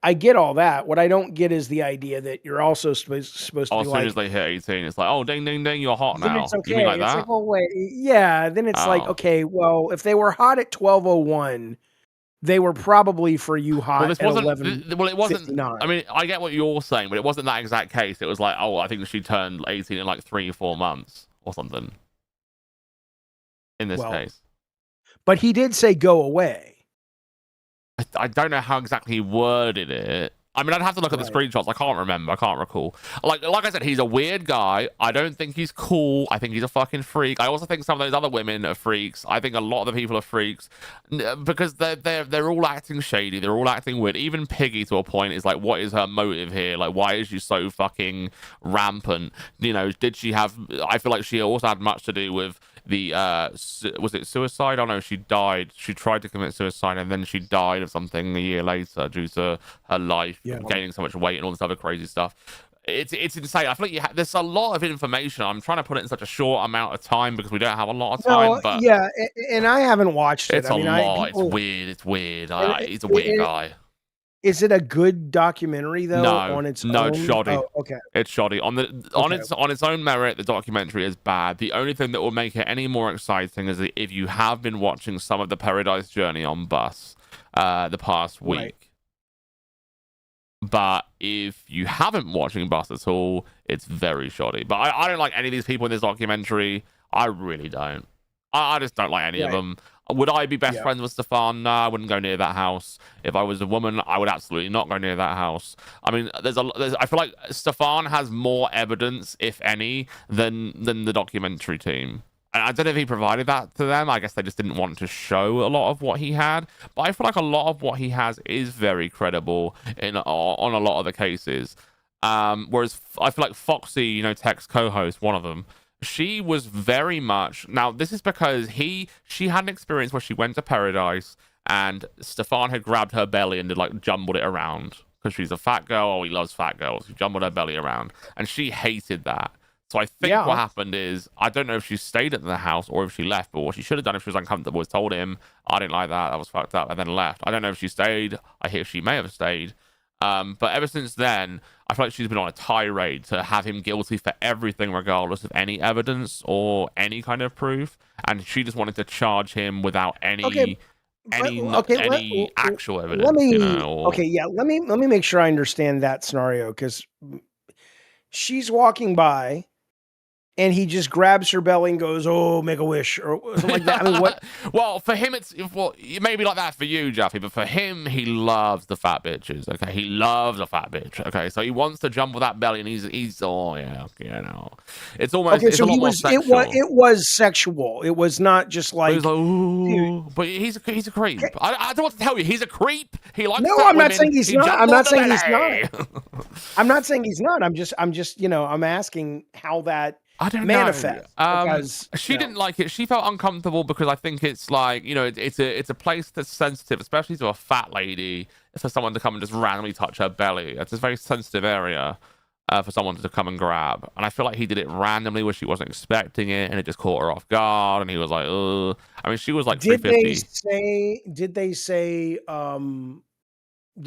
I get all that. What I don't get is the idea that you're also supposed to Oh, be as soon like, as they hit 18, it's like, oh, ding, ding, ding, you're hot then now. it's You mean okay. like It's that? like, well, wait, yeah. Then it's like, Oh. okay, well, if they were hot at 12:01, they were probably for you hot Well, this at wasn't. 11. Well, it wasn't. 59. I mean, I get what you're saying, but it wasn't that exact case. It was like, oh, I think she turned 18 in like 3 or 4 months or something. In this Well, case, But he did say go away. I don't know how exactly he worded it. I mean, I'd have to look at the Right. screenshots. I can't remember. I can't recall. Like I said, he's a weird guy. I don't think he's cool. I think he's a fucking freak. I also think some of those other women are freaks. I think a lot of the people are freaks because they're all acting shady. They're all acting weird. Even Piggy, to a point, is like, what is her motive here? Like, why is she so fucking rampant? You know, did she have? I feel like she also had much to do with the was it suicide? Oh no, she died. She tried to commit suicide and then she died of something a year later due to her life gaining so much weight and all this other crazy stuff. It's insane. I feel like there's a lot of information. I'm trying to put it in such a short amount of time because we don't have a lot of time. No, But yeah, and I haven't watched it. it's I mean, a lot. people, It's weird. It's weird. and He's a weird guy. Is it a good documentary though? No, On its no, own? it's shoddy. Oh, okay. It's shoddy. On its own merit, the documentary is bad. The only thing that will make it any more exciting is if you have been watching some of the Paradise Journey on Bus the past week. Right. But if you haven't watching Bus at all, it's very shoddy. But I don't like any of these people in this documentary. I really don't. I just don't like any of them. Would I be best friends with Stefan? No, I wouldn't go near that house. If I was a woman, I would absolutely not go near that house. I mean, I feel like Stefan has more evidence, if any, than the documentary team. And I don't know if he provided that to them. I guess they just didn't want to show a lot of what he had. But I feel like a lot of what he has is very credible on a lot of the cases. Whereas I feel like Foxy, you know, Tech's co-host, one of them, she was very much. Now, this is because she had an experience where she went to Paradise and Stefan had grabbed her belly and like jumbled it around because she's a fat girl. Oh, he loves fat girls. He jumbled her belly around and she hated that. So I think what happened is, I don't know if she stayed at the house or if she left, but what she should have done if she was uncomfortable was told him, I didn't like that, that was fucked up, and then left. I don't know if she stayed. I hear she may have stayed. But ever since then, I feel like she's been on a tirade to have him guilty for everything, regardless of any evidence or any kind of proof. And she just wanted to charge him without any actual evidence. Let me you know, let me make sure I understand that scenario, because she's walking by and he just grabs her belly and goes, "Oh, make a wish," or something like that. I mean, what? Well, for him, it may be like that for you, Jaffe, but for him, he loves the fat bitches. Okay, he loves a fat bitch. Okay, so he wants to jump with that belly, and he's oh yeah, you know, it's almost Okay, it's so a lot more sexual. it was sexual. It was not just like. But, ooh, but he's a creep. I don't want to tell you, he's a creep. He likes. No, fat I'm not women. saying he's He not. jumped I'm on not the saying he's belly. not. I'm not saying he's not. I'm just you know, I'm asking how that. I don't manifest know. because She didn't like it. She felt uncomfortable because I think it's like, you know, it's a place that's sensitive, especially to a fat lady, for someone to come and just randomly touch her belly. It's a very sensitive area for someone to come and grab. And I feel like he did it randomly where she wasn't expecting it, and it just caught her off guard. And he was like, "Ugh." I mean, she was like 350. Did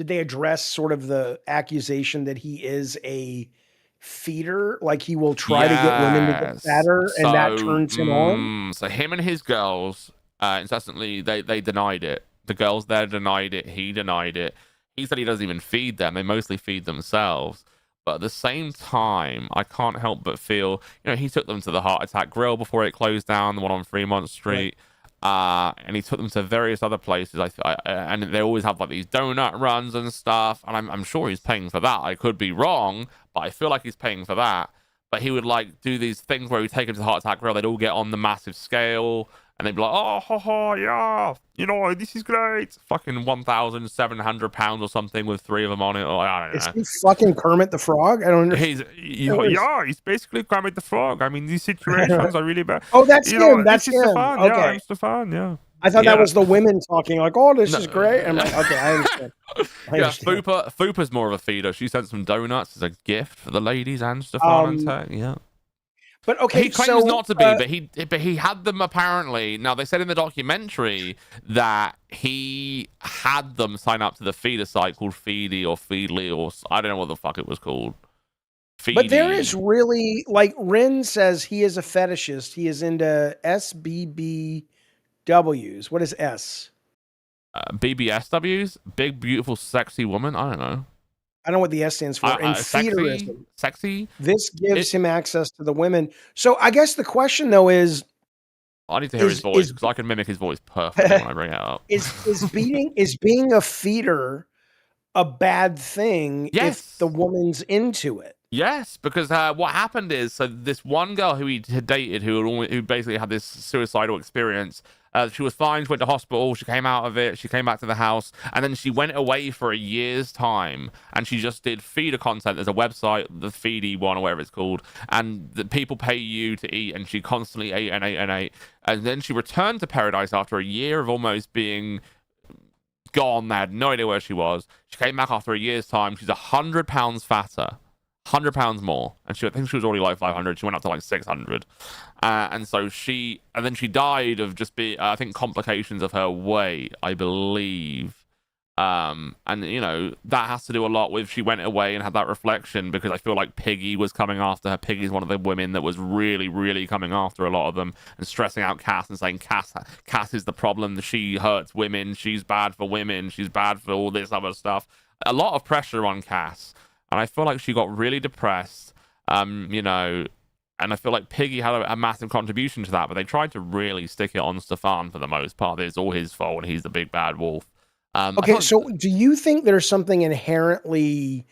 they address sort of the accusation that he is a feeder, like he will try to get women to get fatter, and that turns him on? So him and his girls incessantly. They denied it. The girls there denied it. He denied it. He said he doesn't even feed them. They mostly feed themselves. But at the same time, I can't help but feel, he took them to the Heart Attack Grill before it closed down, the one on Fremont Street. Right. And he took them to various other places. And they always have like these donut runs and stuff. And I'm sure he's paying for that. I could be wrong, but I feel like he's paying for that. But he would like do these things where he'd take them to the Heart Attack Grill. They'd all get on the massive scale. And they'd be like, oh, ha, ha, yeah, this is great. Fucking 1,700 pounds or something with 3 of them on it. Or, I don't know. Is he fucking Kermit the Frog? I don't understand. He's basically Kermit the Frog. I mean, these situations are really bad. Oh, that's him. That's him. Stefan. Okay. Yeah, I'm Stefan, yeah. I thought that was the women talking like, oh, this is great. I'm like, okay, I understand. Fupa's more of a feeder. She sent some donuts as a gift for the ladies and Stefan and Tech, yeah. But okay, he claims not to be, but he had them apparently. Now they said in the documentary that he had them sign up to the feeder site called Feedy or Feedly or I don't know what the fuck it was called. Feedy. But there is really like Ren says he is a fetishist. He is into SBBWs. What is S? BBSWs, big beautiful sexy woman. I don't know. I don't know what the S stands for. And feederism. Sexy. This gives him access to the women. So I guess the question though is, I need to hear his voice because I can mimic his voice perfectly when I bring it up. Is being a feeder a bad thing if the woman's into it? Yes, because what happened is, so this one girl who he had dated, who basically had this suicidal experience, she was fine, she went to hospital, she came out of it, she came back to the house, and then she went away for a year's time, and she just did feeder content. There's a website, the Feedy one, or whatever it's called, and the people pay you to eat, and she constantly ate and ate and ate, and then she returned to Paradise after a year of almost being gone. They had no idea where she was. She came back after a year's time. She's 100 pounds fatter. 100 pounds more, and I think she was already like 500. She went up to like 600, and then she died of just I think complications of her weight, I believe. And that has to do a lot with she went away and had that reflection, because I feel like Piggy was coming after her. Piggy's one of the women that was really, really coming after a lot of them and stressing out Cass and saying Cass is the problem. She hurts women. She's bad for women. She's bad for all this other stuff. A lot of pressure on Cass. And I feel like she got really depressed, and I feel like Piggy had a massive contribution to that, but they tried to really stick it on Stefan for the most part. It's all his fault, and he's the big bad wolf. So do you think there's something inherently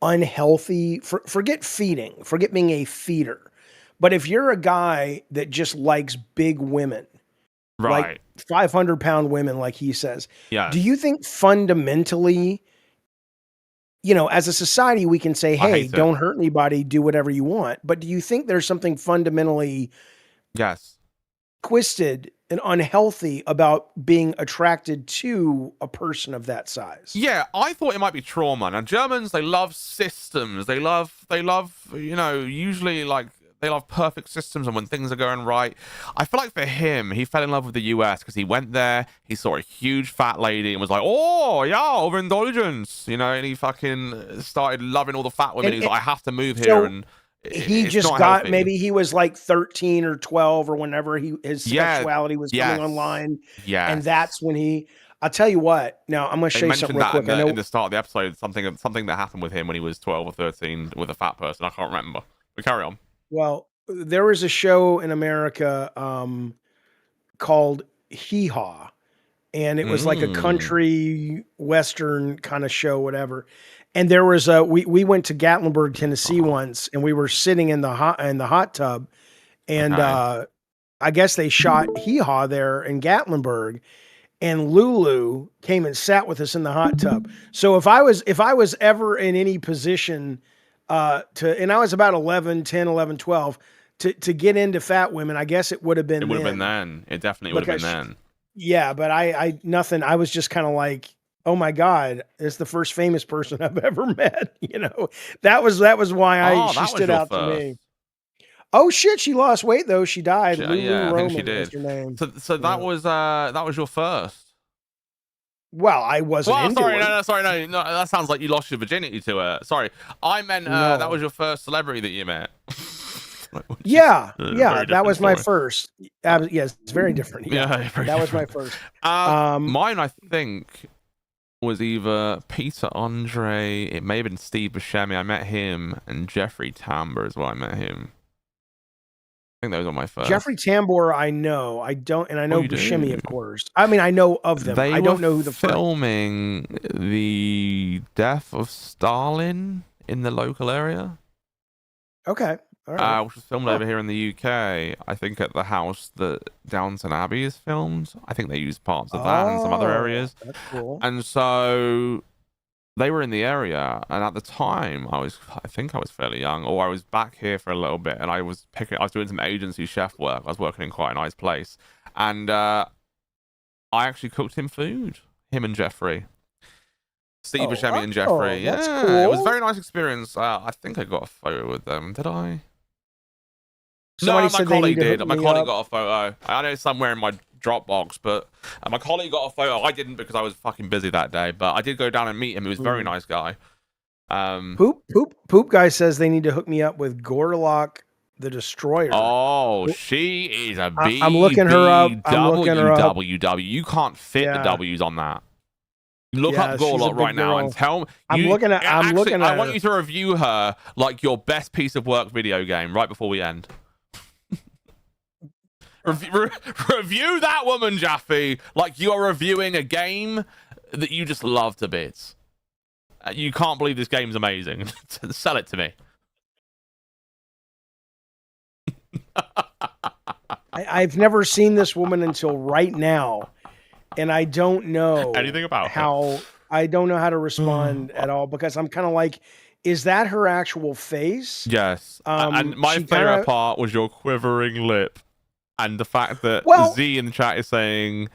unhealthy? Forget feeding, forget being a feeder. But if you're a guy that just likes big women, right, like 500-pound women, like he says, do you think fundamentally, as a society, we can say, hey, don't hurt anybody, do whatever you want. But do you think there's something fundamentally twisted and unhealthy about being attracted to a person of that size? Yeah, I thought it might be trauma. Now, Germans, they love systems. They love, usually like, they love perfect systems and when things are going right. I feel like for him, he fell in love with the US because he went there, he saw a huge fat lady and was like, oh, yeah, overindulgence, and he fucking started loving all the fat women. He's like, I have to move here. And he just got, maybe he was like 13 or 12 or whenever his sexuality was coming online. Yeah. And that's when I'll tell you what, now I'm going to show you something real quick. In the start of the episode, something that happened with him when he was 12 or 13 with a fat person. I can't remember. But carry on. Well, there was a show in America called Hee Haw, and it was like a country western kind of show, whatever. And there was we went to Gatlinburg, Tennessee once, and we were sitting in the hot tub, and I guess they shot Hee Haw there in Gatlinburg, and Lulu came and sat with us in the hot tub. So if I was ever in any position and I was about 11, 12, to get into fat women, I guess it would have been. It would have been then. It definitely would have been then. Yeah, but I nothing. I was just kind of like, oh my God, it's the first famous person I've ever met. That was why she stood out to me. Oh shit, she lost weight though. She died. Yeah, I think she did. Her name. So that was your first. Well, I wasn't into it. No, that sounds like you lost your virginity to her. Sorry, I meant that was your first celebrity that you met. Yeah, very yeah, that was my different first. Yes, it's very different. Yeah, very that was my different. first. Mine, I think, was either Peter Andre. It may have been Steve Buscemi. I met him, and Jeffrey Tambor as well. I met him. I think those are my first. Jeffrey Tambor, I know. I don't, and I know you Buscemi, do? of course. I mean, I know of them. They I don't know who the first. filming the death of Stalin in the local area. Okay, all right. Which was filmed over here in the UK. I think at the house that Downton Abbey is filmed. I think they used parts of that and some other areas. That's cool. And so they were in the area, and at the time I think I was fairly young, or I was back here for a little bit, and I was doing some agency chef work. I was working in quite a nice place, and I actually cooked him food, him and Jeffrey. Steve Buscemi and Jeffrey. That's Yeah, cool. it was a very nice experience. I think I got a photo with them. Did I? Somebody No, said my they colleague need to did. hook My me colleague up. got a photo. I know it's somewhere in my Dropbox, but my colleague got a photo. I didn't because I was fucking busy that day, but I did go down and meet him. He was a very nice guy. Poop guy says they need to hook me up with Gorlock the Destroyer. Oh, she is a I'm looking her up. I'm looking her up. WWW. You can't fit the W's on that. Look Yeah, up she's a Gorlock big right now and girl. tell me. I'm looking at I want her. you to review her like your best piece of work video game right before we end. Review that woman, Jaffe, like you are reviewing a game that you just love to bits. You can't believe this game's amazing. Sell it to me. I've never seen this woman until right now, and I don't know anything about how. I don't know how to respond at all because I'm kind of like, is that her actual face? Yes. And my favorite part was your quivering lip, and the fact that Z in the chat is saying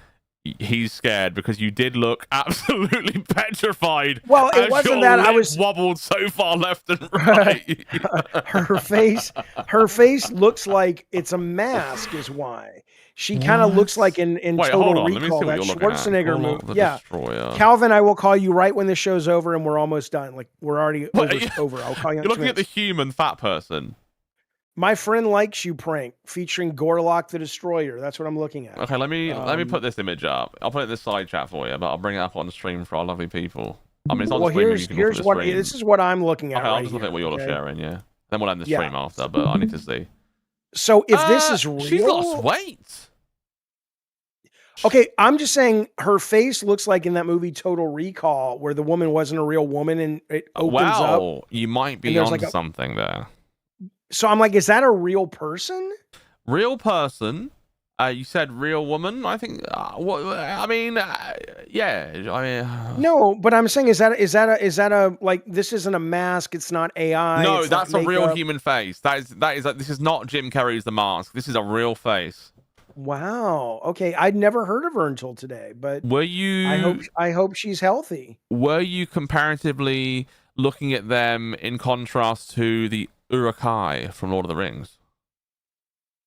he's scared because you did look absolutely petrified. Well, it wasn't that I was wobbled so far left and right. her face looks like it's a mask is why. She kind of looks like in Total Recall, that Schwarzenegger movie. Yeah. Destroyer. Calvin, I will call you right when the show's over and we're almost done. Like we're already over. I'll call you. You're looking at the human fat person. My Friend Likes You prank featuring Gorlock the Destroyer. That's what I'm looking at. Okay, let me put this image up. I'll put it in the side chat for you, but I'll bring it up on the stream for our lovely people. I mean, it's on the stream. Here's what this is what I'm looking at. Okay, I'll just look at what you're sharing. Yeah, then we'll end the stream after. But I need to see. So if this is real, she's lost weight. Okay, I'm just saying her face looks like in that movie Total Recall, where the woman wasn't a real woman and it opens up. You might be on something there. So I'm like, is that a real person? Real person? You said real woman? I think. Yeah. I mean. No, but I'm saying, is that a like? This isn't a mask. It's not AI. No, that's a real human face. That is. This is not Jim Carrey's The Mask. This is a real face. Wow. Okay, I'd never heard of her until today. But were you? I hope she's healthy. Were you comparatively looking at them in contrast to the Uruk-hai from Lord of the Rings?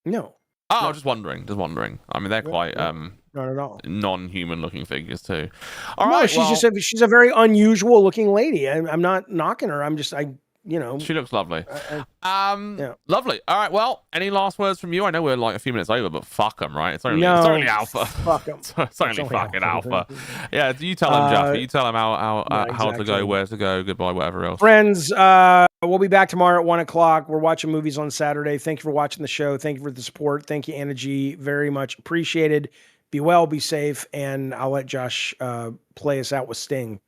No. Oh, no. Just wondering. I mean, they're quite not at all non-human looking figures too. All right. She's a very unusual looking lady. I'm not knocking her. She looks lovely. Lovely. All right. Well, any last words from you? I know we're like a few minutes over, but fuck them, right? It's only alpha. Fuck them. it's only fucking alpha. Yeah. You tell them, Jaffe. You tell them how to go, where to go, goodbye, whatever else. Friends, we'll be back tomorrow at 1:00. We're watching movies on Saturday. Thank you for watching the show. Thank you for the support. Thank you, Anna G. Very much appreciated. Be well, be safe, and I'll let Josh play us out with Sting.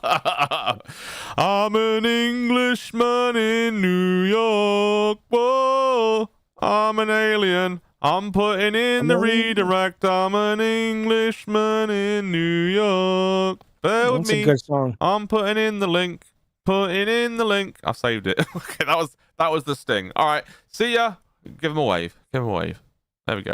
I'm an Englishman in New York. Whoa, I'm an alien. I'm putting in the redirect. I'm an Englishman in New York. Bear with me. That's a good song. I'm putting in the link. I saved it. Okay, that was the Sting. All right, see ya. Give him a wave. There we go.